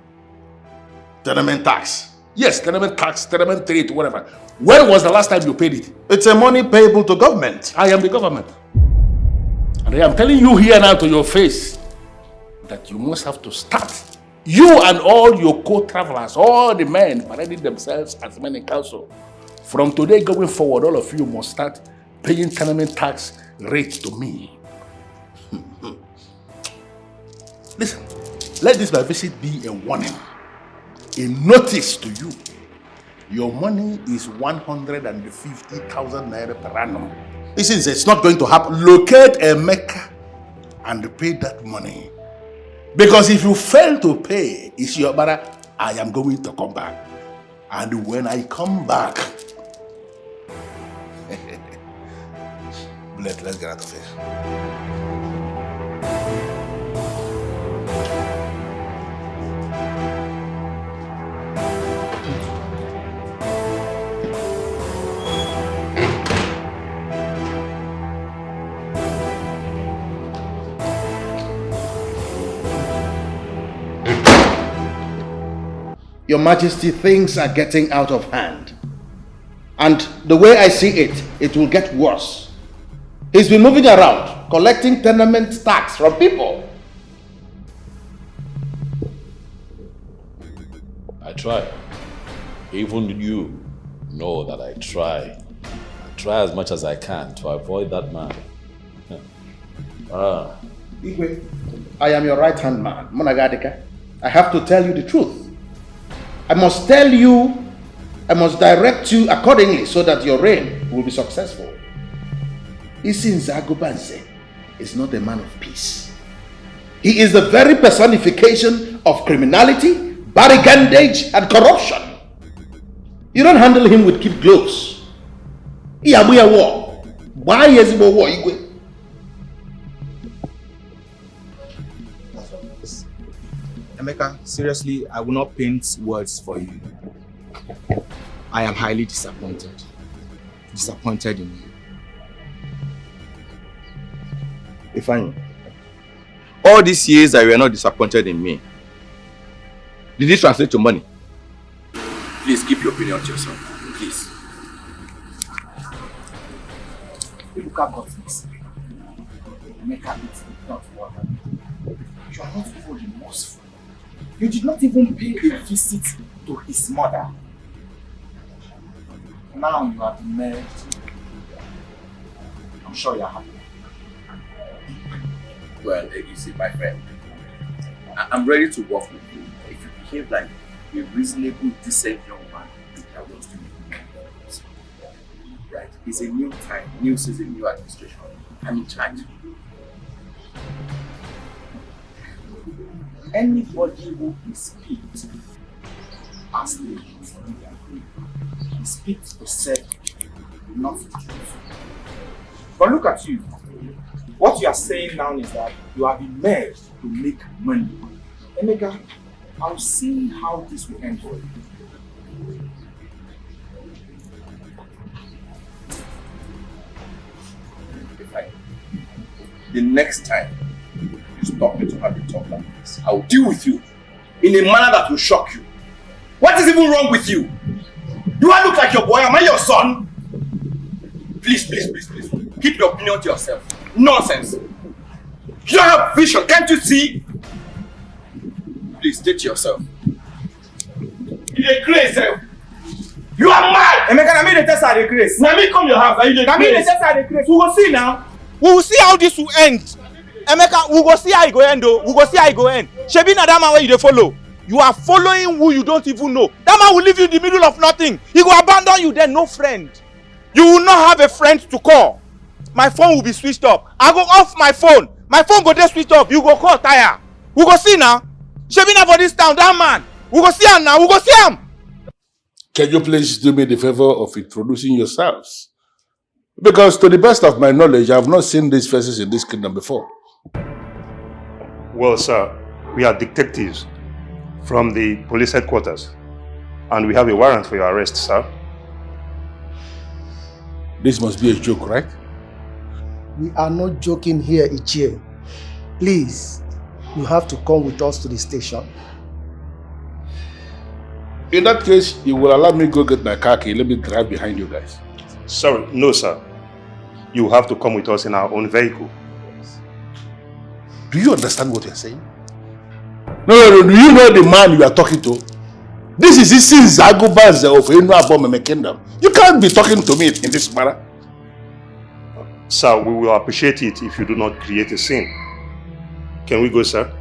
Tenement tax? Yes, tenement tax, tenement rate, whatever. When was the last time you paid it? It's a money payable to government. I am the government. And I am telling you here now to your face that you must have to start. You and all your co-travelers, all the men parading themselves as men in council, from today going forward, all of you must start paying tenement tax rates to me. Listen, let this my visit be a warning, a notice to you. Your money is 150,000 naira per annum. Listen, it's not going to happen. Locate a Mecca and pay that money. Because if you fail to pay, it's your brother, I am going to come back. And when I come back, let's get out of here. Your Majesty, things are getting out of hand. And the way I see it, it will get worse. He's been moving around, collecting tenement tax from people. I try. Even you know that I try. I try as much as I can to avoid that man. Ah. Igwe, I am your right-hand man, Monagadeka. I have to tell you the truth. I must tell you, I must direct you accordingly so that your reign will be successful. Isinza Agobanze is not a man of peace. He is the very personification of criminality, brigandage, and corruption. You don't handle him with kid gloves. Iyabuya war. Why is it war, Igwe? Emeka, seriously, I will not paint words for you. I am highly disappointed. Disappointed in you. Ifeanyi, all these years that you are not disappointed in me, did it translate to money? Please keep your opinion to yourself. Please. Ebuka got this. Emeka, it's not what happened. You are not even remorseful. You did not even pay a visit to his mother. Now you are married. I'm sure you are happy. Well, you see, my friend, I'm ready to work with you. If you behave like a reasonable, decent young man, I want to be right. It's a new time, new season, new administration. I'm in charge. Anybody who is picked as the leader is picked to serve, not to truth. But look at you. What you are saying now is that you have been made to make money. Emeka, I'll see how this will end for you. The next time you stop me to have a talk like this, I will deal with you in a manner that will shock you. What is even wrong with you? Do I look like your boy? Am I your son? Please, please, please, please. Keep your opinion to yourself. Nonsense. You don't have vision, can't you see? Please, stay to yourself. You're crazy. You are mad! Emeka, I mean the test at the grace. Now me come your house, are you the I mean the test at the grace. We will see now. We will see how this will end. Emeka, we go see how it go end though. We go see how it go end. Shebi na that man where you dey follow. You are following who you don't even know. That man will leave you in the middle of nothing. He will abandon you, then no friend. You will not have a friend to call. My phone will be switched off. I go off my phone. My phone go dey switched off. You go call tire. We go see now. Shebi na for this town, that man. We go see him now. We go see him. Can you please do me the favor of introducing yourselves? Because to the best of my knowledge, I have not seen these faces in this kingdom before. Well, sir, we are detectives from the police headquarters, and we have a warrant for your arrest, sir. This must be a joke, right? We are not joking here, Ichie. Please, you have to come with us to the station. In that case, you will allow me go get my car key. Let me drive behind you guys. Sorry, no, sir. You have to come with us in our own vehicle. Do you understand what you're saying? No. Do you know the man you are talking to? This is Isin Zagobanze of Enuabomeme Kingdom. You can't be talking to me in this manner. Sir, we will appreciate it if you do not create a scene. Can we go, sir?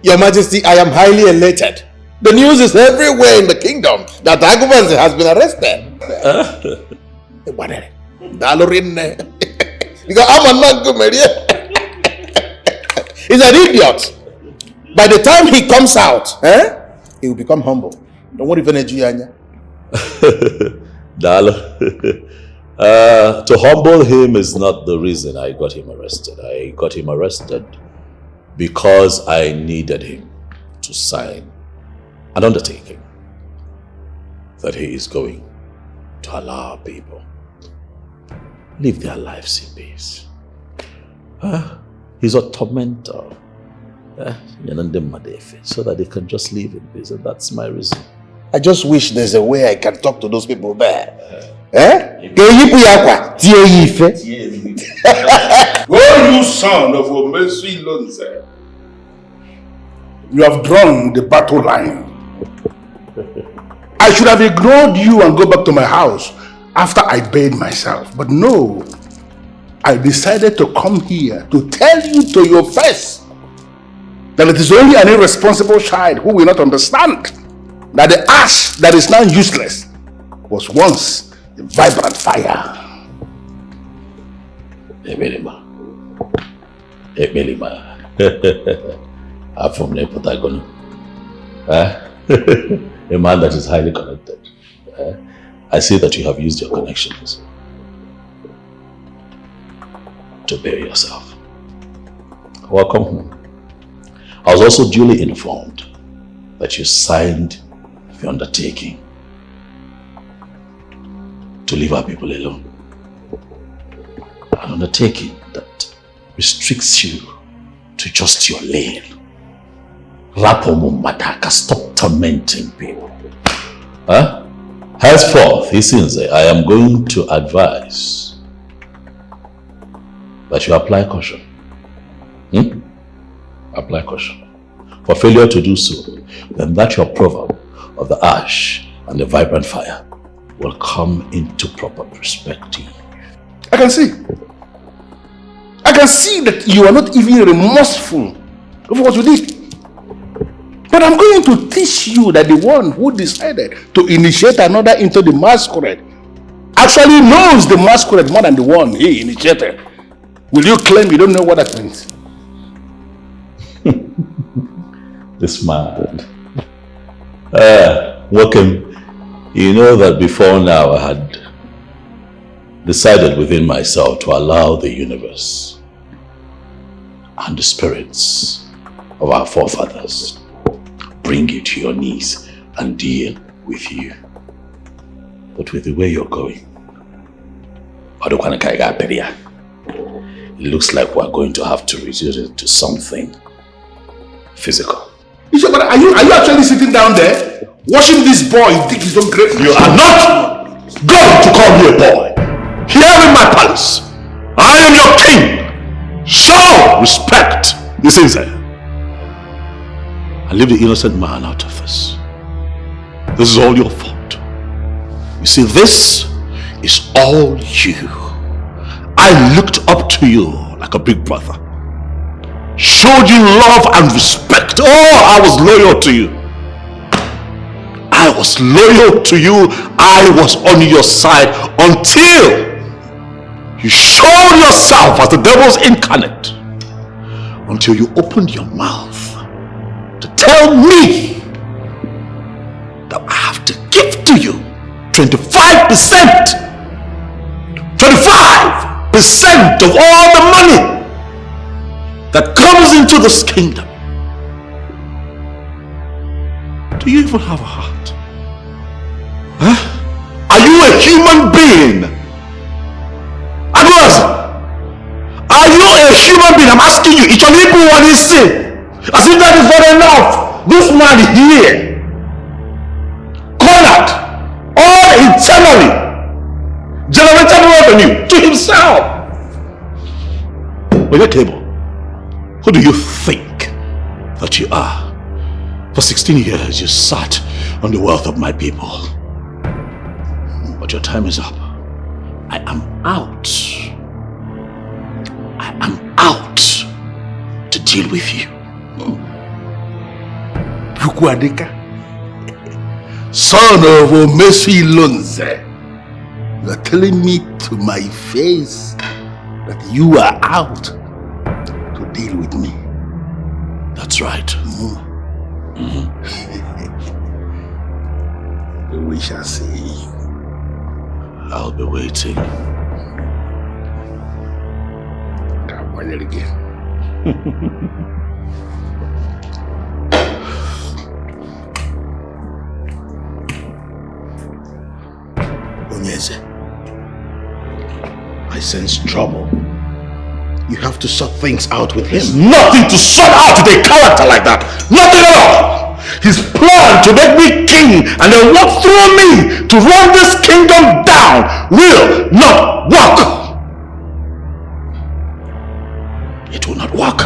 Your Majesty, I am highly elated. The news is everywhere in the kingdom that Agobanze has been arrested. He's an idiot. By the time he comes out, he will become humble. Don't worry, Venejuyanya. Dalo. To humble him is not the reason I got him arrested. I got him arrested because I needed him to sign an undertaking that he is going to allow people live their lives in peace. He's a tormentor. So that they can just live in peace, and that's my reason. I just wish there's a way I can talk to those people there. Oh, you son of a mercy Lonze. You have drawn the battle line. I should have ignored you and go back to my house after I bathed myself. But no. I decided to come here to tell you to your face that it is only an irresponsible child who will not understand that the ash that is now useless was once a vibrant fire. Ebelema. I'm from Nepotagonu. A man that is highly connected. I see that you have used your connections to bury yourself. Welcome home. I was also duly informed that you signed the undertaking to leave our people alone. An undertaking that restricts you to just your lane. Rapomumataka, stop tormenting people. Henceforth, he says, I am going to advise that you apply caution. Apply caution. For failure to do so, then that your proverb of the ash and the vibrant fire will come into proper perspective. I can see that you are not even remorseful of what you did. But I'm going to teach you that the one who decided to initiate another into the masquerade actually knows the masquerade more than the one he initiated. Will you claim you don't know what that means? This man. Welcome. You know that before now I had decided within myself to allow the universe and the spirits of our forefathers bring you to your knees and deal with you. But with the way you're going, it looks like we're going to have to resort to something physical. But are you actually sitting down there watching this boy dig his own grave? You are not going to call me a boy. Here in my palace, I am your king. Show respect. Listen, sir. And leave the innocent man out of this. This is all your fault. You see, this is all you. I looked up to you like a big brother. Showed you love and respect. Oh, I was loyal to you. I was loyal to you. I was on your side until you showed yourself as the devil's incarnate. Until you opened your mouth to tell me that I have to give to you 25%. 25% of all the money that comes into this kingdom. Do you even have a heart? Are you a human being? Are you a human being? I'm asking you. As if that is not enough. This man here, cornered, all internally, generated revenue to himself. On your table, who do you think that you are? For 16 years you sat on the wealth of my people. But your time is up. I am out. I am out to deal with you. Bukwadeka, son of Omesi Lonze, you are telling me to my face that you are out to deal with me. That's right. We shall see. I'll be waiting. Come on again. Onyeze, I sense trouble. You have to sort things out with him. There's nothing to sort out with a character like that. Nothing at all. His plan to make me king and then walk through me to run this kingdom down will not work. It will not work.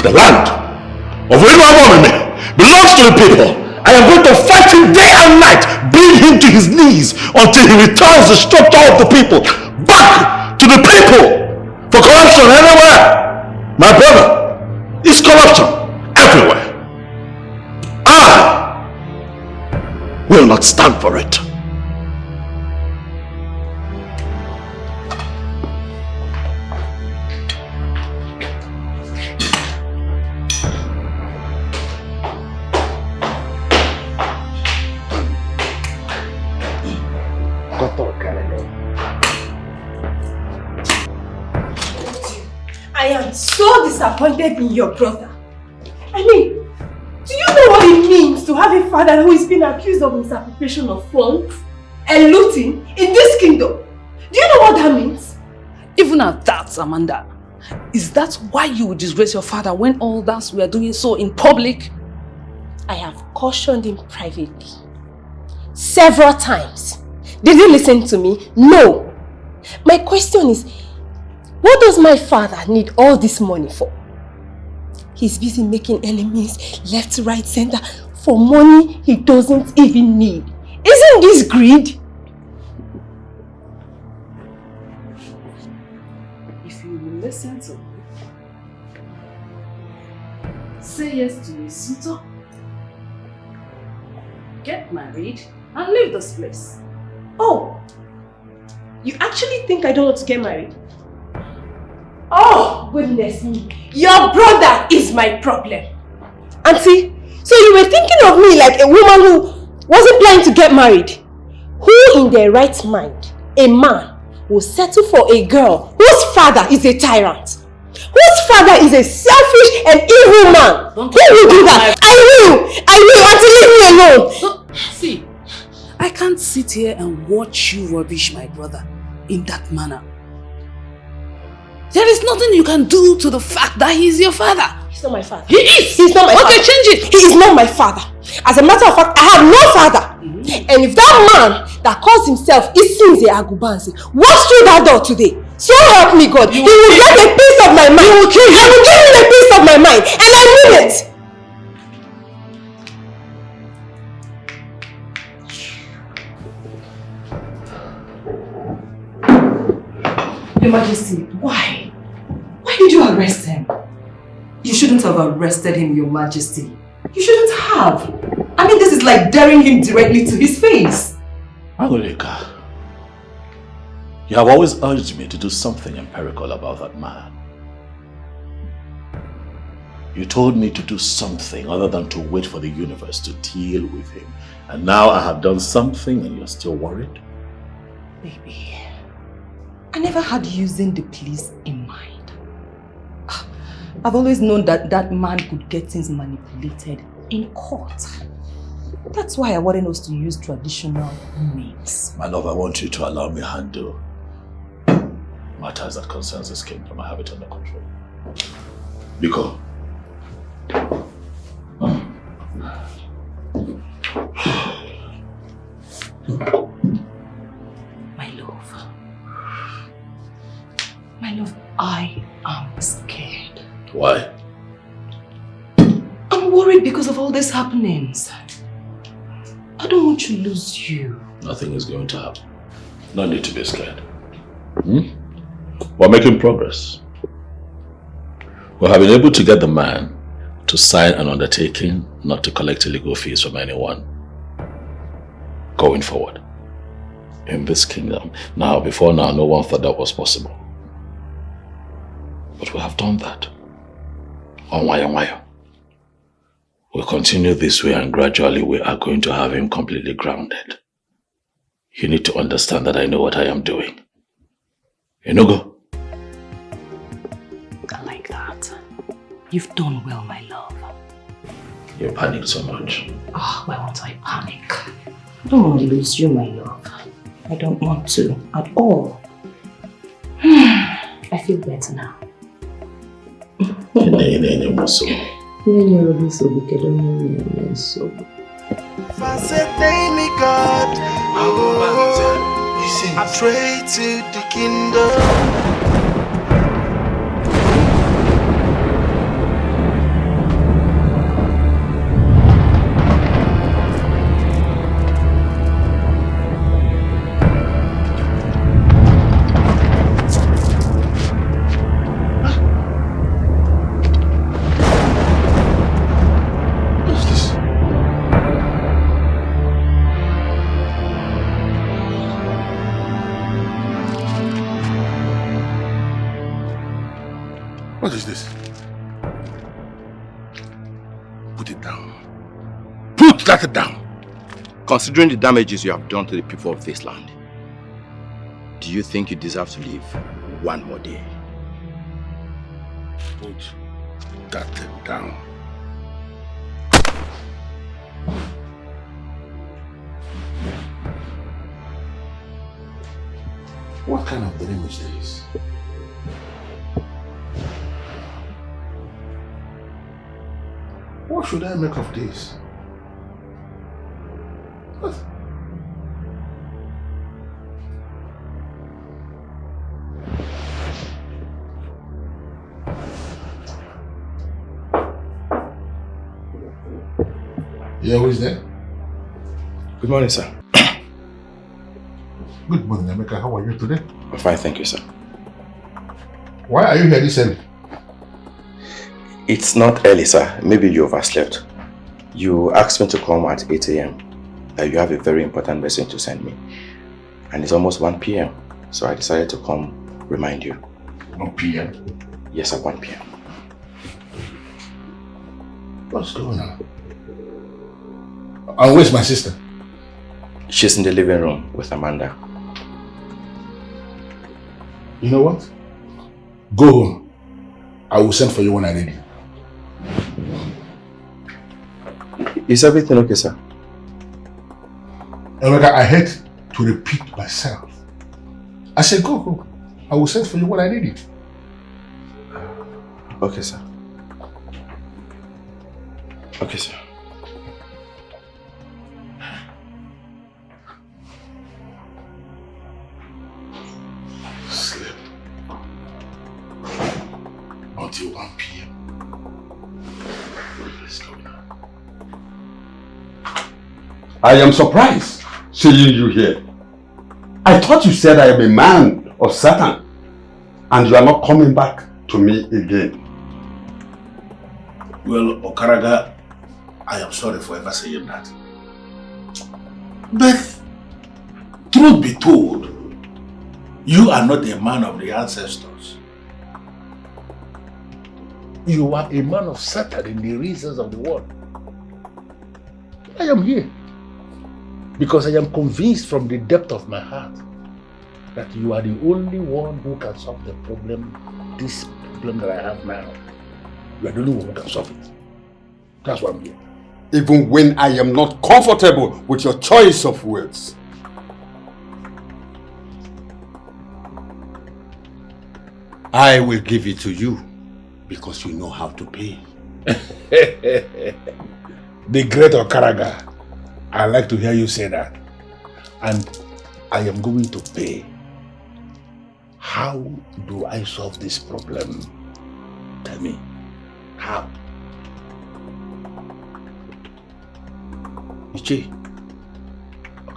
The land of Ezuruonye belongs to the people. I am going to fight him day and night, bring him to his knees until he returns the structure of the people back the people for corruption everywhere. My brother, it's corruption everywhere. I will not stand for it. I am so disappointed in your brother. I mean, do you know what it means to have a father who is being accused of misappropriation of funds and looting in this kingdom? Do you know what that means? Even at that, Amanda, is that why you would disgrace your father when all that we are doing so in public? I have cautioned him privately several times. Did you listen to me? No. My question is, what does my father need all this money for? He's busy making enemies left, right, center for money he doesn't even need. Isn't this greed? If you will listen to me, say yes to a suitor, get married, and leave this place. Oh, you actually think I don't want to get married? Oh, goodness me. Your brother is my problem. Auntie, so you were thinking of me like a woman who wasn't planning to get married? Who in their right mind, a man, will settle for a girl whose father is a tyrant? Whose father is a selfish and evil man? Who will do that? I will! Auntie, leave me alone! See, I can't sit here and watch you rubbish my brother in that manner. There is nothing you can do to the fact that he is your father. He's not my father. He is! He's not my father. Okay, change it! He is not my father. As a matter of fact, I have no father. And if that man that calls himself Isinze Agubanze walks through that door today, so help me God, he will get a piece of my mind. I will give him a piece of my mind. And I mean it! Your Majesty, why? Why did you arrest him? You shouldn't have arrested him, Your Majesty. You shouldn't have. I mean, this is like daring him directly to his face. Angolika, you have always urged me to do something empirical about that man. You told me to do something other than to wait for the universe to deal with him. And now I have done something and you're still worried? Baby, I never had using the police in mind. I've always known that that man could get things manipulated in court. That's why I wanted us to use traditional means. My love, I want you to allow me to handle matters that concerns this kingdom. I have it under control. Biko. My love, I am scared. Why? I'm worried because of all these happenings. I don't want to lose you. Nothing is going to happen. No need to be scared. We're making progress. We have been able to get the man to sign an undertaking not to collect illegal fees from anyone going forward in this kingdom. Now, before now, no one thought that was possible. But we have done that. We'll continue this way and gradually we are going to have him completely grounded. You need to understand that I know what I am doing. Enugo. I like that. You've done well, my love. You panicked so much. Oh, why won't I panic? I don't want to lose you, my love. I don't want to at all. I feel better now. I pray to the kingdom. What is this? Put it down. Put that down. Considering the damages you have done to the people of this land, do you think you deserve to live one more day? Put that down. What kind of dream is this? What should I make of this? What? Yeah, who is there? Good morning, sir. Good morning, Emeka. How are you today? I'm fine, thank you, sir. Why are you here this early? It's not early, sir. Maybe you overslept. You asked me to come at 8 a.m. You have a very important message to send me. And it's almost 1 p.m. So I decided to come remind you. 1 p.m.? Yes, at 1 p.m. What's going on? And where's my sister? She's in the living room with Amanda. You know what? Go home. I will send for you when I'm ready. Is everything okay, sir? Emeka, I hate to repeat myself. I said go home. I will send for you when I need it. Okay, sir. Okay, sir. Sleep until 1 p.m. Let's go now. I am surprised seeing you here. I thought you said I am a man of Satan and you are not coming back to me again. Well, Okaraga, I am sorry for ever saying that. But, truth be told, you are not a man of the ancestors. You are a man of Satan in the reasons of the world. I am here because I am convinced from the depth of my heart that you are the only one who can solve the problem, this problem that I have now. You are the only one who can solve it. That's why I'm here. Even when I am not comfortable with your choice of words. I will give it to you because you know how to pay. The great Okaraga. I like to hear you say that. And I am going to pay. How do I solve this problem? Tell me. How? Ichi,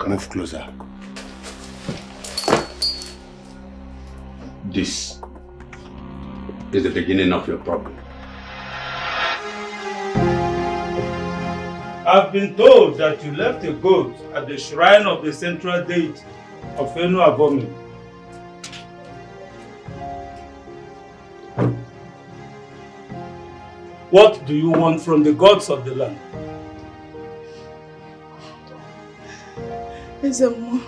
move closer. This is the beginning of your problem. I've been told that you left a goat at the shrine of the central deity of Enu Abomi. What do you want from the gods of the land? Ezemo,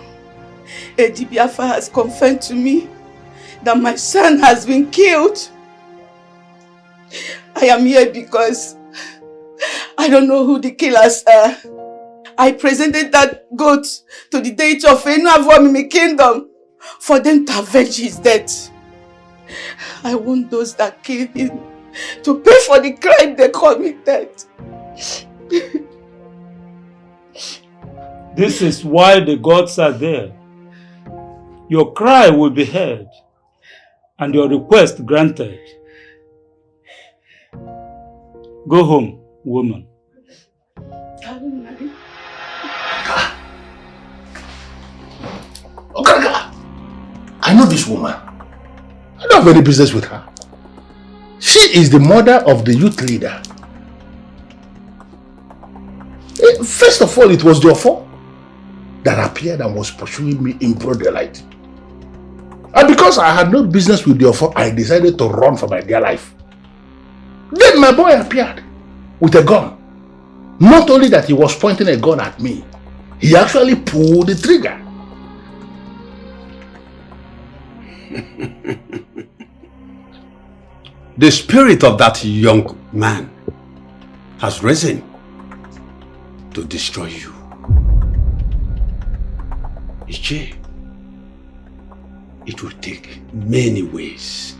Edibiafa has confirmed to me that my son has been killed. I am here because I don't know who the killers are. I presented that goat to the deity of Enu Abomi kingdom for them to avenge his death. I want those that killed him to pay for the crime they committed. This is why the gods are there. Your cry will be heard and your request granted. Go home, woman. Okaraga, I know this woman. I don't have any business with her. She is the mother of the youth leader. First of all, it was Diofo that appeared and was pursuing me in broad daylight. And because I had no business with Diofo, I decided to run for my dear life. Then my boy appeared with a gun. Not only that he was pointing a gun at me, he actually pulled the trigger. The spirit of that young man has risen to destroy you. Iche, it will take many ways.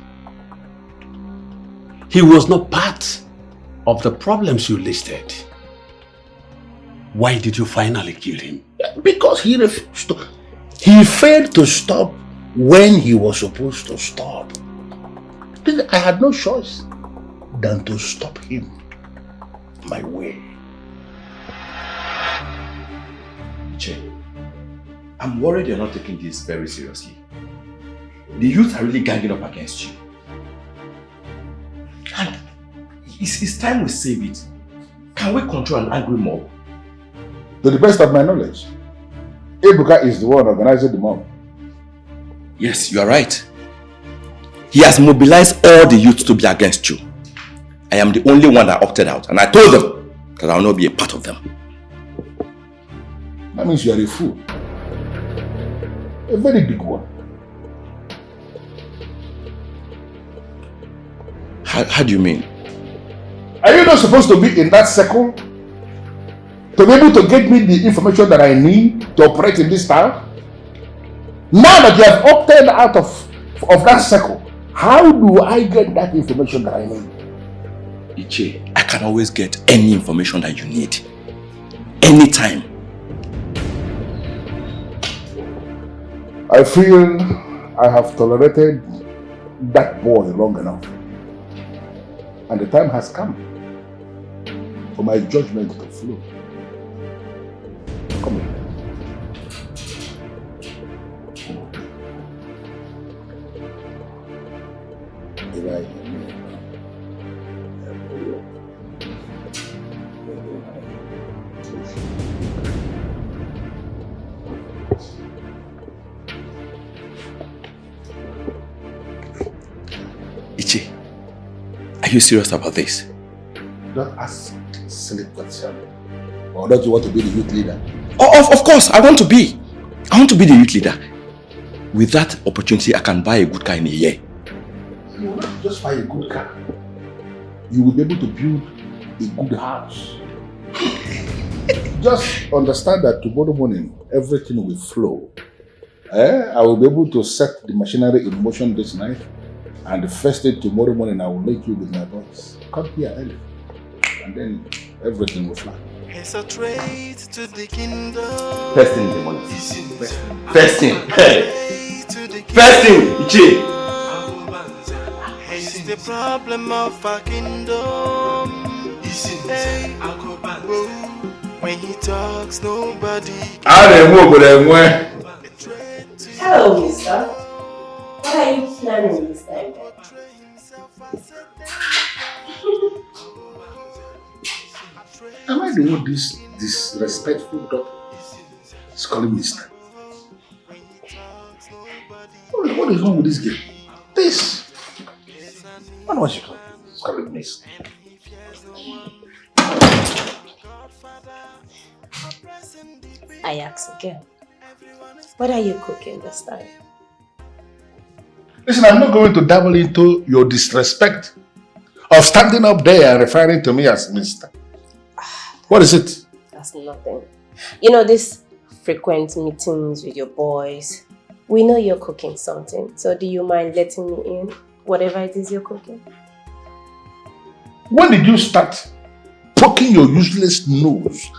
He was not part of the problems you listed. Why did you finally kill him? Because he refused to. He failed to stop when he was supposed to stop. I had no choice than to stop him my way. Che, I'm worried you're not taking this very seriously. The youth are really ganging up against you. And it's time we save it. Can we control an angry mob? To the best of my knowledge, Ebuka is the one organizing the mob. Yes, you are right. He has mobilized all the youth to be against you. I am the only one that opted out, and I told them that I will not be a part of them. That means you are a fool. A very big one. How do you mean? Are you not supposed to be in that circle? To be able to get me the information that I need to operate in this town? Now that you have opted out of that circle, how do I get that information that I need? Iche, I can always get any information that you need. Anytime. I feel I have tolerated that boy long enough. And the time has come for my judgment to flow. Come here. Ichi, are you serious about this? Don't ask silly questions. Or don't you want to be the youth leader? Oh, of course, I want to be. I want to be the youth leader. With that opportunity, I can buy a good car in a year. You will not just buy a good car. You will be able to build a good house. Just understand that tomorrow morning, everything will flow. I will be able to set the machinery in motion this night. And the first thing tomorrow morning, I will make you with my boys. Come here early. And then everything will fly. It's a trade to the kingdom. First thing in the morning. First thing. Hey. First thing, Ichi. It's the problem of our kingdom. Hey. When he talks, nobody. Hello, mister. What are you planning this time? Am I the one this disrespectful daughter is calling mister? What is wrong with this girl? This. I know what she calling mister. I ask again. What are you cooking this time? Listen, I'm not going to dabble into your disrespect of standing up there and referring to me as mister. What is it? That's nothing. You know, these frequent meetings with your boys, we know you're cooking something. So do you mind letting me in? Whatever it is you're cooking. When did you start poking your useless nose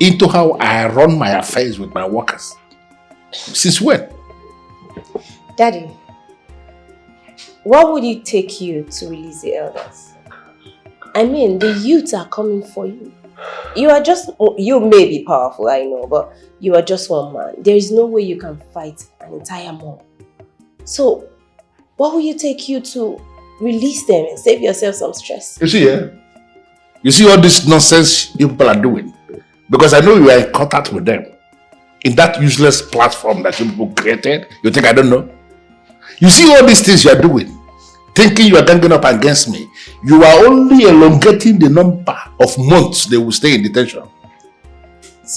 into how I run my affairs with my workers? Since when? Daddy, what would it take you to release the elders? I mean, the youths are coming for you. You may be powerful, I know, but you are just one man. There is no way you can fight an entire mob. So, what will you take you to release them and save yourself some stress? You see, you see all this nonsense you people are doing? Because I know you are in contact with them. In that useless platform that you people created, you think I don't know? You see all these things you are doing, thinking you are ganging up against me, you are only elongating the number of months they will stay in detention.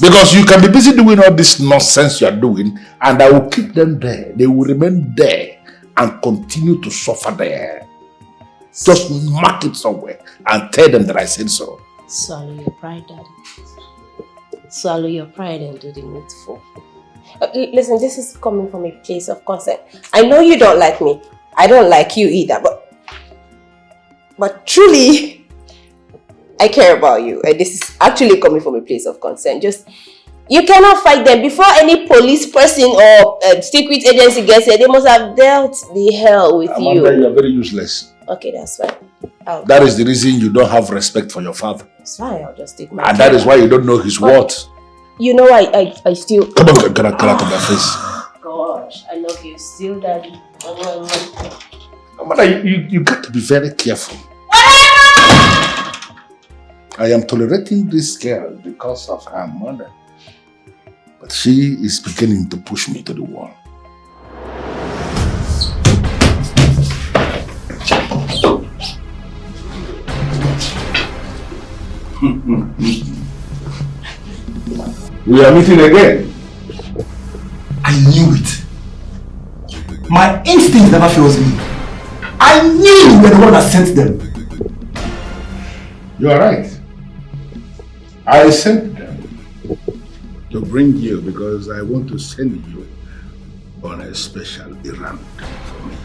Because you can be busy doing all this nonsense you are doing, and I will keep them there. They will remain there and continue to suffer there. Just mark it somewhere and tell them that I said so. Swallow your pride, Daddy. Swallow your pride and do the needful. Listen, this is coming from a place of concern. I know you don't like me. I don't like you either, but truly, I care about you. And this is actually coming from a place of concern. Just, you cannot fight them. Before any police person or secret agency gets here, they must have dealt the hell with you. Amanda, you are very useless. Okay, that's fine. That is the reason you don't have respect for your father. It's fine, I'll just take my And that is why you don't know his worth. You know, I still... Come on, get out of my face. Gosh, I love you still, Daddy. Amanda, you got to be very careful. I am tolerating this girl because of her mother. But she is beginning to push me to the wall. We are meeting again. I knew it. My instinct never fails me. I knew you were the one that sent them. You are right. I sent them to bring you because I want to send you on a special errand for me.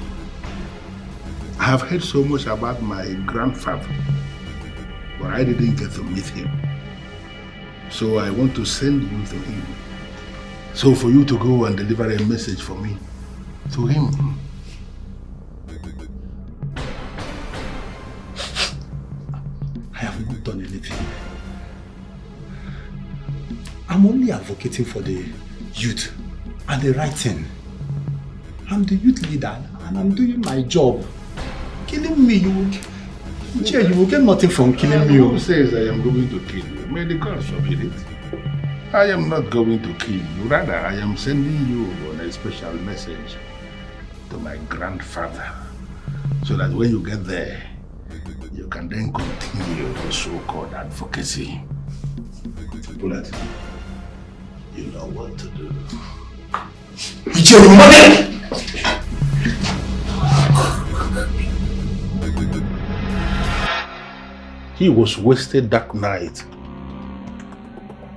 I have heard so much about my grandfather, but I didn't get to meet him. So I want to send you to him. So for you to go and deliver a message for me to him. I have not done anything. I'm only advocating for the youth and the right thing. I'm the youth leader and I'm doing my job. Killing me, you will get nothing from killing me. Who says I am going to kill you? May the gods forbid it. I am not going to kill you. Rather, I am sending you on a special message to my grandfather, so that when you get there, you can then continue the so-called advocacy. Bullet, you know what to do. He was wasted that night.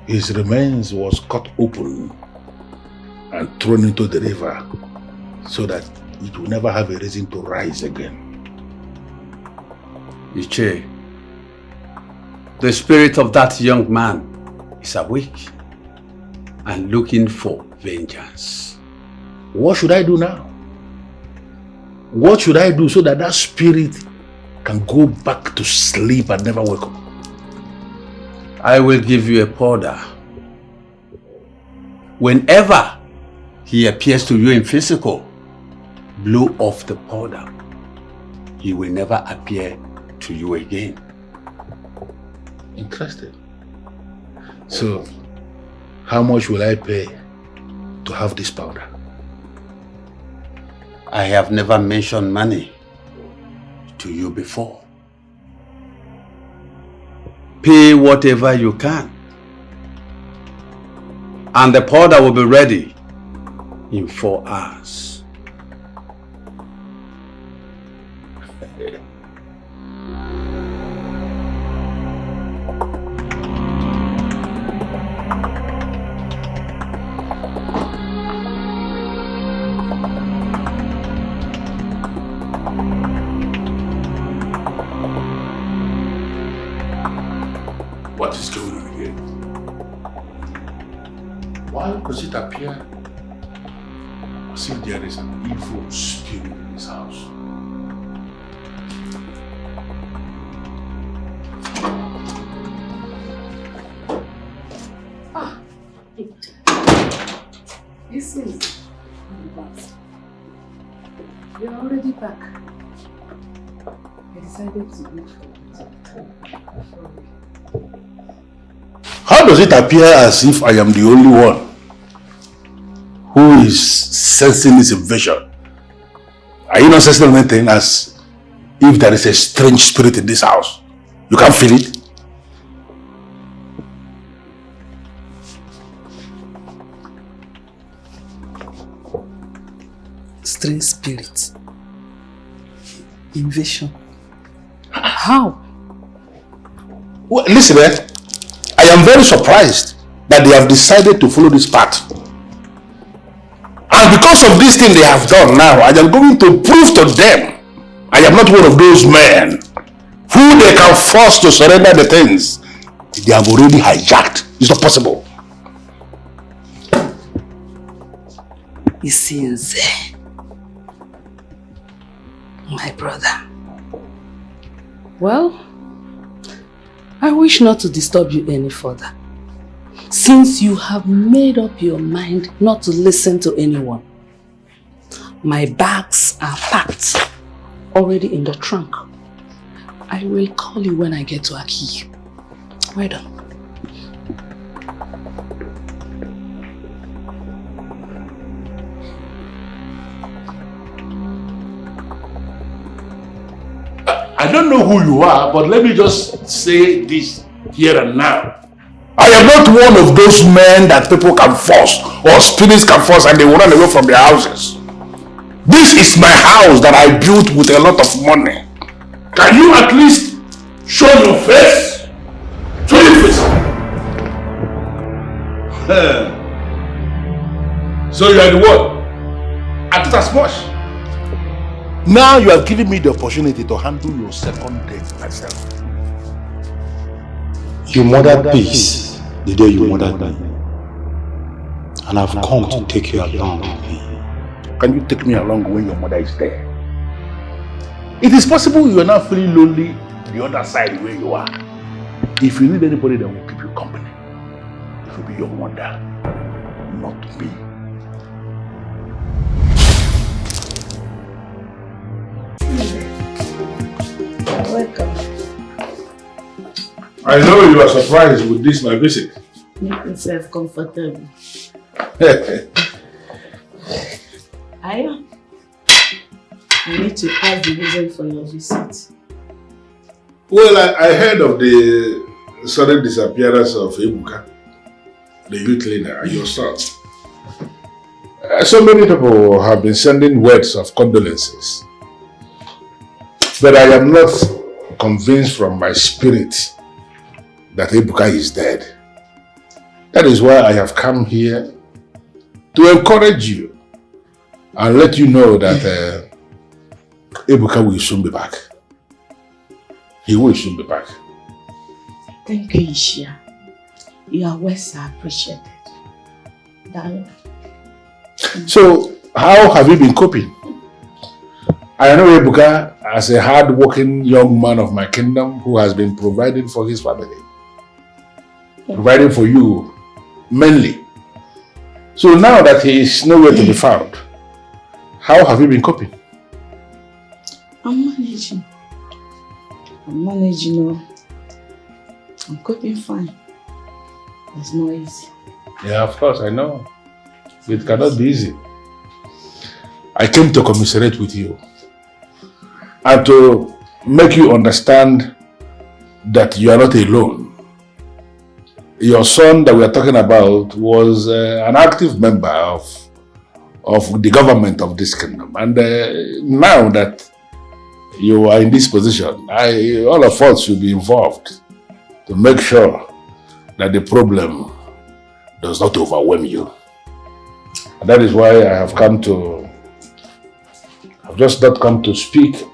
His remains was cut open and thrown into the river so that it will never have a reason to rise again. Iche, the spirit of that young man is awake and looking for vengeance. What should I do now? What should I do so that that spirit can go back to sleep and never wake up? I will give you a powder. Whenever he appears to you in physical, blow off the powder. He will never appear to you again. Interesting. So, how much will I pay to have this powder? I have never mentioned money to you before. Pay whatever you can. And the powder will be ready in 4 hours. What is going on again? Why does it appear as if there is an evil spirit in this house? This is you're already back. I decided to go for How does it appear as if I am the only one who is sensing this invasion? Are you not sensing anything as if there is a strange spirit in this house. You can't feel it? Strange spirit. Invasion. How? Well, listen, I am very surprised that they have decided to follow this path. And because of this thing they have done now, I am going to prove to them I am not one of those men who they can force to surrender the things they have already hijacked. It's not possible. It seems, my brother. Well, I wish not to disturb you any further. Since you have made up your mind not to listen to anyone, my bags are packed, already in the trunk. I will call you when I get to Aki. Well done. I don't know who you are, but let me just say this here and now. I am not one of those men that people can force or spirits can force and they will run away from their houses. This is my house that I built with a lot of money. Can you at least show your face? Show your face. So you are the one. I thought as much. Now you have given me the opportunity to handle your second date myself. You murdered peace the day you murdered me. And I've come to take you along with me. Can you take me along when your mother is there? It is possible you are now feeling lonely the other side where you are. If you need anybody that will keep you company, it will be your mother, not me. Welcome. I know you are surprised with this my visit. Make yourself comfortable. Ayo, I need to ask the reason for your visit. Well, I heard of the sudden disappearance of Ebuka, the youth leader, and your son. So many people have been sending words of condolences. But I am not convinced from my spirit that Ebuka is dead. That is why I have come here to encourage you and let you know that Ebuka will soon be back. He will soon be back. Thank you, Ishia. You are well appreciated. Darling. So, how have you been coping? I know Ebuka as a hard-working young man of my kingdom who has been providing for his family. Providing for you, mainly. So now that he is nowhere to be found, how have you been coping? I'm managing. I'm coping fine. It's not easy. Yeah, of course, I know. It cannot be easy. I came to commiserate with you and to make you understand that you are not alone. Your son that we are talking about was an active member of the government of this kingdom. And now that you are in this position, all of us should be involved to make sure that the problem does not overwhelm you. And that is why I have come to, I've just not come to speak,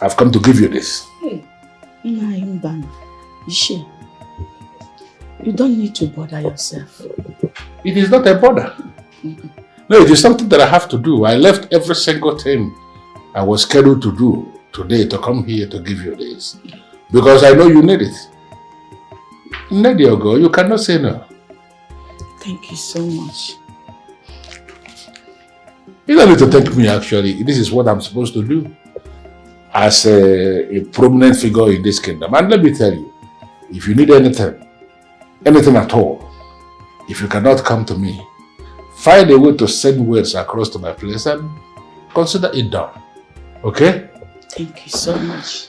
I've come to give you this. Hey, you don't need to bother yourself. It is not a bother. No, it is something that I have to do. I left every single thing I was scheduled to do today to come here to give you this. Because I know you need it. Need your go, you cannot say no. Thank you so much. You don't need to thank me actually. This is what I'm supposed to do as a prominent figure in this kingdom. And let me tell you, if you need anything at all, if you cannot come to me, find a way to send words across to my place and consider it done. Okay? Thank you so much.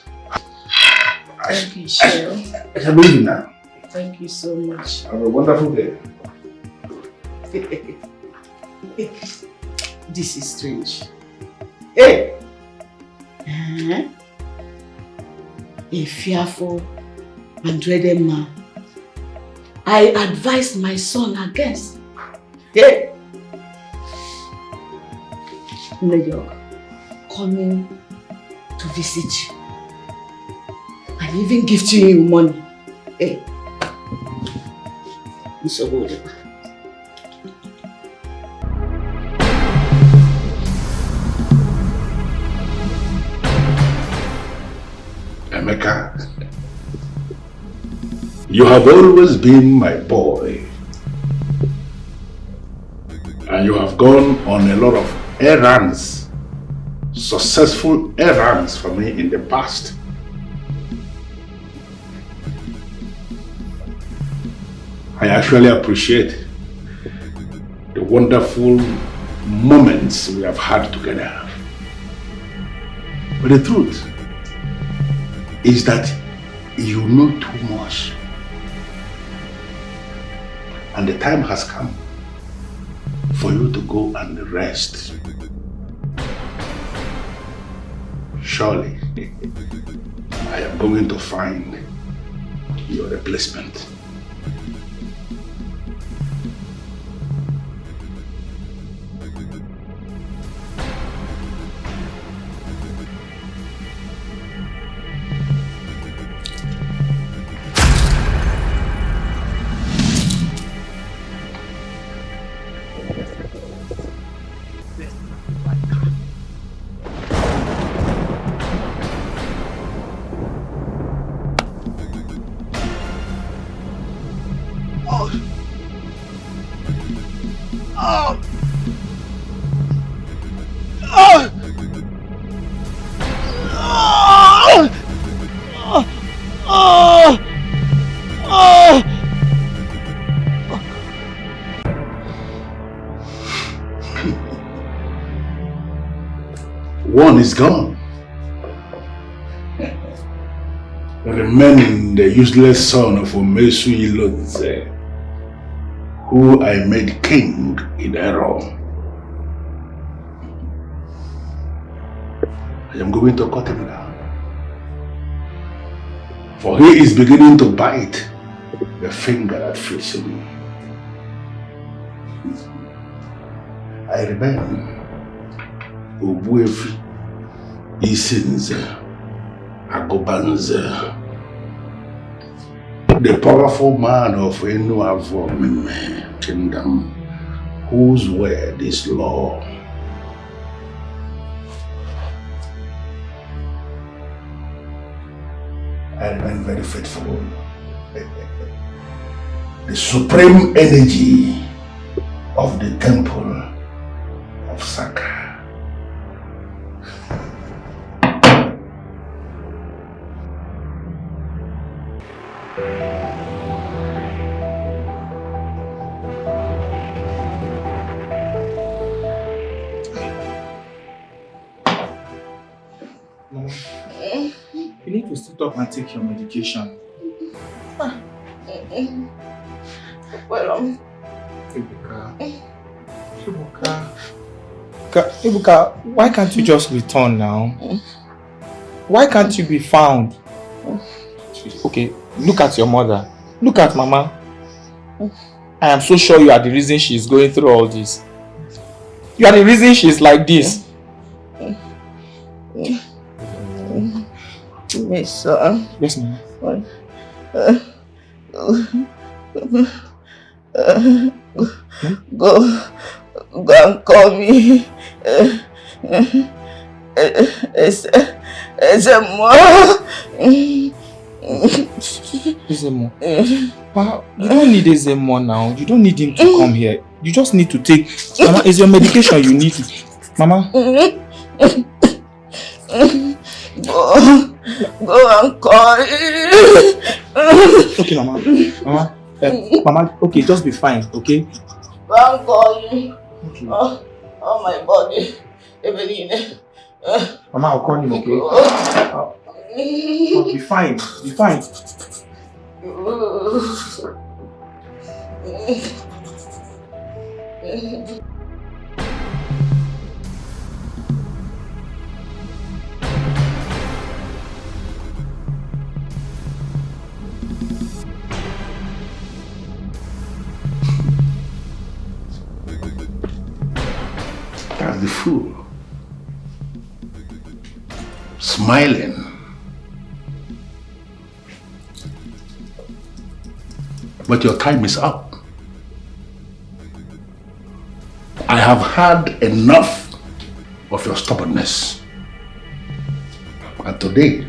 Thank you, Cheryl. I can leave you now. Thank you so much. Have a wonderful day. This is strange. Hey! A fearful and dreaded man. I advise my son against. Hey! Major, coming to visit you. And even gifting you money. Hey! It's so good. Emeka, you have always been my boy. And you have gone on a lot of errands, successful errands for me in the past. I actually appreciate the wonderful moments we have had together. But the truth is that you know too much. And the time has come for you to go and rest. Surely, I am going to find your replacement. One is gone. Remaining the useless son of Omesu Ilodze, who I made king in error. I am going to cut him down. For he is beginning to bite the finger that feeds me. I remain Obuefi Isinze Agobanze, the powerful man of Enuavo Mime kingdom, whose word is law. I remain very faithful. The supreme energy of the temple of Saka. You need to sit up and take your medication. Well, Ibuka, why can't you just return now? Why can't you be found? Okay, look at your mother. Look at Mama. I am so sure you are the reason she is going through all this. You are the reason she is like this. Yes, sir. Yes, Mama. Go and call me. Ezemo. Wow, you don't need Ezemo now. You don't need him to come here. You just need to take... Mama, is your medication you need to... Mama? Go and call. Okay, Mama. Mama, Mama, okay, just be fine, okay? Go and call. Okay. Oh, my body. Eveline. Mama, I'll call him, okay? Be fine. Be fine. As the fool, smiling, but your time is up. I have had enough of your stubbornness, and today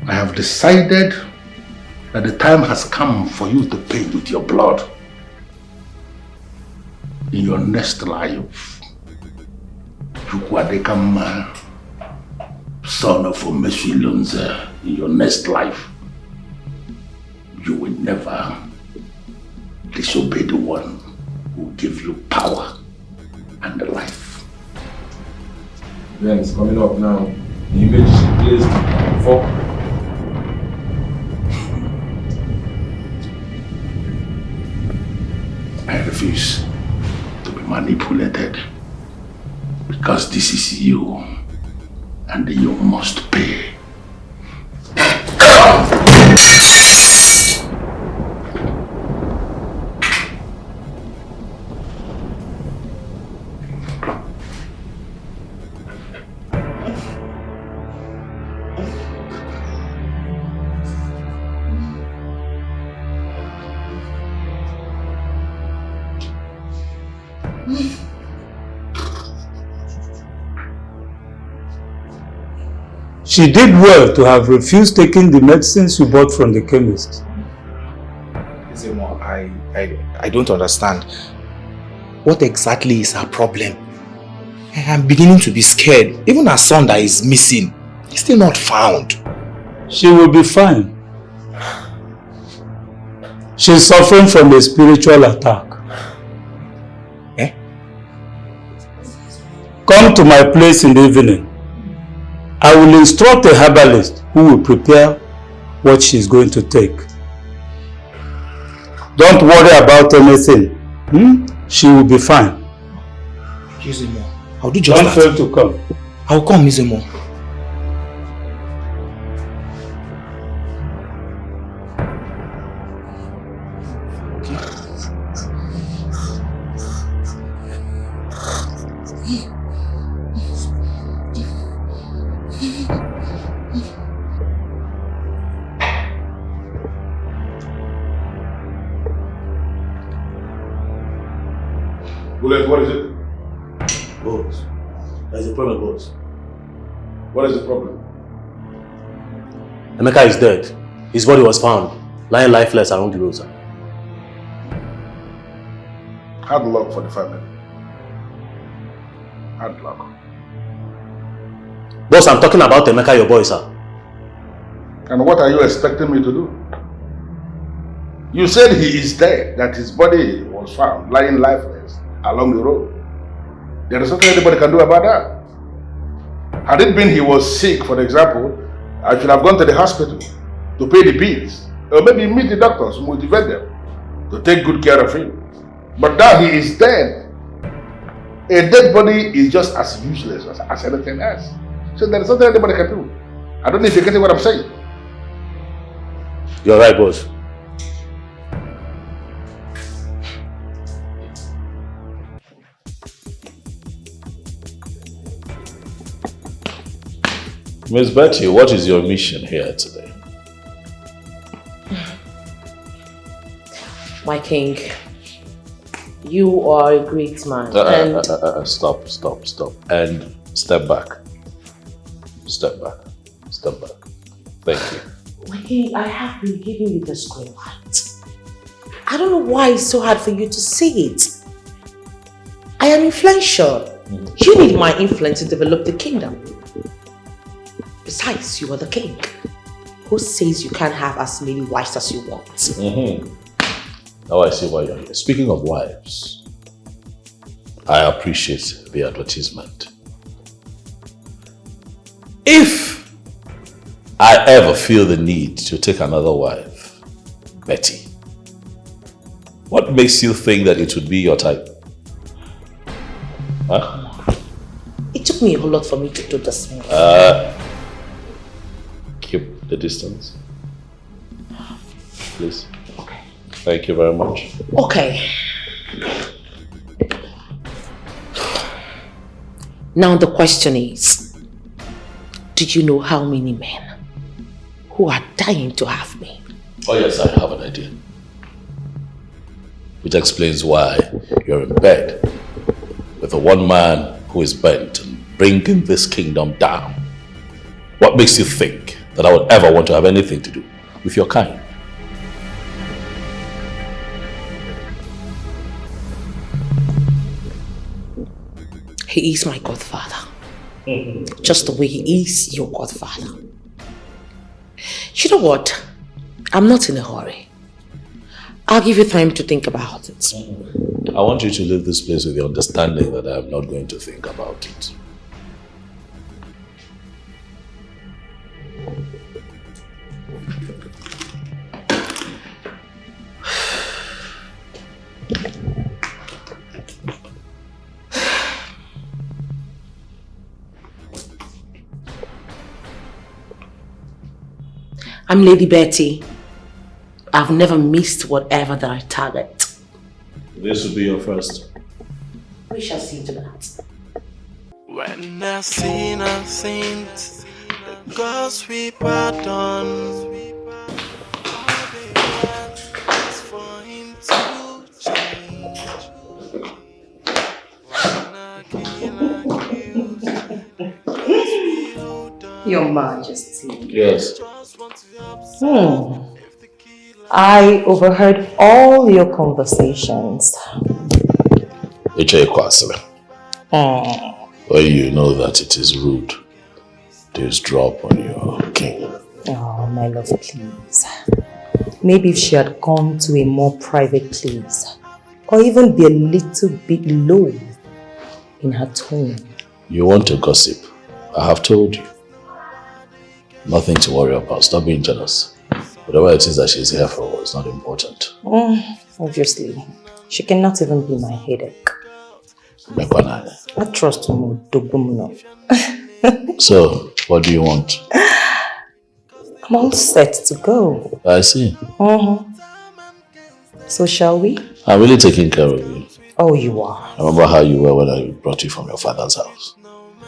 I have decided that the time has come for you to pay with your blood in your next life. Chukwadekama, son of Omeshi Lunze, in your next life, you will never disobey the one who gives you power and life. Then it's coming up now. The image she plays before. I refuse to be manipulated. Because this is you, and you must pay. She did well to have refused taking the medicines you bought from the chemist. Ezemo, I don't understand. What exactly is her problem? I'm beginning to be scared. Even her son that is missing is still not found. She will be fine. She's suffering from a spiritual attack. Come to my place in the evening. I will instruct a herbalist who will prepare what she is going to take. Don't worry about anything. She will be fine. Ezemo, I'll do just that. Don't fail to come. I'll come, Ezemo. What is it? Boss, there's a problem, boss. What is the problem? Emeka is dead. His body was found, lying lifeless along the road, sir. Hard luck for the family. Hard luck. Boss, I'm talking about Emeka, your boy, sir. And what are you expecting me to do? You said he is dead, that his body was found, lying lifeless along the road. There is nothing anybody can do about that. Had it been he was sick, for example, I should have gone to the hospital to pay the bills, or maybe meet the doctors, motivate them to take good care of him. But now he is dead. A dead body is just as useless as anything else. So there is nothing anybody can do. I don't know if you're getting what I'm saying. You're right, boss. Miss Betty, what is your mission here today? My king, you are a great man. Stop. And step back. Step back. Thank you. My king, I have been giving you this green light. I don't know why it's so hard for you to see it. I am influential. You need my influence to develop the kingdom. Besides, you are the king. Who says you can't have as many wives as you want? Now I see why you're here. Speaking of wives, I appreciate the advertisement. If I ever feel the need to take another wife, Betty, what makes you think that it would be your type? Huh? It took me a whole lot for me to do this. Keep the distance. Please. Okay. Thank you very much. Okay. Now the question is, do you know how many men who are dying to have me? Oh yes, I have an idea. Which explains why you're in bed with the one man who is bent on bringing this kingdom down. What makes you think that I would ever want to have anything to do with your kind? He is my godfather. Just the way he is your godfather. You know what? I'm not in a hurry. I'll give you time to think about it. I want you to leave this place with the understanding that I am not going to think about it. I'm Lady Betty. I've never missed whatever that I target. This will be your first. We shall see to that. When I sin, I sinned. The gods we pardon. All they want is for him to change. When I kill accused, the gods we hold on. Your Majesty. Yes. I overheard all your conversations. Well, you know that it is rude to drop on your king. Oh, my love, please. Maybe if she had gone to a more private place, or even be a little bit low in her tone. You want to gossip? I have told you. Nothing to worry about. Stop being jealous. Whatever it is that she's here for is not important. Obviously. She cannot even be my headache. I trust her. So, what do you want? I'm all set to go. I see. So shall we? I'm really taking care of you. Oh, you are. I remember how you were when I brought you from your father's house.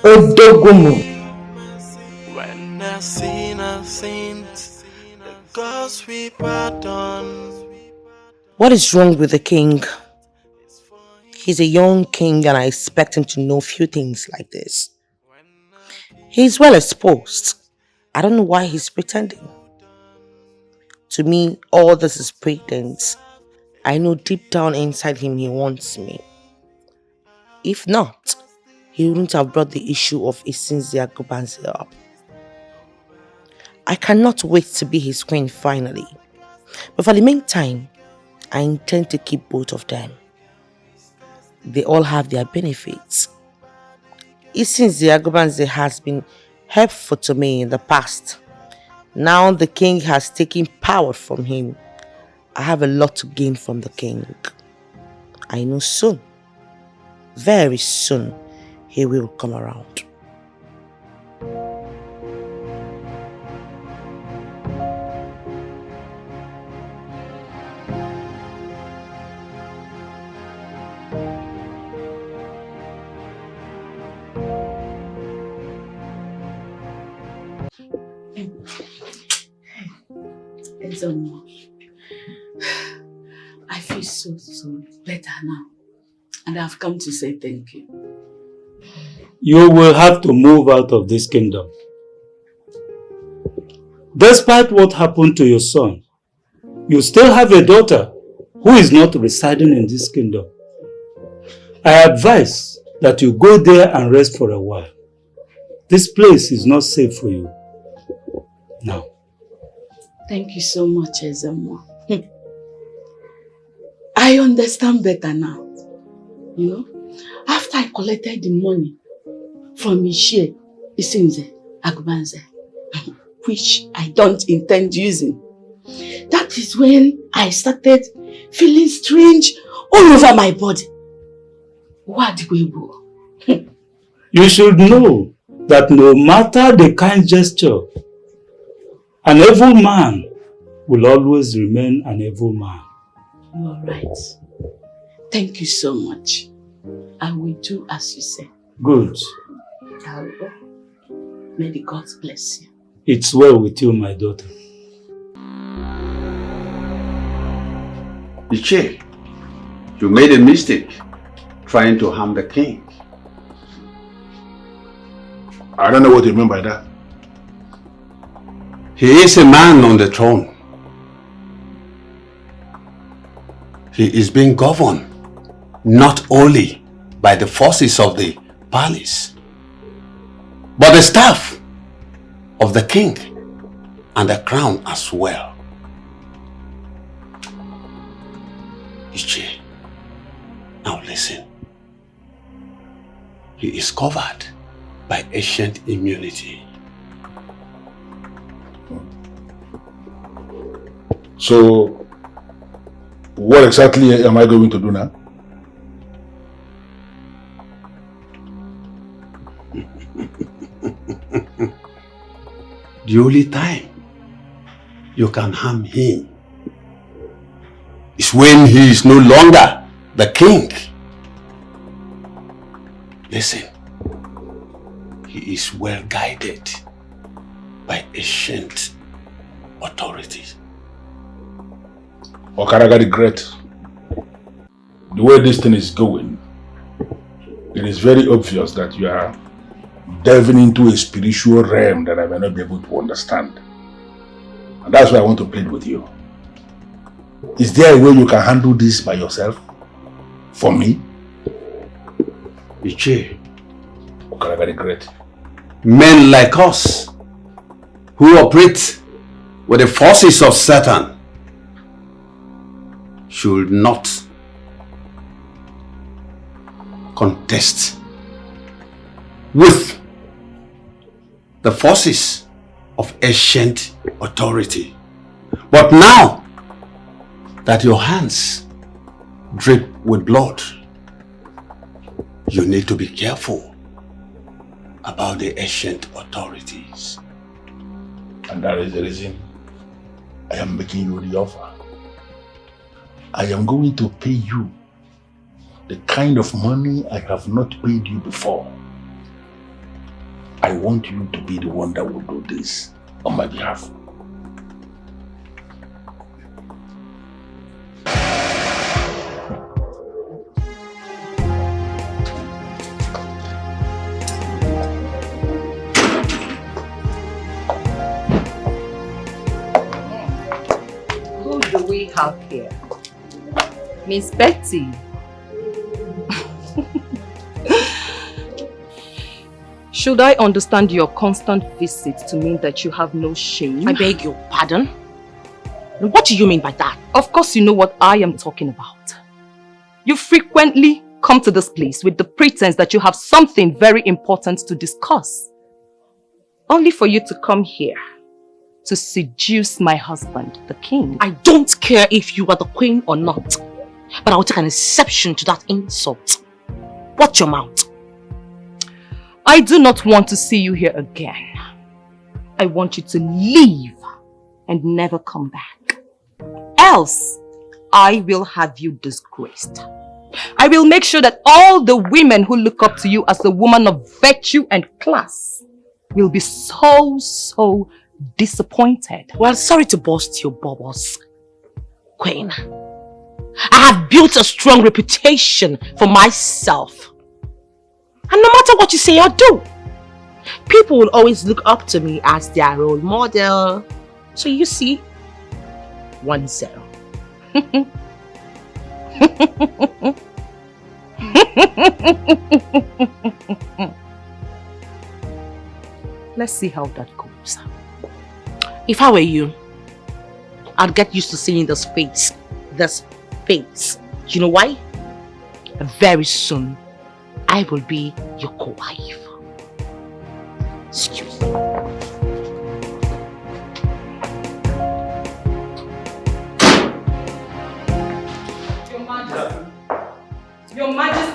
Odogumu. When I sin, I sinned. The gods we pardon. What is wrong with the king? He's a young king and I expect him to know few things like this. He's well exposed. I don't know why he's pretending. To me, all this is pretense. I know deep down inside him he wants me. If not, he wouldn't have brought the issue of Isinzia Gobanze up. I cannot wait to be his queen finally. But for the meantime, I intend to keep both of them. They all have their benefits. Isinzia Gobanze has been helpful to me in the past. Now the king has taken power from him. I have a lot to gain from the king. I know soon, very soon, he will come around. I feel so better now. And I've come to say thank you. You will have to move out of this kingdom. Despite what happened to your son, you still have a daughter who is not residing in this kingdom. I advise that you go there and rest for a while. This place is not safe for you now. Thank you so much, Ezemo. I understand better now. You know, after I collected the money from Ishie, Isinze, Agubanze, which I don't intend using. That is when I started feeling strange all over my body. What do we do? You should know that no matter the kind gesture, an evil man will always remain an evil man. You are right. Thank you so much. I will do as you say. Good. I'll go. May the gods bless you. It's well with you, my daughter. Iche, you made a mistake trying to harm the king. I don't know what you mean by that. He is a man on the throne. He is being governed not only by the forces of the palace, but the staff of the king and the crown as well. Iche, now listen. He is covered by ancient immunity. So, what exactly am I going to do now? The only time you can harm him is when he is no longer the king. Listen, he is well guided by ancient authorities. Okaraga the Great, the way this thing is going, it is very obvious that you are delving into a spiritual realm that I may not be able to understand. And that's why I want to plead with you. Is there a way you can handle this by yourself? For me? Iche, Okaraga the Great. Men like us who operate with the forces of Satan should not contest with the forces of ancient authority. But now that your hands drip with blood, you need to be careful about the ancient authorities. And that is the reason I am making you the offer. I am going to pay you the kind of money I have not paid you before. I want you to be the one that will do this on my behalf. Who do we have here? Miss Betty. Should I understand your constant visits to mean that you have no shame? I beg your pardon? What do you mean by that? Of course you know what I am talking about. You frequently come to this place with the pretense that you have something very important to discuss. Only for you to come here to seduce my husband, the king. I don't care if you are the queen or not, but I will take an exception to that insult. Watch your mouth. I do not want to see you here again. I want you to leave and never come back. Else, I will have you disgraced. I will make sure that all the women who look up to you as a woman of virtue and class will be so disappointed. Well, sorry to burst your bubbles, Queen. I have built a strong reputation for myself. And no matter what you say or do, people will always look up to me as their role model. So you see, 1-0. Let's see how that goes. If I were you, I'd get used to seeing this face. This face. You know why? Very soon, I will be your co-wife. Excuse me.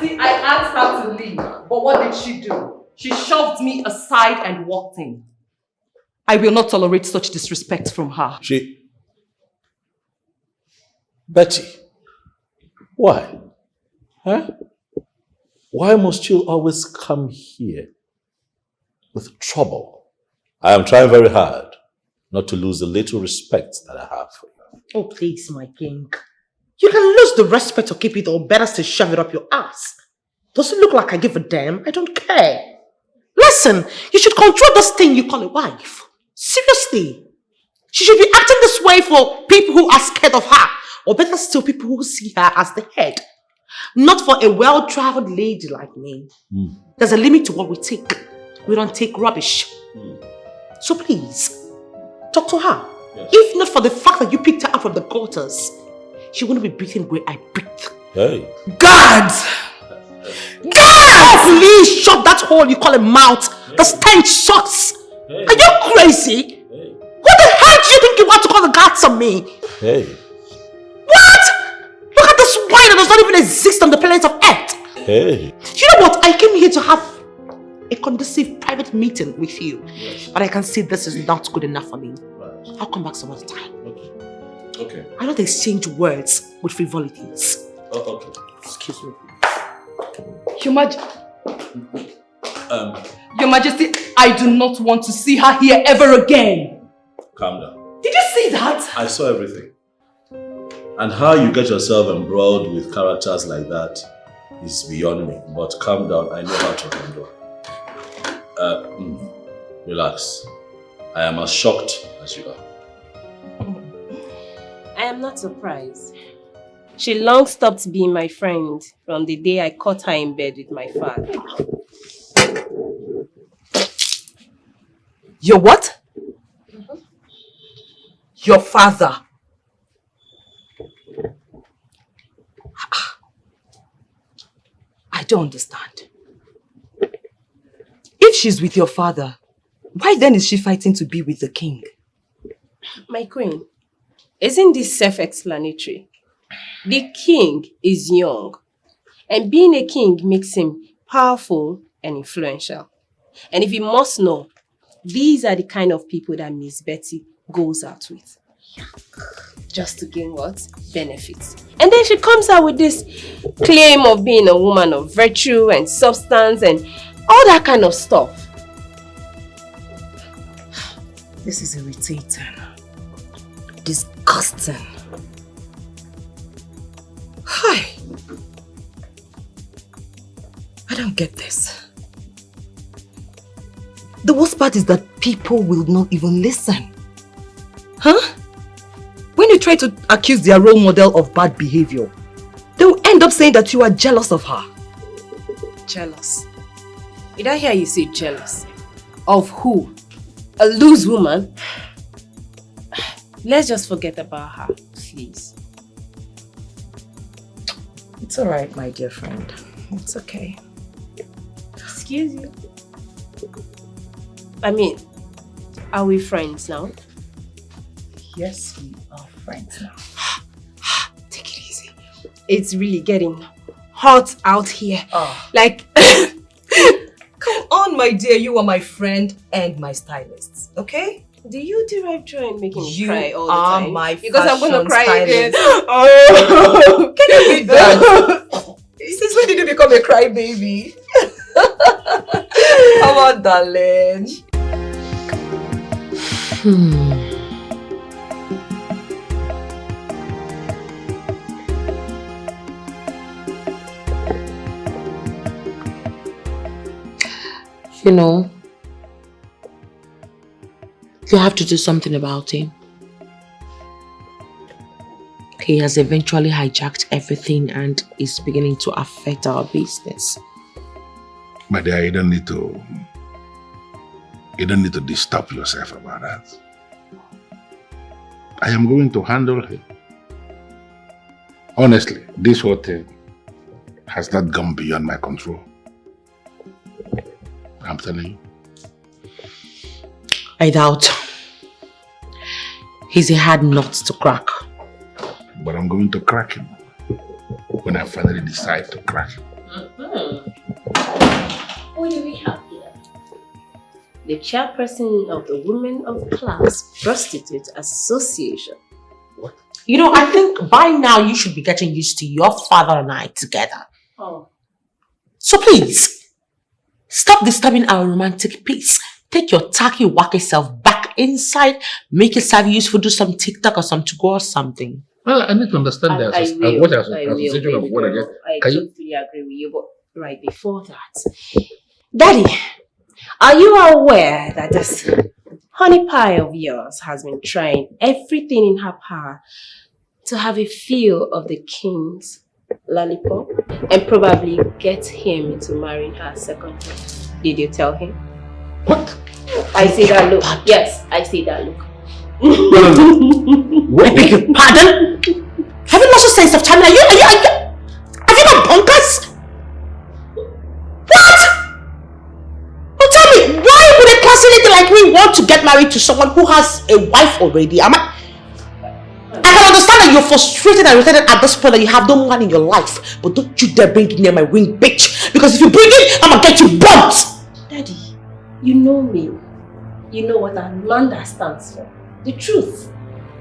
Majesty, I asked her to leave, but what did she do? She shoved me aside and walked in. I will not tolerate such disrespect from her. Betty, why? Huh? Why must you always come here with trouble? I am trying very hard not to lose the little respect that I have for you. Oh, please, my king. You can lose the respect or keep it, or better still shove it up your ass. Does it look like I give a damn? I don't care. Listen, you should control this thing you call a wife. Seriously. She should be acting this way for people who are scared of her, or better still, people who see her as the head. Not for a well-traveled lady like me. There's a limit to what we take. We don't take rubbish. So please, talk to her. Yes. If not for the fact that you picked her up from the gutters, she wouldn't be breathing where I breathe. Hey. God! God! Please shut that hole you call a mouth. Hey. The stench sucks. Hey. Are you crazy? Hey. Who the hell do you think you want to call the gods on me? Hey. What? Look at this wine that does not even exist on the planet of Earth. Hey. You know what? I came here to have a conducive private meeting with you. Yes. But I can see this is not good enough for me. Right. I'll come back some other time. Okay. I don't exchange words with frivolities. Oh, okay. Excuse me. Your Majesty, I do not want to see her here ever again. Calm down. Did you see that? I saw everything. And how you get yourself embroiled with characters like that is beyond me. But calm down, I know how to handle. Relax. I am as shocked as you are. I am not surprised. She long stopped being my friend from the day I caught her in bed with my father. Your what? Your father? I don't understand. If she's with your father, why then is she fighting to be with the king? My queen, isn't this self-explanatory? The king is young, and being a king makes him powerful and influential. And if you must know, these are the kind of people that Miss Betty goes out with. Just to gain what? Benefits. And then she comes out with this claim of being a woman of virtue and substance and all that kind of stuff. This is irritating. Disgusting. Hi. I don't get this. The worst part is that people will not even listen. Huh? When you try to accuse their role model of bad behavior, they will end up saying that you are jealous of her. Jealous? Did I hear you say jealous? Of who? A loose woman? Let's just forget about her, please. It's alright, my dear friend. It's okay. Excuse you. I mean, are we friends now? Yes, we are friends now. Take it easy. It's really getting hot out here. Like... Come on, my dear. You are my friend and my stylist. Okay? Do you derive joy in making me You cry all the are time? my Because I'm going to cry stylist. again. Oh, can you read that? Since when did you become a crybaby? Come on, darling. You know, you have to do something about him. He has eventually hijacked everything and is beginning to affect our business. My dear, you don't need to disturb yourself about that. I am going to handle him. Honestly, this whole thing has not gone beyond my control. I'm telling you. I doubt. He's a hard nut to crack. But I'm going to crack him when I finally decide to crack him. What do we have here? The chairperson of the Women of Class Prostitute Association. What? You know, I think by now you should be getting used to your father and I together. Oh. So please, stop disturbing our romantic peace. Take your tacky, wacky self back inside, make yourself useful, do some TikTok or some to-go or something. Well, I need to understand that. I totally agree with you, but right before that, Daddy, are you aware that this honey pie of yours has been trying everything in her power to have a feel of the king's lollipop and probably get him into marrying her second time? Did you tell him? What? I see that look. Yes, I see that look. I beg your pardon? Have you lost your sense of time? Have you got bonkers? What? Well, tell me, why would a classy lady like me want to get married to someone who has a wife already? I can understand that you're frustrated and irritated at this point that you have no man in your life, but don't you dare bring it near my wing, bitch, because if you bring it, I'm gonna get you bumped. Daddy, you know me. You know what Amanda stands for. The truth.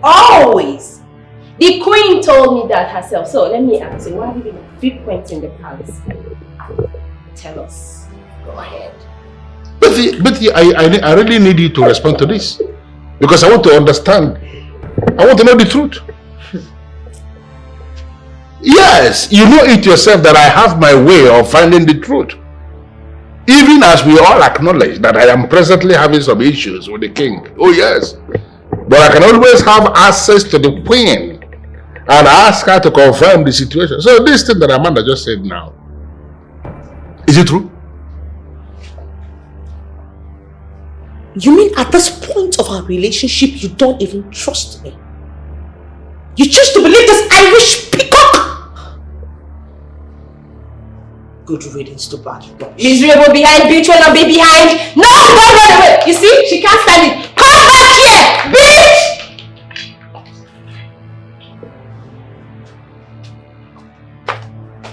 Always. The queen told me that herself. So let me ask you, why have you been frequenting the palace? Tell us. Go ahead. Betty, I really need you to respond to this. Because I want to understand. I want to know the truth. Yes, you know it yourself that I have my way of finding the truth. Even as we all acknowledge that I am presently having some issues with the king. Oh yes. But I can always have access to the queen and ask her to confirm the situation. So this thing that Amanda just said now, is it true? You mean at this point of our relationship, you don't even trust me? You choose to believe this Irish peacock? Good riddance to bad rubbish. Miserable behind, bitch, will not be behind. No, don't run away. You see, she can't stand it. Come back here, bitch!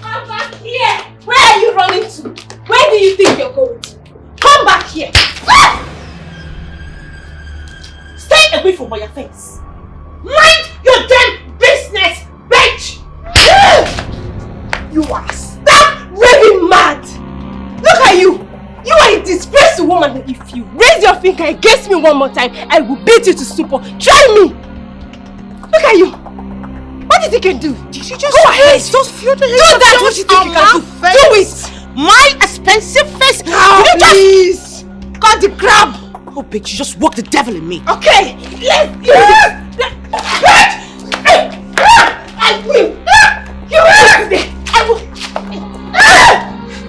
Come back here. Where are you running to? Where do you think you're going to? Come back here. Stay away from my face. Mind your damn business, bitch! You are stark raving mad! Look at you! You are a disgraceful woman. If you raise your finger against me one more time, I will beat you to stupor. Try me! Look at you! What do you think you can do? Did you just go ahead? Just feel the do that what you think you can do. Do it! My expensive face! Please! Cut the crab! Oh bitch, you just woke the devil in me. Okay! Let's do it! I will! You will today! I will!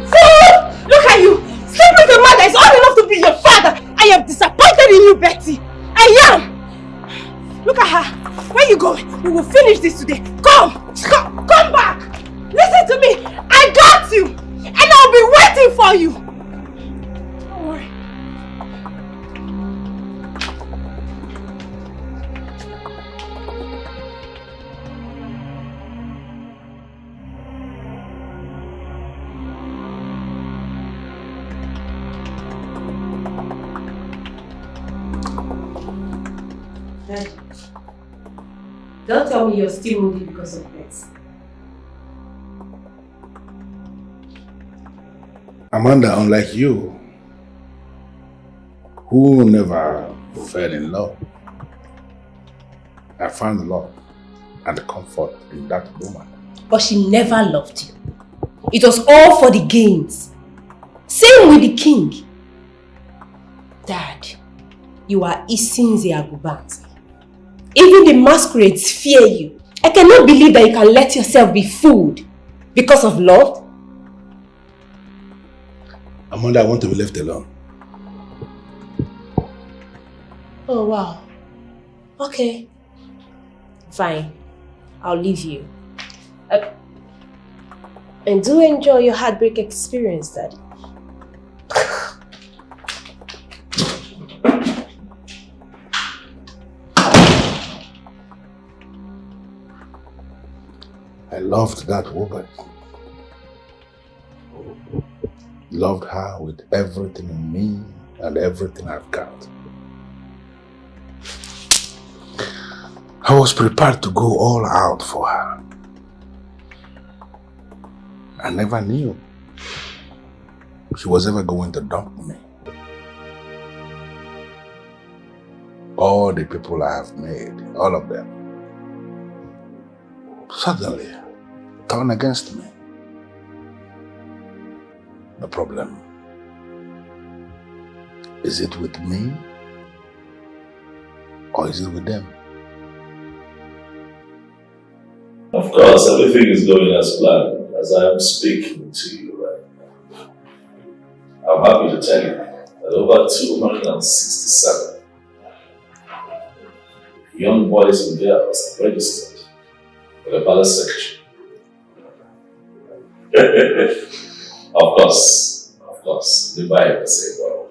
Fool! Look at you! Sleep with a man that is old enough to be your father! I am disappointed in you, Betty! I am! Look at her! Where are you going? We will finish this today. Come back! Listen to me! I got you! And I'll be waiting for you! Don't worry. Don't tell me you're still moody because of this. Amanda, unlike you, who never fell in love, I found love and comfort in that woman. But she never loved you. It was all for the gains. Same with the king. Dad, you are Isinze Agubanze. Even the masquerades fear you. I cannot believe that you can let yourself be fooled because of love. Amanda, I want to be left alone. Oh wow. Okay. Fine. I'll leave you. And do enjoy your heartbreak experience, Daddy. I loved that woman. loved her with everything in me and everything I've got. I was prepared to go all out for her. I never knew she was ever going to dump me. All the people I have made, all of them, suddenly turn against me. The problem, is it with me or is it with them? Of course, everything is going as planned as I am speaking to you right now. I'm happy to tell you that over 267 young boys and girls have registered for the palace section. Of course, the Bible says, well,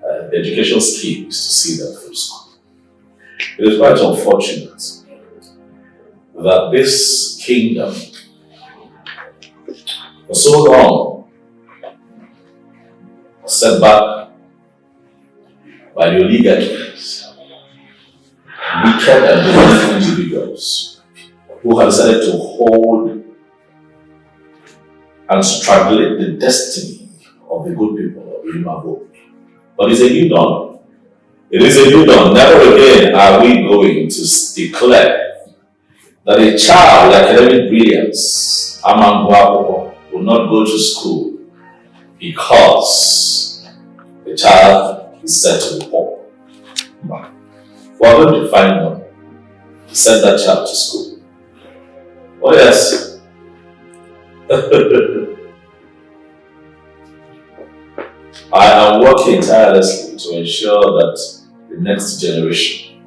the education scheme is to see them through school. It is quite unfortunate that this kingdom, for so long, was set back by the oligarchies, wicked and violent individuals who have decided to hold and strangulate the destiny of the good people of Imabo. But it's a new dawn. It is a new dawn. Never again are we going to declare that a child like academic brilliance, Amangwapo, will not go to school because the child is said to be poor. We are going to find one to send that child to school. Oh yes. I am working tirelessly to ensure that the next generation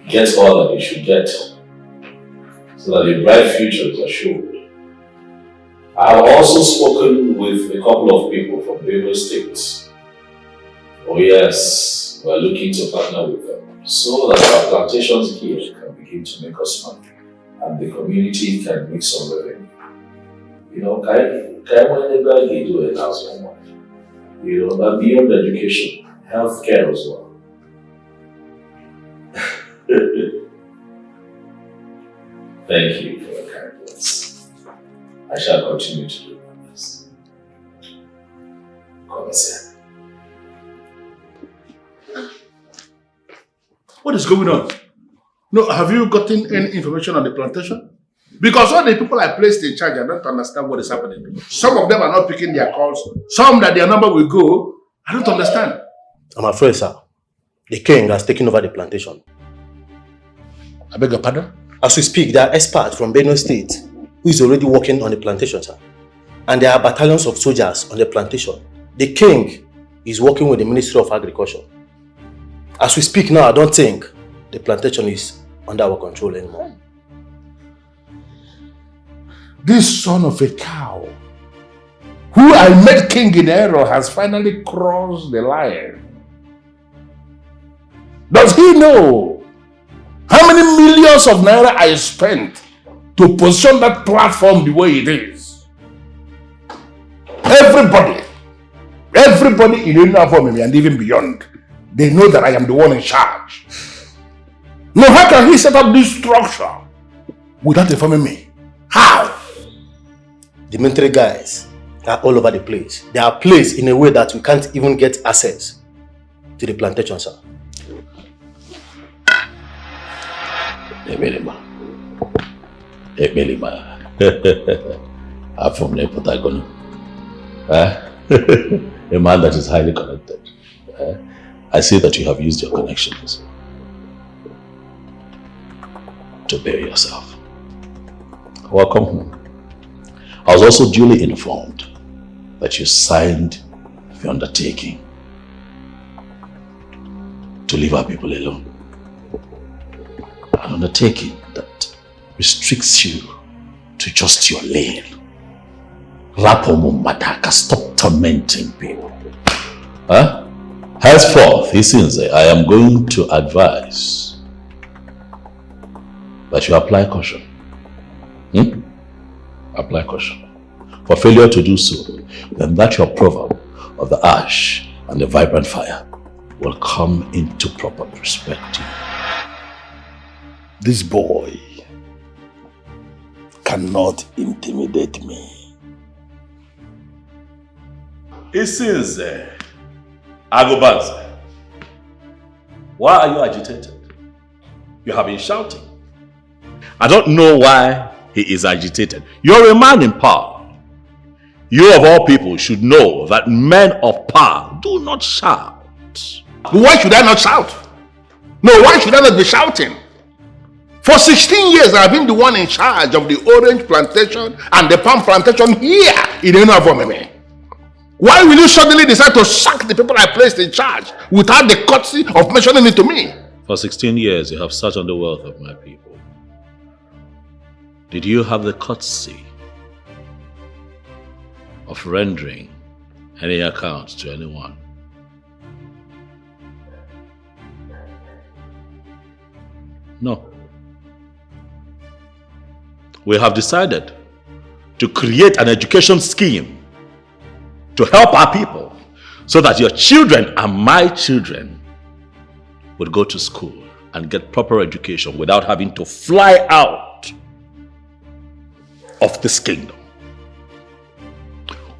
gets all that they should get, so that a bright future is assured. I have also spoken with a couple of people from various states. Oh yes, we are looking to partner with them so that our plantations here can begin to make us money and the community can make some revenue. You know, do it as one. You know, but beyond education, healthcare as well. Thank you for your kind words. I shall continue to do my best. Come here. What is going on? No, have you gotten any information on the plantation? Because all the people I placed in charge, I don't understand what is happening. Some of them are not picking their calls. Some that their number will go. I don't understand. I'm afraid, sir. The king has taken over the plantation. I beg your pardon? As we speak, there are experts from Benue State who is already working on the plantation, sir. And there are battalions of soldiers on the plantation. The king is working with the Ministry of Agriculture. As we speak now, I don't think the plantation is under our control anymore. This son of a cow, who I made king in error, has finally crossed the line. Does he know how many millions of naira I spent to position that platform the way it is? Everybody in uniform and even beyond, they know that I am the one in charge. Now, how can he set up this structure without informing me? How? The military guys are all over the place. They are placed in a way that we can't even get access to the plantation, sir. Emelima. I'm from the Patagon. A man that is highly connected. I see that you have used your connections to bury yourself. Welcome home. I was also duly informed that you signed the undertaking to leave our people alone. An undertaking that restricts you to just your lane. Rapomo Mataka, stop tormenting people. Henceforth, he says, I am going to advise that you apply caution. Apply caution. for failure to do so, then that your proverb of the ash and the vibrant fire will come into proper perspective. This boy cannot intimidate me. It seems, Agobanze, why are you agitated? You have been shouting. I don't know why he is agitated. You're a man in power. You of all people should know that men of power do not shout. Why should I not shout? No, why should I not be shouting? For 16 years, I've been the one in charge of the orange plantation and the palm plantation here in Enuavomeme. Why will you suddenly decide to sack the people I placed in charge without the courtesy of mentioning it to me? For 16 years, you have sat on the wealth of my people. Did you have the courtesy of rendering any account to anyone? No. We have decided to create an education scheme to help our people so that your children and my children would go to school and get proper education without having to fly out of this kingdom.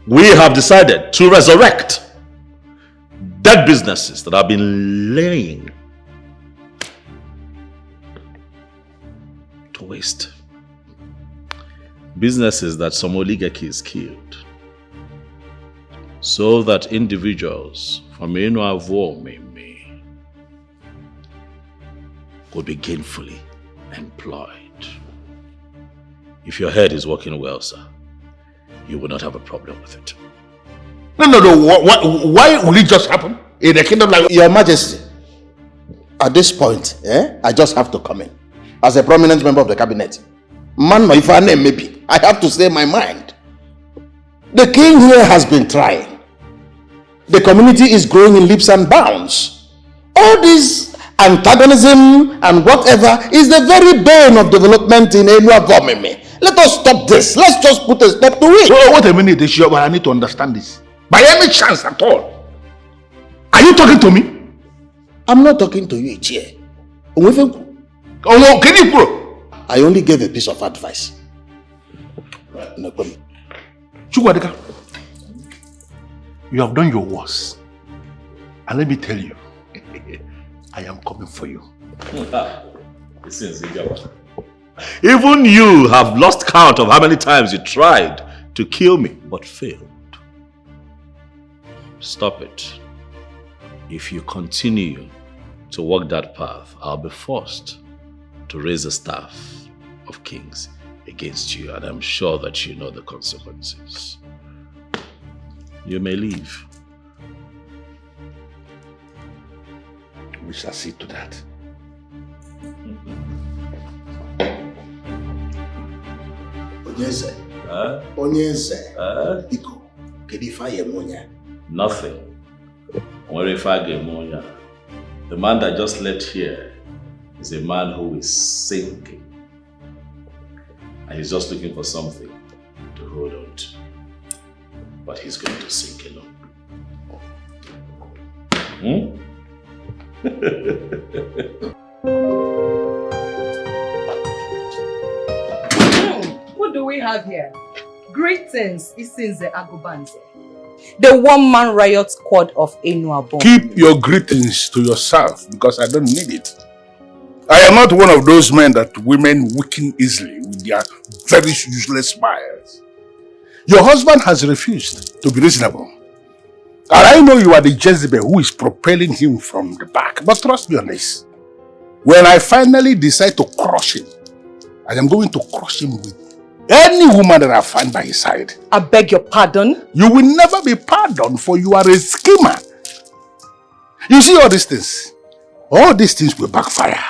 We have decided to resurrect dead businesses that have been laying to waste. Businesses that some oligarchies killed, so that individuals from Enuavomeme would be gainfully employed. If your head is working well, sir, you will not have a problem with it. No. Why will it just happen in a kingdom like... Your Majesty, at this point, I just have to come in. As a prominent member of the cabinet, man, if I name maybe, I have to say my mind. The king here has been trying. The community is growing in leaps and bounds. All this antagonism and whatever is the very bane of development in Enuavomeme. Let us stop this. Let's just put a stop to it. So wait a minute, I need to understand this. By any chance at all, are you talking to me? I'm not talking to you, Ichie. I only gave a piece of advice. Chukwadeka, you have done your worst. And let me tell you, I am coming for you. Even you have lost count of how many times you tried to kill me, but failed. Stop it. If you continue to walk that path, I'll be forced to raise the staff of kings against you, and I'm sure that you know the consequences. You may leave. We shall see to that. Nothing. The man that just left here is a man who is sinking. And he's just looking for something to hold on to. But he's going to sink alone. What do we have here? Greetings, Isinze Agobanze. The one-man riot squad of Enuavomeme. Keep your greetings to yourself, because I don't need it. I am not one of those men that women weaken easily with their very useless smiles. Your husband has refused to be reasonable. And I know you are the Jezebel who is propelling him from the back. But trust me on this. When I finally decide to crush him, I am going to crush him with any woman that I find by his side. I beg your pardon? You will never be pardoned, for you are a schemer. You see all these things? All these things will backfire.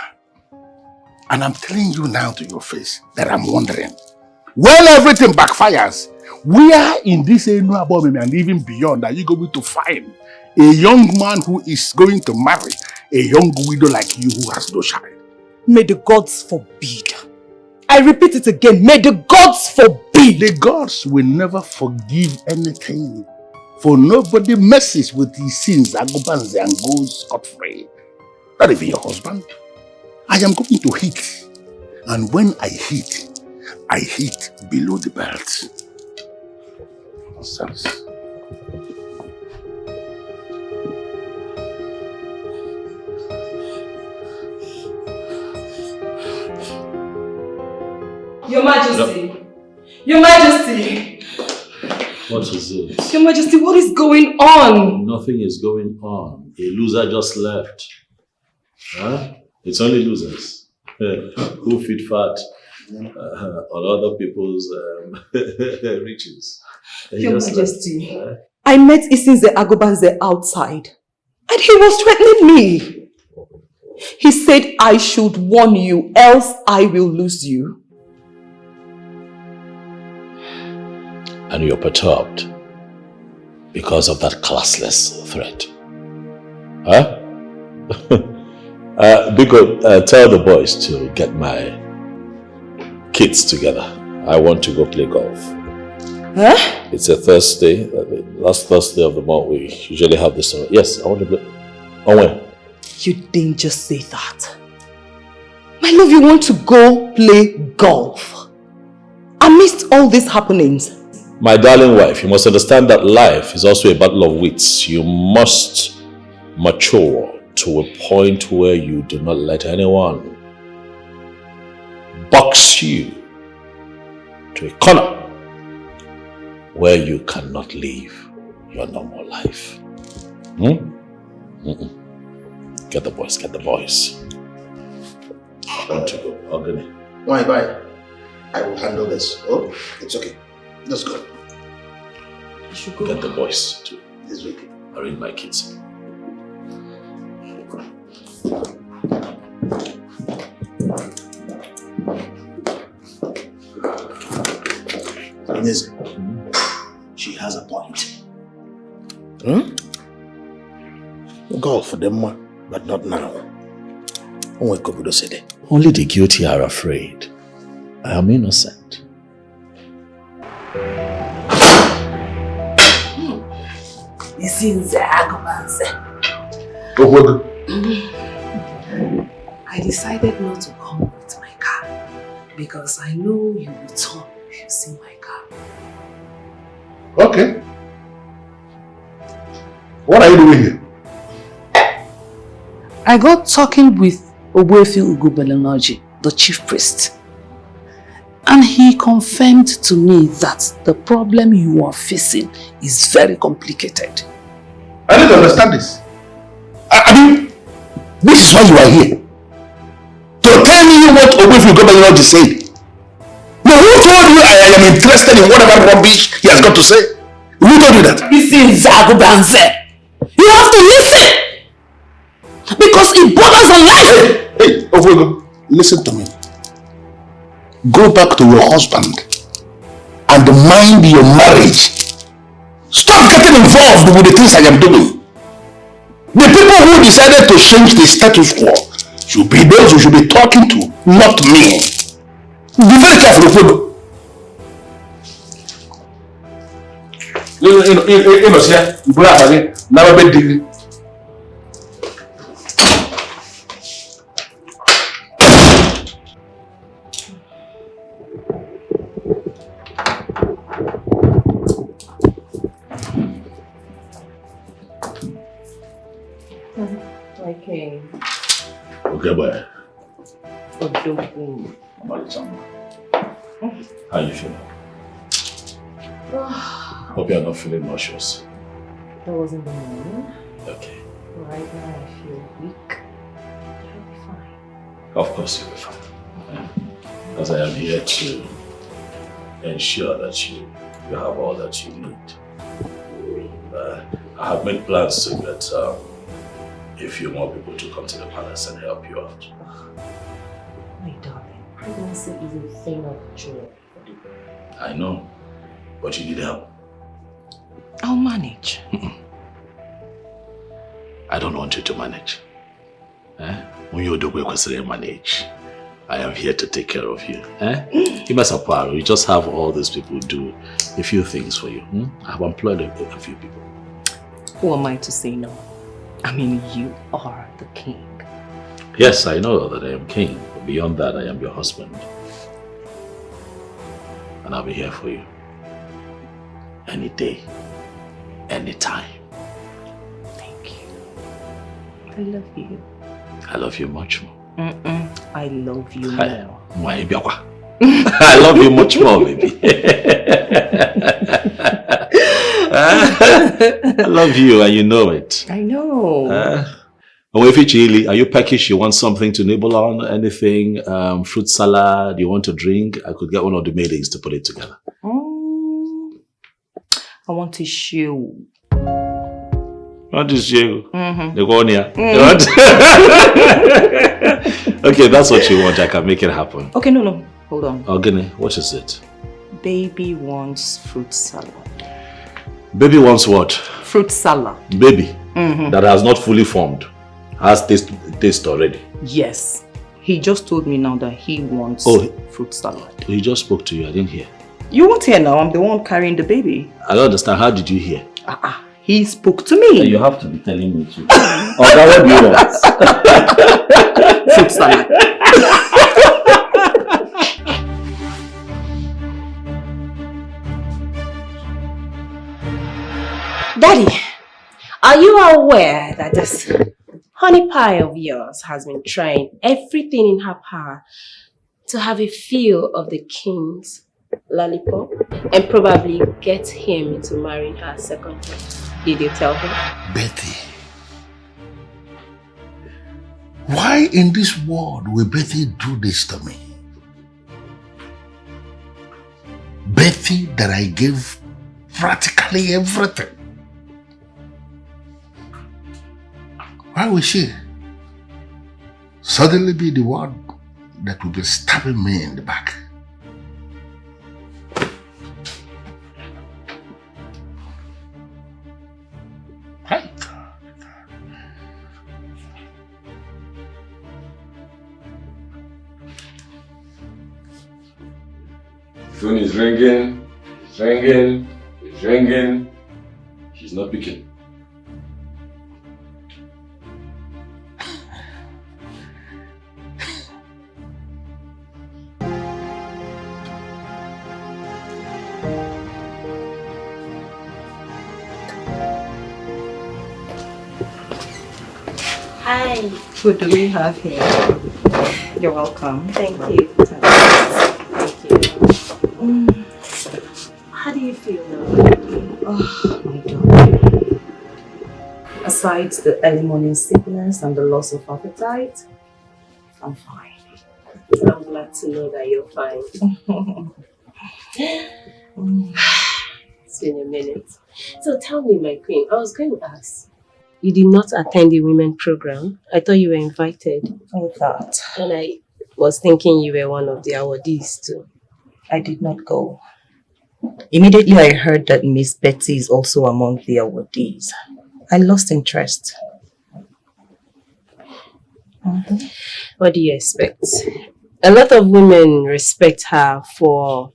And I'm telling you now to your face that I'm wondering, when everything backfires, where in this Enuavomeme and even beyond are you going to find a young man who is going to marry a young widow like you who has no child? May the gods forbid. I repeat it again, may the gods forbid. me. The gods will never forgive anything. For nobody messes with his sins and goes scot-free. Not even your husband. I am going to hit. And when I hit below the belt. Nonsense. Your Majesty! Your Majesty! What is it? Your Majesty, what is going on? Nothing is going on. A loser just left. Huh? It's only losers who feed fat on other people's riches. Your Majesty, I met Isinze Agobanze outside and he was threatening me. He said I should warn you, else I will lose you. And you're perturbed because of that classless threat. Huh? Biko, tell the boys to get my kids together. I want to go play golf. Huh? It's a Thursday, last Thursday of the month. We usually have this. Yes, I want to play. On when? You didn't just say that. My love, you want to go play golf amidst all these happenings. My darling wife, you must understand that life is also a battle of wits. You must mature to a point where you do not let anyone box you to a corner where you cannot live your normal life. Get the boys, get the boys. I want to go. Ogani. Why, bye. I will handle this. Oh, it's okay. Let's go. You should go. Get the boys to this week. arrange my kids. Inez, she has a point. Golf for them, but not now. Only the guilty are afraid. I am innocent. I decided not to come with my car because I know you will turn if you see my car. Okay. What are you doing here? I got talking with Ebele Okaro, the chief priest. And he confirmed to me that the problem you are facing is very complicated. I need to understand this. I mean, this is why you are here. To tell me what Ebele Okaro said. Now, who told you I am interested in whatever rubbish he has got to say? Who told you that? This is Agobanze. You have to listen! Because it borders on life! Hey, Okaro, listen to me. Go back to your husband and mind your marriage. Stop getting involved with the things I am doing. The people who decided to change the status quo should be those you should be talking to, not me. Be very careful, Okoro. Okay. Okay, boy. Odogun. How you feeling? Hope you're not feeling nauseous. That wasn't the morning. Okay. Right now I feel weak. I'll be fine. Of course you'll be fine. As I am here to ensure that you have all that you need. I have made plans to get a few more people to come to the palace and help you out. My darling, pregnancy is a thing of joy. I know, but you need help. I'll manage. I don't want you to manage. When you do, we consider manage. I am here to take care of you. You must apart. You just have all these people do a few things for you. I have employed a few people. Who am I to say no? I mean, you are the king. Yes, I know that I am king. But beyond that, I am your husband. And I'll be here for you. Any day. Anytime. Thank you. I love you. I love you much more. I love you more. I love you much more, baby. I love you and you know it. I know. Are you peckish? You want something to nibble on? Anything? Fruit salad? You want to drink? I could get one of the maidens to put it together. I want to shoe. What is you? The one here. Okay, that's what you want. I can make it happen. Okay, no. Hold on. Ogene, what is it? Baby wants fruit salad. Baby wants what? Fruit salad. Baby that has not fully formed. Has taste already. Yes. He just told me now that he wants fruit salad. He just spoke to you. I didn't hear. You weren't here now. I'm the one carrying the baby. I don't understand. How did you hear? He spoke to me. You have to be telling me too. What do you want? Fruit salad. Daddy, are you aware that this honey pie of yours has been trying everything in her power to have a feel of the king's lollipop and probably get him into marrying her second time? Did you tell him? Betty. Why in this world will Betty do this to me? Betty that I gave practically everything. Why will she suddenly be the one that will be stabbing me in the back? Phone is ringing, it's ringing, it's ringing. She's not picking. Hi. What do we have here? You're welcome. Thank you. How do you feel now? Oh my God. Aside the early morning sickness and the loss of appetite, I'm fine. I'm glad to know that you're fine. It's been a minute. So tell me, my queen, I was going to ask. You did not attend the women program. I thought you were invited. Oh, that. And I was thinking you were one of the awardees too. I did not go. Immediately I heard that Miss Betty is also among the awardees. I lost interest. What do you expect? A lot of women respect her for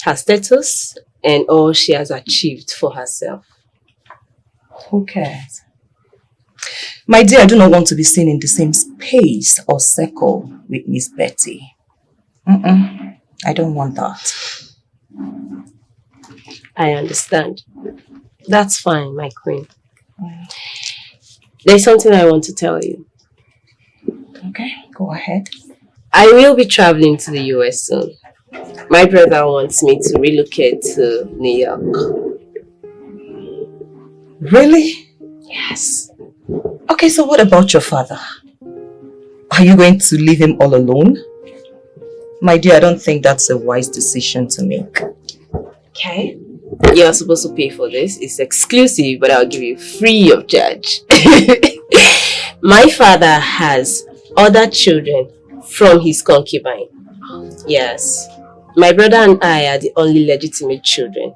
her status and all she has achieved for herself. Who cares? My dear, I do not want to be seen in the same space or circle with Miss Betty. I don't want that. I understand. That's fine, my queen. There's something I want to tell you. Okay, go ahead. I will be traveling to the US soon. My brother wants me to relocate to New York. Really? Yes. Okay, so what about your father? Are you going to leave him all alone? My dear, I don't think that's a wise decision to make. Okay. You're supposed to pay for this. It's exclusive, but I'll give you free of charge. My father has other children from his concubine. Yes. My brother and I are the only legitimate children.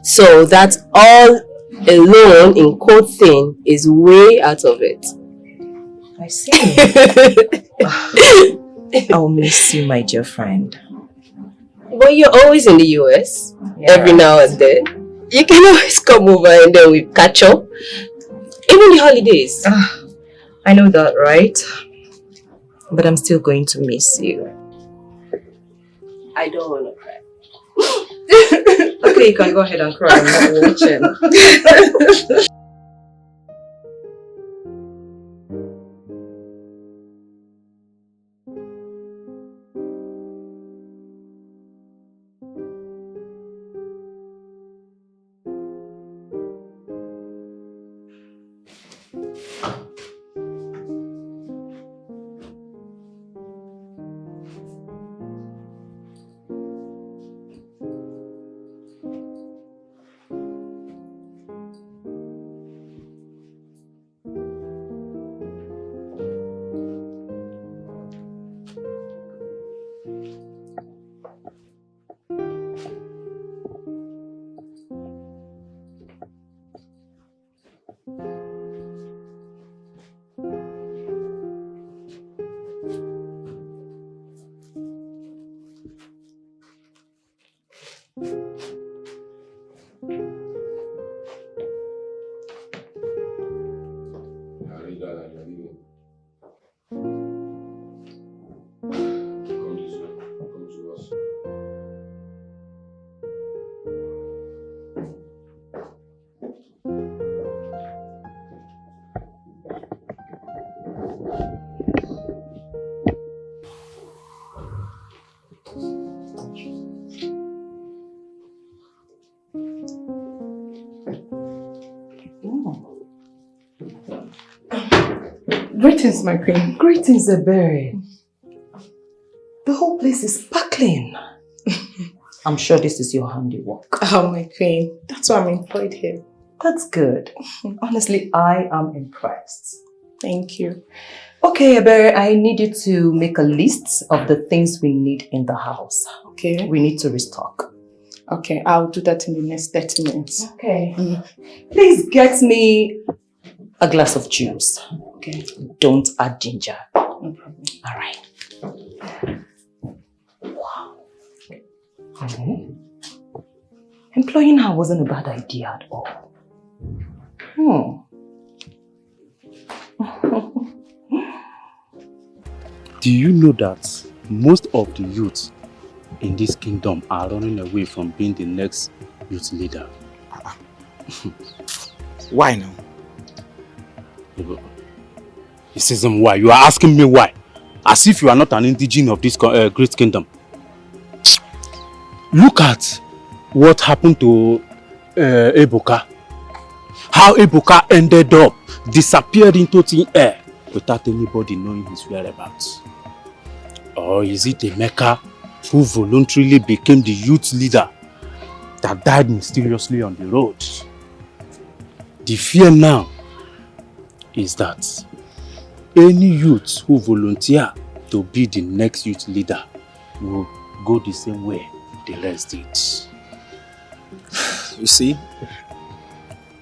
So that's all alone in quote thing is way out of it. I see. I'll miss you, my dear friend. But you're always in the US, every now and then. You can always come over and then we catch up. Even the holidays. I know that, right? But I'm still going to miss you. I don't want to cry. Okay, you can go ahead and cry. I'm not watching. Greetings, my queen. Greetings, Ebele. The whole place is sparkling. I'm sure this is your handiwork. Oh, my queen. That's why I'm employed here. That's good. Honestly, I am impressed. Thank you. Okay, Ebele, I need you to make a list of the things we need in the house. Okay. We need to restock. Okay, I'll do that in the next 30 minutes. Okay. Please get me a glass of juice. Okay. Don't add ginger. No problem. All right. Wow. Employing her wasn't a bad idea at all. Do you know that most of the youth in this kingdom are running away from being the next youth leader? Why now? He says, why? You are asking me why? As if you are not an indigene of this great kingdom. Look at what happened to Ebuka. How Ebuka ended up disappeared into thin air without anybody knowing his whereabouts. Or is it Emeka who voluntarily became the youth leader that died mysteriously on the road? The fear now is that any youth who volunteer to be the next youth leader will go the same way the rest did. You see,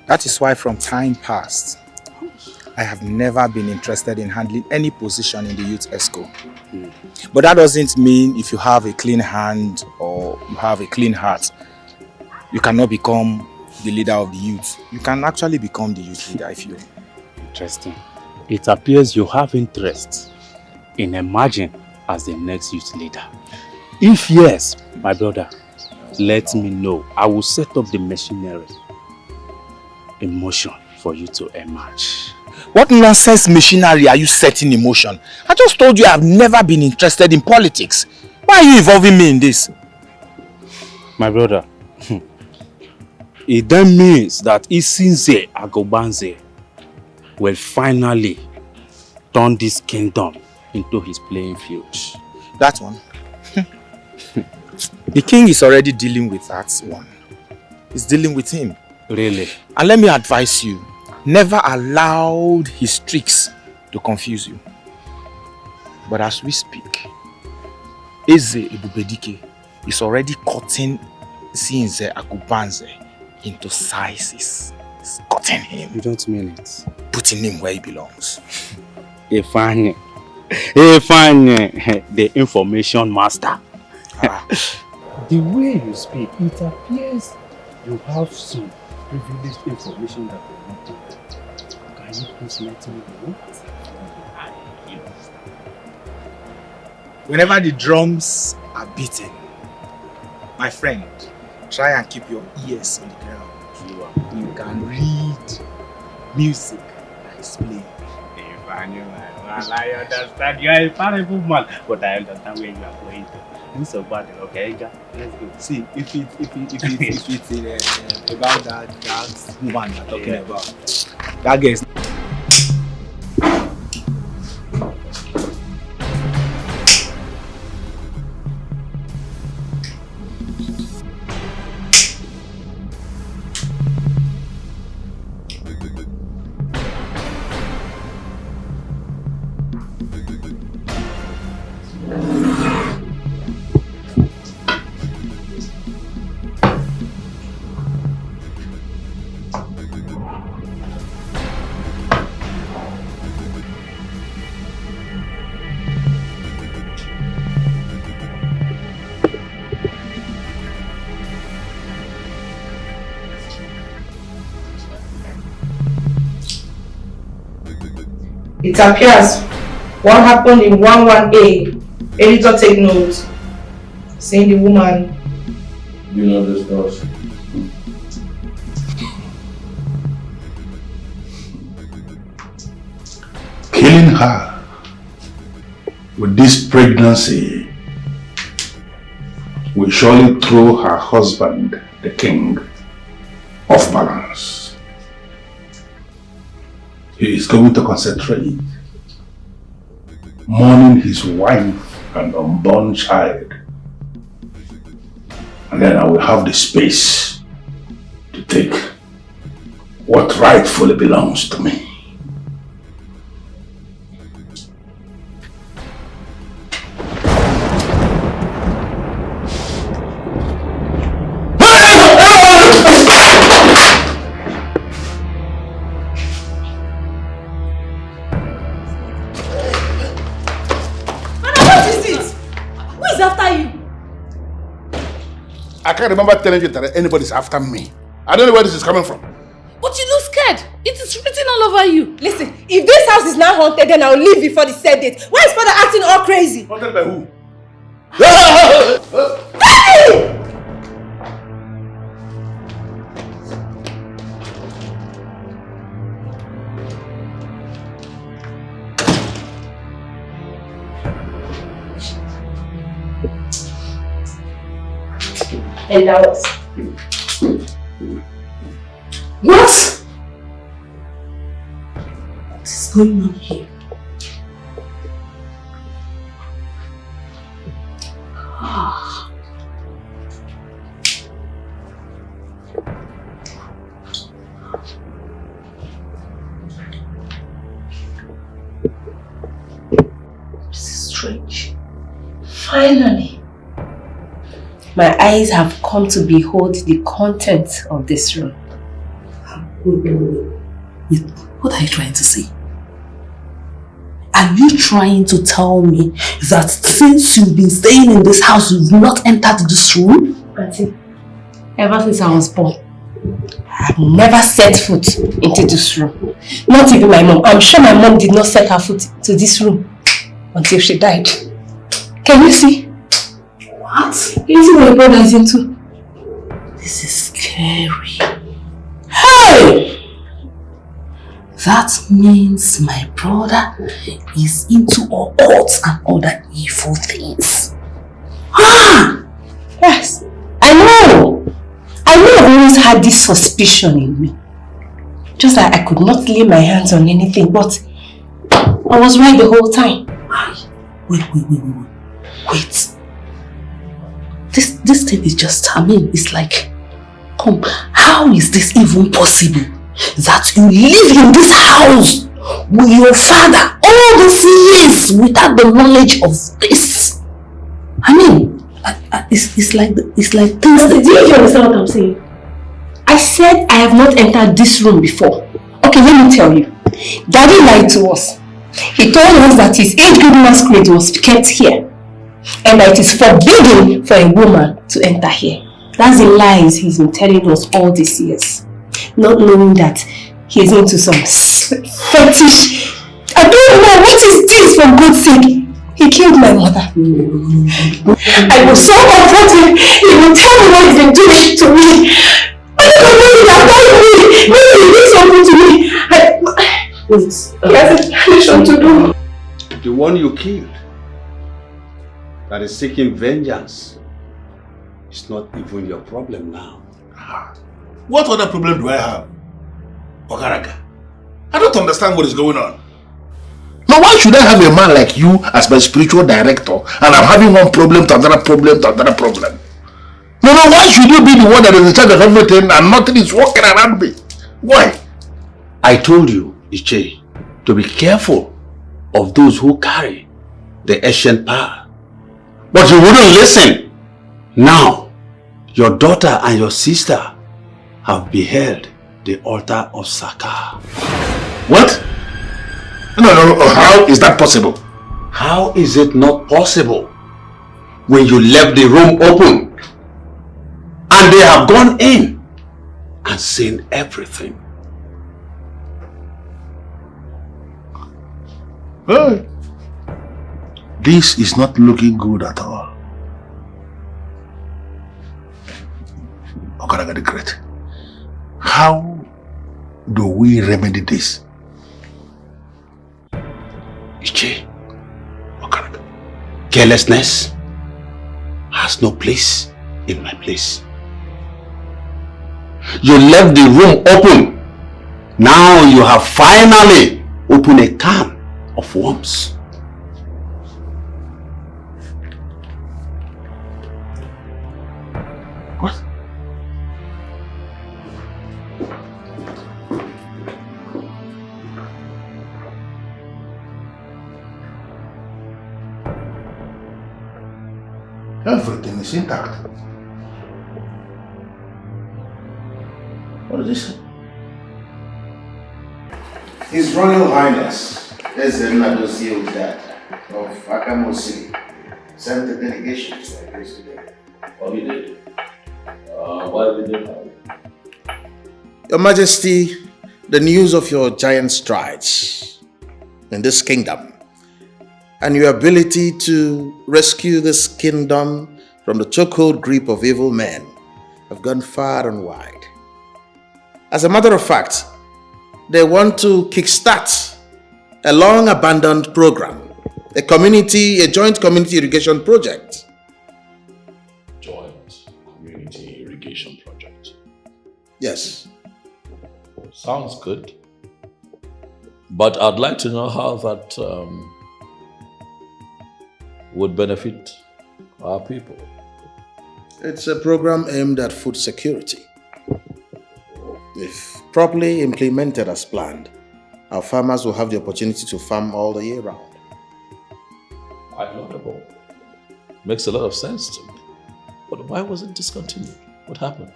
that is why from time past, I have never been interested in handling any position in the youth ESCO. But that doesn't mean if you have a clean hand or you have a clean heart, you cannot become the leader of the youth. You can actually become the youth leader if you... Interesting. It appears you have interest in emerging as the next youth leader. If yes, my brother, let me know. I will set up the machinery in motion for you to emerge. What nonsense machinery are you setting in motion? I just told you I have never been interested in politics. Why are you involving me in this? My brother, it then means that Isinze Agobanze will finally turn this kingdom into his playing field. That one? The king is already dealing with that one. He's dealing with him. Really? And let me advise you, never allow his tricks to confuse you. But as we speak, Eze Ebubedike is already cutting Sinze Akubanze into sizes. He's cutting him. You don't mean it? Putting him where he belongs. Ifeanyi, Fine, the information master. The way you speak, it appears you have some privileged information that we're not talking. Can you please let me know? Whenever the drums are beaten, my friend, try and keep your ears on the ground. You can read music that is playing. I understand. You are a powerful man, but I understand where you are going to. This is about it, okay? Let's go. See, if it's about that woman you're talking about, that girl is. It appears what happened in 11A. Editor, take note. Saying the woman. You know this person. Killing her with this pregnancy will surely throw her husband, the king, off balance. He is going to concentrate, mourning his wife and unborn child. And then I will have the space to take what rightfully belongs to me. I can't remember telling you that anybody's after me. I don't know where this is coming from. But you look scared. It is written all over you. Listen, if this house is now haunted, then I'll leave before the said date. Why is father acting all crazy? Haunted by who? Hey! And that was. What? What is going on here? This is strange. Finally. My eyes have come to behold the contents of this room. Wait, what are you trying to say? Are you trying to tell me that since you've been staying in this house, you've not entered this room? Auntie, ever since I was born, I've never set foot into this room. Not even my mom. I'm sure my mom did not set her foot to this room until she died. Can you see? What? Can you see what your brother is into? This is scary. Hey! That means my brother is into occults and other evil things. Ah! Yes, I know. I know I've always had this suspicion in me. Just like I could not lay my hands on anything, but I was right the whole time. Wait. This thing is just, it's like, come, how is this even possible? That you live in this house with your father all these years without the knowledge of this? I mean, it's like things. Do you understand what I'm saying? I said I have not entered this room before. Okay, let me tell you. Daddy lied to us. He told us that his age group masquerade was kept here and that it is forbidden for a woman to enter here. That's the lies he's been telling us all these years. Not knowing that he's into some fetish. I don't know, what is this for God's sake? He killed my mother. I was so comforted. He would tell me what he's been doing to me. I don't know if he's dying me. Maybe he did something to me. He has a mission to do. The one you killed, that is seeking vengeance, is not even your problem now. What other problem do I have? Okaraga, I don't understand what is going on. Now why should I have a man like you as my spiritual director and I'm having one problem to another problem to another problem? No, why should you be the one that is in charge of everything and nothing is working around me? Why? I told you, Iche, to be careful of those who carry the ancient power. But you wouldn't listen. Now, your daughter and your sister have beheld the altar of Saka. What? No, how is that possible? How is it not possible when you left the room open and they have gone in and seen everything? Hey, this is not looking good at all. Okaraga the Great, how do we remedy this? Iche, Okaraga, carelessness has no place in my place. You left the room open. Now you have finally opened a can of worms. What? Everything is intact. What is this? His Royal Highness Ezeonu of Akamo City sent a delegation to our place today. What he did? Why did they come? Your Majesty, the news of your giant strides in this kingdom and your ability to rescue this kingdom from the chokehold grip of evil men have gone far and wide. As a matter of fact, they want to kickstart a long-abandoned program, a joint community irrigation project. Joint community irrigation project. Yes. Sounds good. But I'd like to know how that would benefit our people. It's a program aimed at food security. If properly implemented as planned, our farmers will have the opportunity to farm all the year round. Admirable. Makes a lot of sense to me. But why was it discontinued? What happened?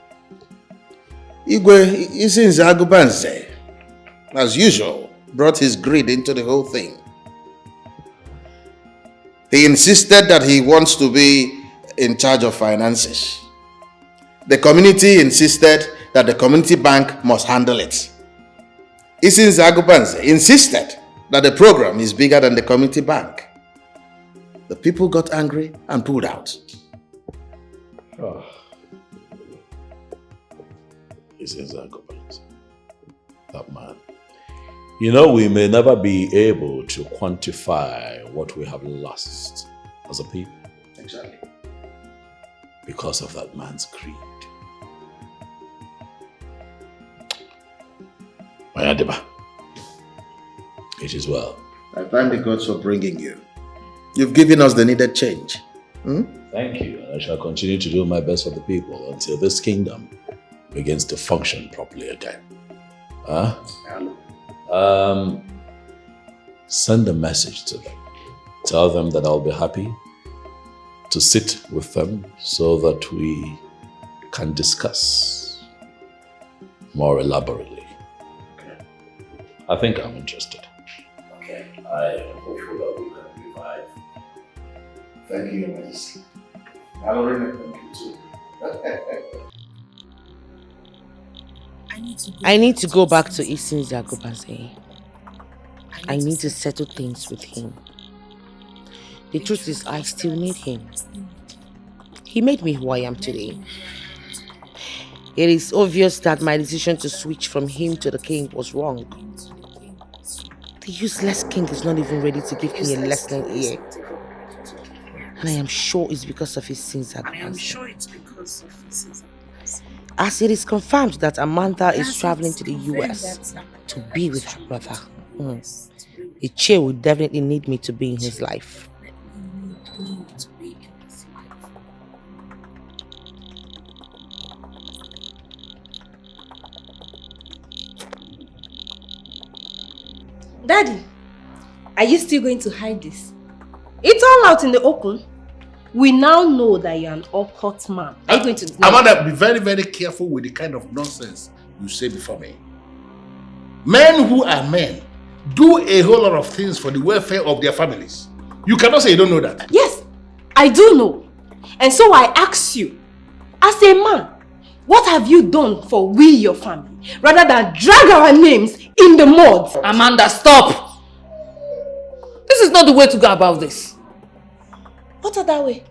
Igwe Isinzagubanze, as usual, brought his greed into the whole thing. He insisted that he wants to be in charge of finances. The community insisted that the community bank must handle it. Isinzagubanze insisted that the program is bigger than the community bank. The people got angry and pulled out. Oh. Isinzagubanze. That man. You know, we may never be able to quantify what we have lost as a people. Exactly. Because of that man's greed. Mayadeba, it is well. I thank the gods for bringing you. You've given us the needed change. Thank you, and I shall continue to do my best for the people until this kingdom begins to function properly again. Send a message to them. Tell them that I'll be happy to sit with them so that we can discuss more elaborately. I think I'm interested. Okay. I am hopeful that we can revive. Thank you, Your Majesty. Thank you too. I need to go back to Eastern Zagobaze. I need to settle things with him. The truth is, I still need him. He made me who I am today. It is obvious that my decision to switch from him to the king was wrong. The useless king is not even ready to give me a listening ear. And I am sure it's because of his sins. As it is confirmed that Amanda is traveling to the US to be with her brother. Ichie will definitely need me to be in his life. Daddy, are you still going to hide this? It's all out in the open. We now know that you're an occult man. Are you going to deny? Amanda, be very, very careful with the kind of nonsense you say before me. Men who are men do a whole lot of things for the welfare of their families. You cannot say you don't know that. Yes, I do know. And so I ask you, as a man, what have you done for we, your family, rather than drag our names in the mud? Amanda, stop! This is not the way to go about this. What other way?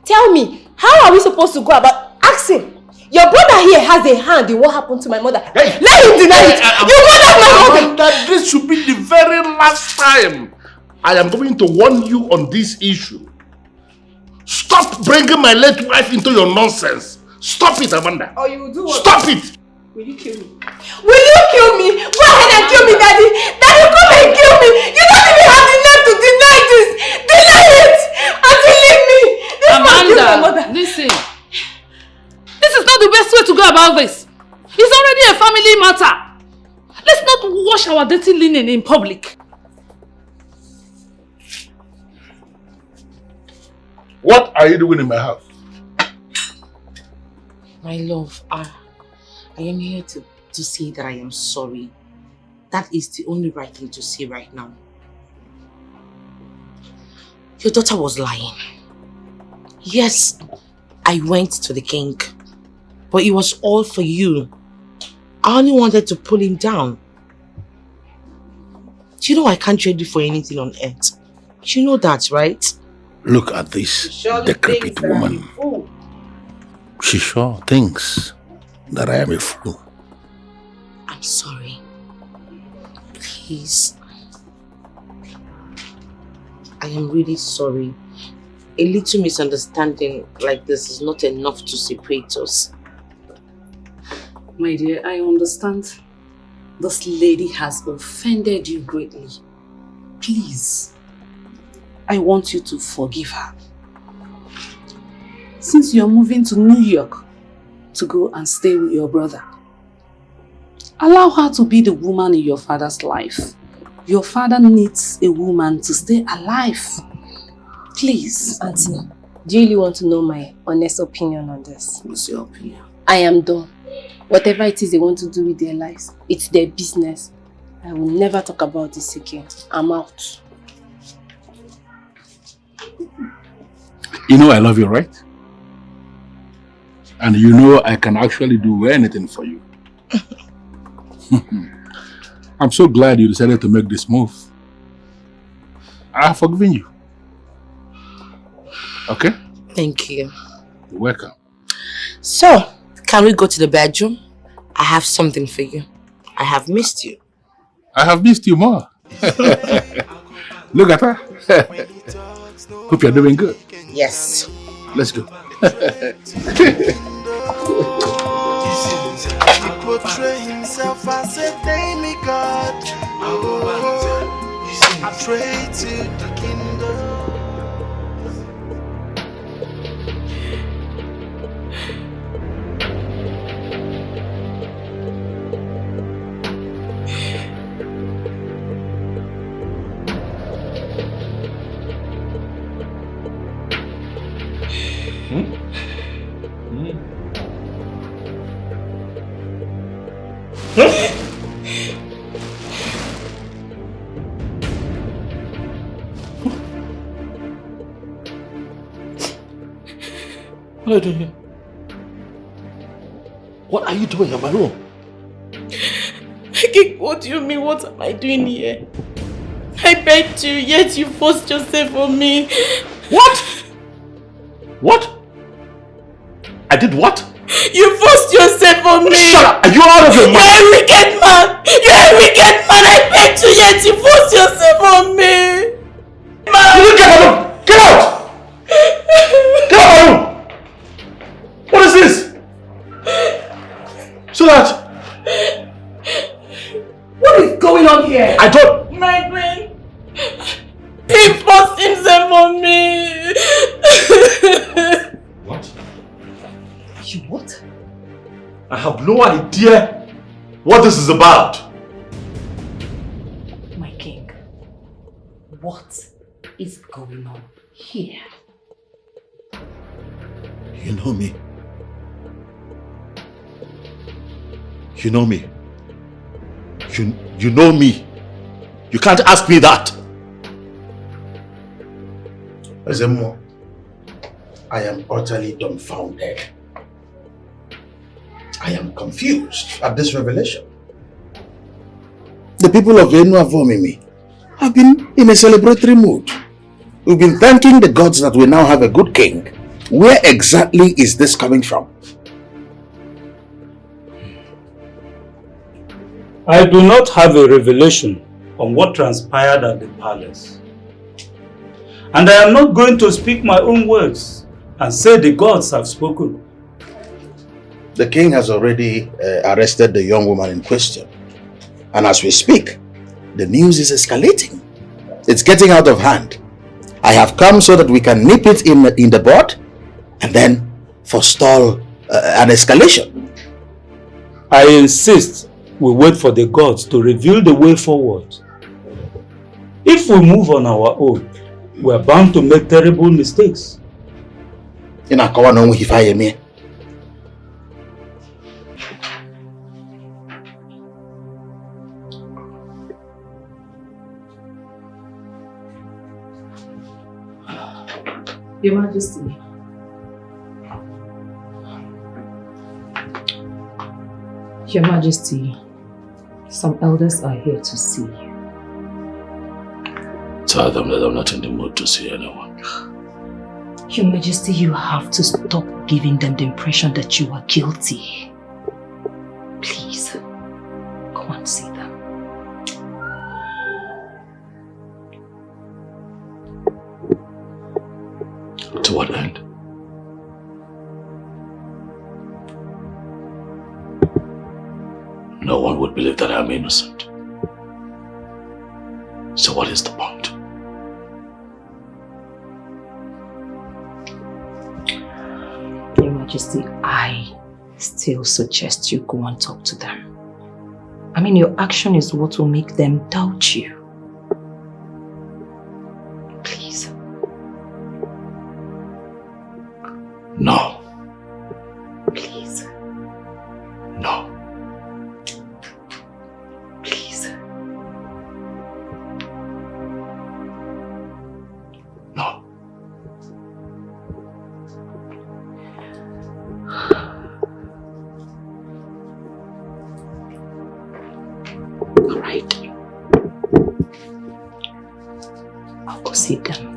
Tell me, how are we supposed to go about asking? Your brother here has a hand in what happened to my mother. Hey, let him deny it! You murdered my mother! Amanda, this should be the very last time I am going to warn you on this issue. Stop bringing my late wife into your nonsense. Stop it, Amanda. Or you will do what? Stop it! Will you kill me? Will you kill me? Go ahead and kill me, Daddy! Daddy, come and kill me! You don't even have the nerve to deny this! Deny it! Until leave me! This Amanda, listen. This is not the best way to go about this. It's already a family matter. Let's not wash our dirty linen in public. What are you doing in my house? My love, I am here to say that I am sorry. That is the only right thing to say right now. Your daughter was lying. Yes, I went to the king, but it was all for you. I only wanted to pull him down. Do you know I can't trade you for anything on earth? You know that, right? Look at this decrepit woman. She sure thinks that I am a fool. I'm sorry. Please. I am really sorry. A little misunderstanding like this is not enough to separate us. My dear, I understand. This lady has offended you greatly. Please, I want you to forgive her. Since you're moving to New York to go and stay with your brother, allow her to be the woman in your father's life. Your father needs a woman to stay alive. Please. Auntie, do you really want to know my honest opinion on this? What's your opinion? I am done. Whatever it is they want to do with their lives, it's their business. I will never talk about this again. I'm out. You know I love you, right? And you know I can actually do anything for you. I'm so glad you decided to make this move. I have forgiven you. Okay? Thank you. You're welcome. So, can we go to the bedroom? I have something for you. I have missed you. I have missed you more. Look at her. Hope you're doing good. Yes. Let's go. He portray himself as a demigod. I pray to the kingdom. What are you doing here? What are you doing in my room? What do you mean? What am I doing here? I begged you, yet you forced yourself on me. What? What? I did what? You forced yourself on me. Shut up! Are you out of your mind? You're a wicked man. You're a wicked man. I begged you, yet you forced yourself on me. Man. You get out! Get out! Get out! What is this? So that. What is going on here? I don't. My queen. He forced himself on me. What? You what? I have no idea what this is about. My king, what is going on here? You know me. You know me. You know me. You can't ask me that. Ezemo, I am utterly dumbfounded. I am confused at this revelation. The people of Enuavomimi have been in a celebratory mood. We've been thanking the gods that we now have a good king. Where exactly is this coming from? I do not have a revelation on what transpired at the palace. And I am not going to speak my own words and say the gods have spoken. The king has already arrested the young woman in question. And as we speak, the news is escalating. It's getting out of hand. I have come so that we can nip it in the bud and then forestall an escalation. I insist we wait for the gods to reveal the way forward. If we move on our own, we are bound to make terrible mistakes. Your Majesty. Your Majesty, some elders are here to see you. Tell them that I'm not in the mood to see anyone. Your Majesty, you have to stop giving them the impression that you are guilty. Please, go and see them. To what end? No one would believe that I'm innocent. So what is the point? Your Majesty, I still suggest you go and talk to them. I mean, your action is what will make them doubt you. Please. No. Please. No. Please. No. All right. I'll go see them.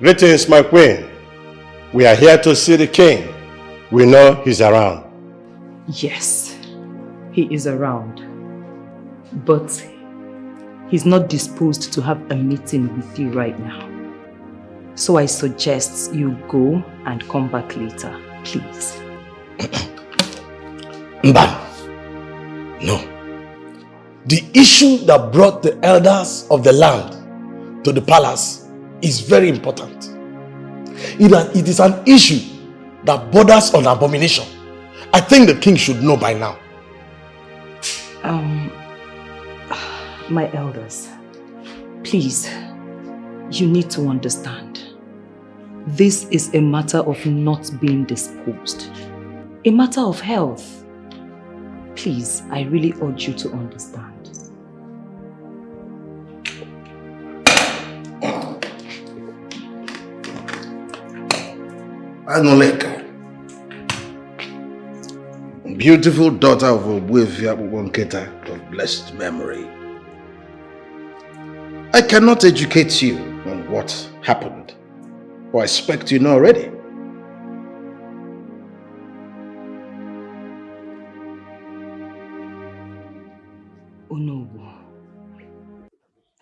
Greetings, my queen. We are here to see the king. We know he's around. Yes, he is around. But he's not disposed to have a meeting with you right now. So I suggest you go and come back later, please. Mba, No. The issue that brought the elders of the land to the palace is very important. It is an issue that borders on abomination. I think the king should know by now. My elders, please, you need to understand. This is a matter of not being disposed. A matter of health. Please, I really urge you to understand. Anoleka, beautiful daughter of Obuefia Nketa of blessed memory. I cannot educate you on what happened, or I expect you know already. Onowu,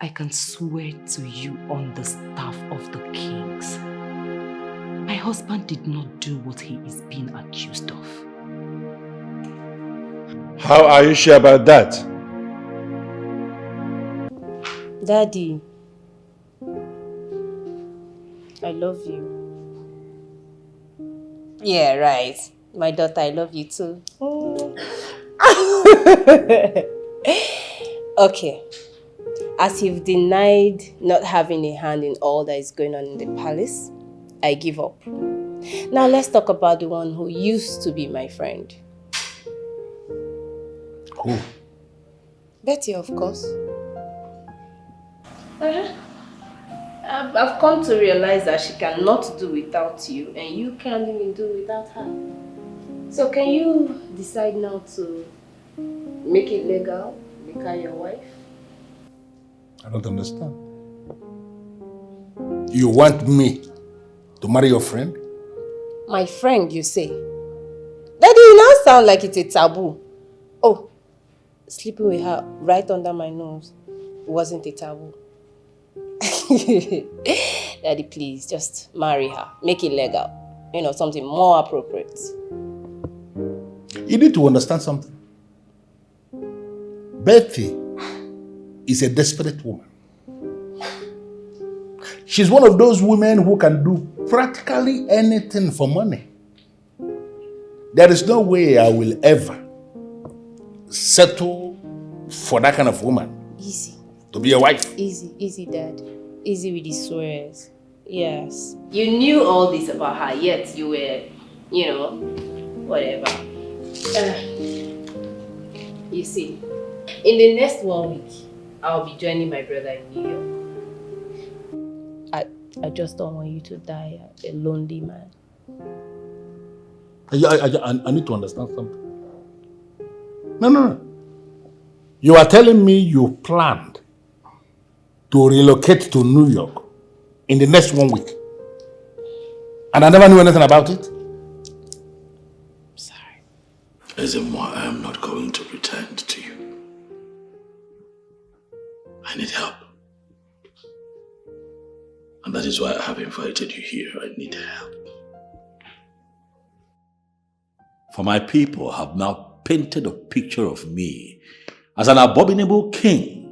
I can swear to you on the staff of the kings. My husband did not do what he is being accused of. How are you sure about that? Daddy, I love you. Yeah, right. My daughter, I love you too. Oh. Okay. As you've denied not having a hand in all that is going on in the palace, I give up. Now let's talk about the one who used to be my friend. Who? Betty, of course. I've come to realize that she cannot do without you, and you can't even do without her. So can you decide now to make it legal, make her your wife? I don't understand. You want me to marry your friend? My friend, you say? Daddy, you now sound like it's a taboo. Oh, sleeping with her right under my nose wasn't a taboo. Daddy, please, just marry her. Make it legal. You know, something more appropriate. You need to understand something. Betty is a desperate woman. She's one of those women who can do practically anything for money. There is no way I will ever settle for that kind of woman. Easy. To be a wife. Easy, Dad. Easy with the swears. Yes. You knew all this about her, yet you were, you know, whatever. You see, in the next 1 week, I'll be joining my brother in New York. I just don't want you to die a lonely man. I need to understand something. No. You are telling me you planned to relocate to New York in the next 1 week. And I never knew anything about it? Sorry. Ezeonu, I am not going to pretend to you. I need help. And that is why I have invited you here. I need help. For my people have now painted a picture of me as an abominable king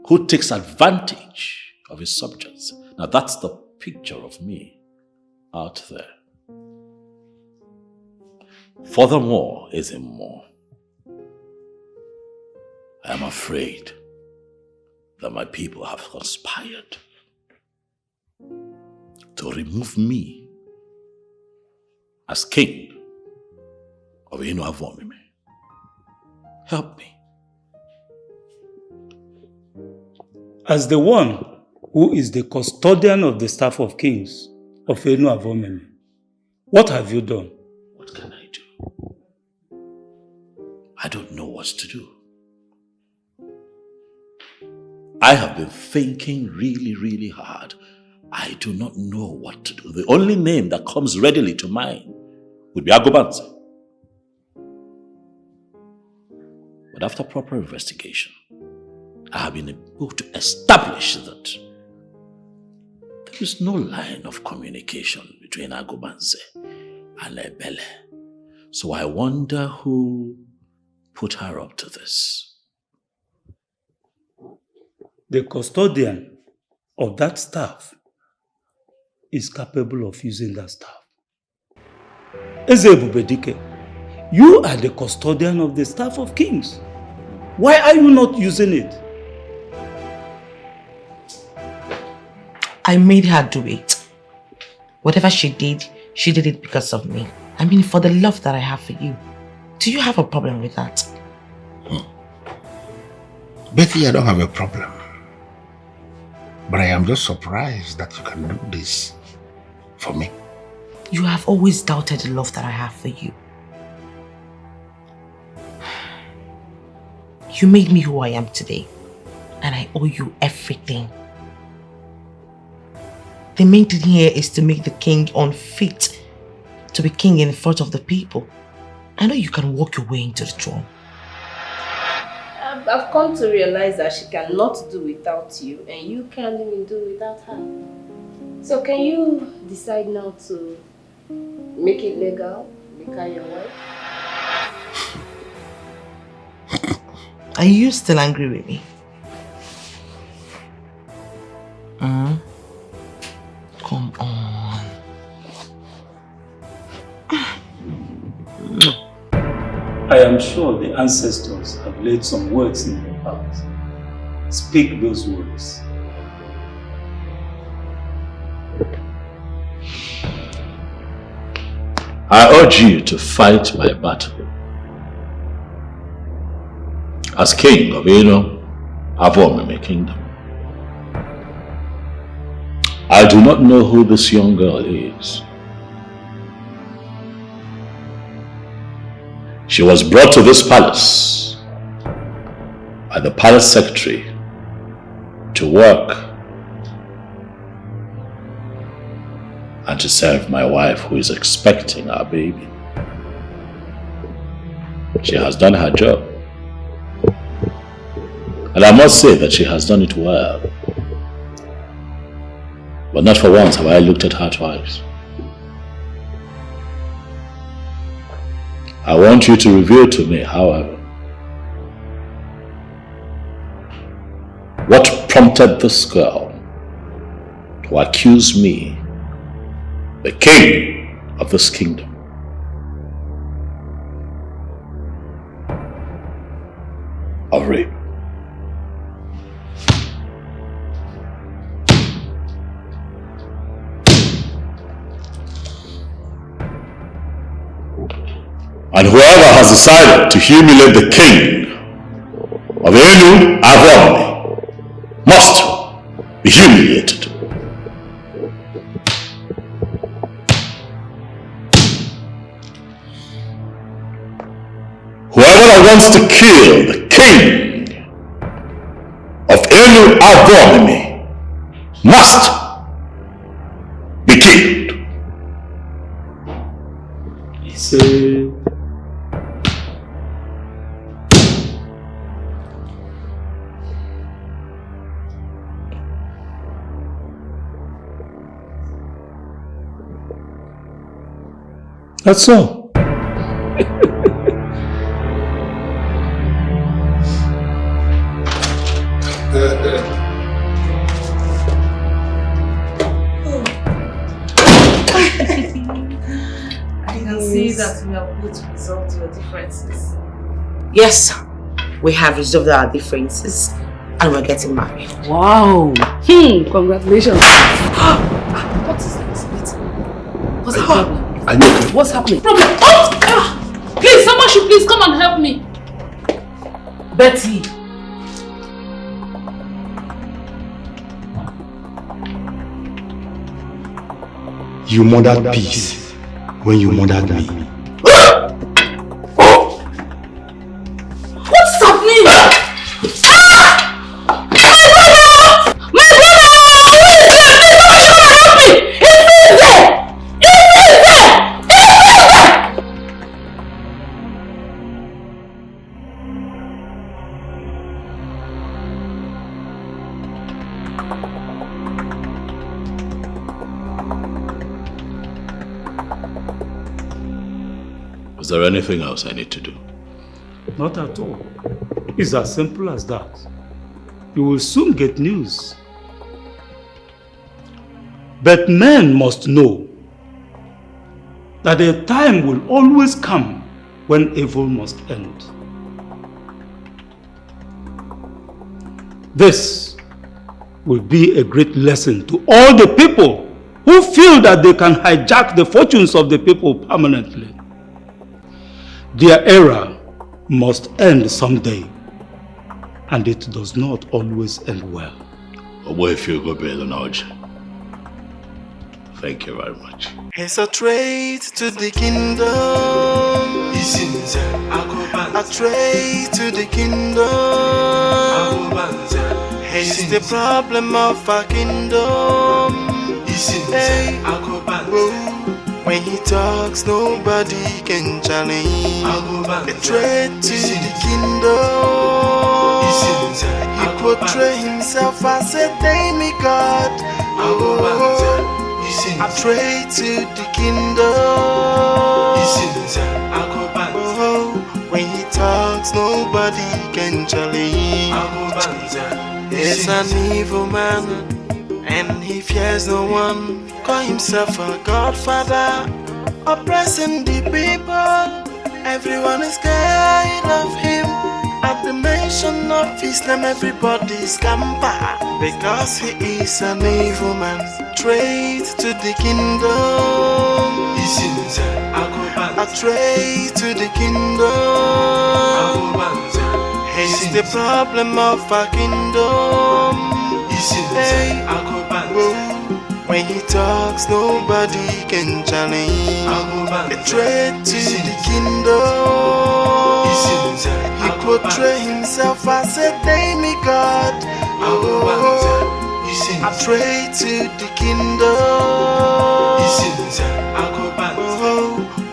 who takes advantage of his subjects. Now that's the picture of me out there. Furthermore, Ezeonu, I am afraid that my people have conspired to remove me as king of Enuavomi. Help me. As the one who is the custodian of the staff of kings of Enuavomi, what have you done? What can I do? I don't know what to do. I have been thinking really hard. I do not know what to do. The only name that comes readily to mind would be Agobanze. But after proper investigation, I have been able to establish that there is no line of communication between Agobanze and Ebele. So I wonder who put her up to this? The custodian of that staff is capable of using that staff. Ezebubedike, you are the custodian of the staff of kings. Why are you not using it? I made her do it. Whatever she did it because of me. I mean, for the love that I have for you. Do you have a problem with that? Betty, I don't have a problem. But I am just surprised that you can do this for me. You have always doubted the love that I have for you. You made me who I am today, and I owe you everything. The main thing here is to make the king unfit to be king in front of the people. I know you can walk your way into the throne. I've come to realize that she cannot do without you, and you can't even do without her. So can you decide now to make it legal, make her your wife? Are you still angry with me? Come on. I am sure the ancestors have laid some words in your heart. Speak those words. I urge you to fight my battle. As king of Avomime kingdom. I do not know who this young girl is. She was brought to this palace by the palace secretary to work and to serve my wife who is expecting our baby. She has done her job. And I must say that she has done it well. But not for once have I looked at her twice. I want you to reveal to me, however, what prompted this girl to accuse me, the king of this kingdom, of rape. And whoever has decided to humiliate the king of Avomime must be humiliated. Whoever that wants to kill the king of Avomime must be killed. He said, that's all. See that we have both resolved your differences. Yes, we have resolved our differences and we're getting married. Wow! Congratulations! What is this? What's the problem? What's happening? Problem? Oh! Please, someone should please come and help me. Betty! You murdered peace when you murdered me. What's happening? Is there anything else I need to do? Not at all. It's as simple as that. You will soon get news. But men must know that a time will always come when evil must end. This will be a great lesson to all the people who feel that they can hijack the fortunes of the people permanently. Their era must end someday, and it does not always end well. Thank you very much. He's a trade to the kingdom. A trade to the kingdom. He's the problem of our kingdom. Hey, when he talks, nobody can challenge. A trade to the kingdom. He portrays himself as a demigod. I pray to the kingdom. When he talks, nobody can challenge. He's an evil man, and he fears no one. Call himself a godfather, oppressing the people. Everyone is scared of him. At the mention of his name, everybody scamper, because he is an evil man. Trade to the kingdom. A trade to the kingdom. He's the problem of our kingdom. Hey, when he talks, nobody can challenge. A trade to the kingdom. He portrays himself as a demigod. I pray to the kingdom.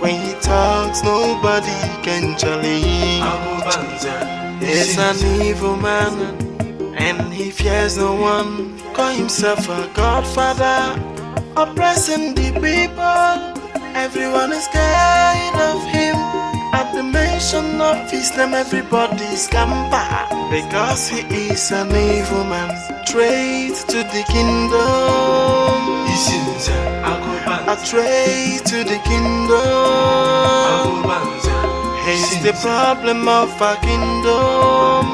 When he talks, nobody can challenge. He's an evil man, and he fears no one. Call himself a godfather, oppressing the people. Everyone is scared of him. At the mention of his name, everybody scamper, because he is an evil man. Trade to the kingdom. A trade to the kingdom. He's the problem of our kingdom.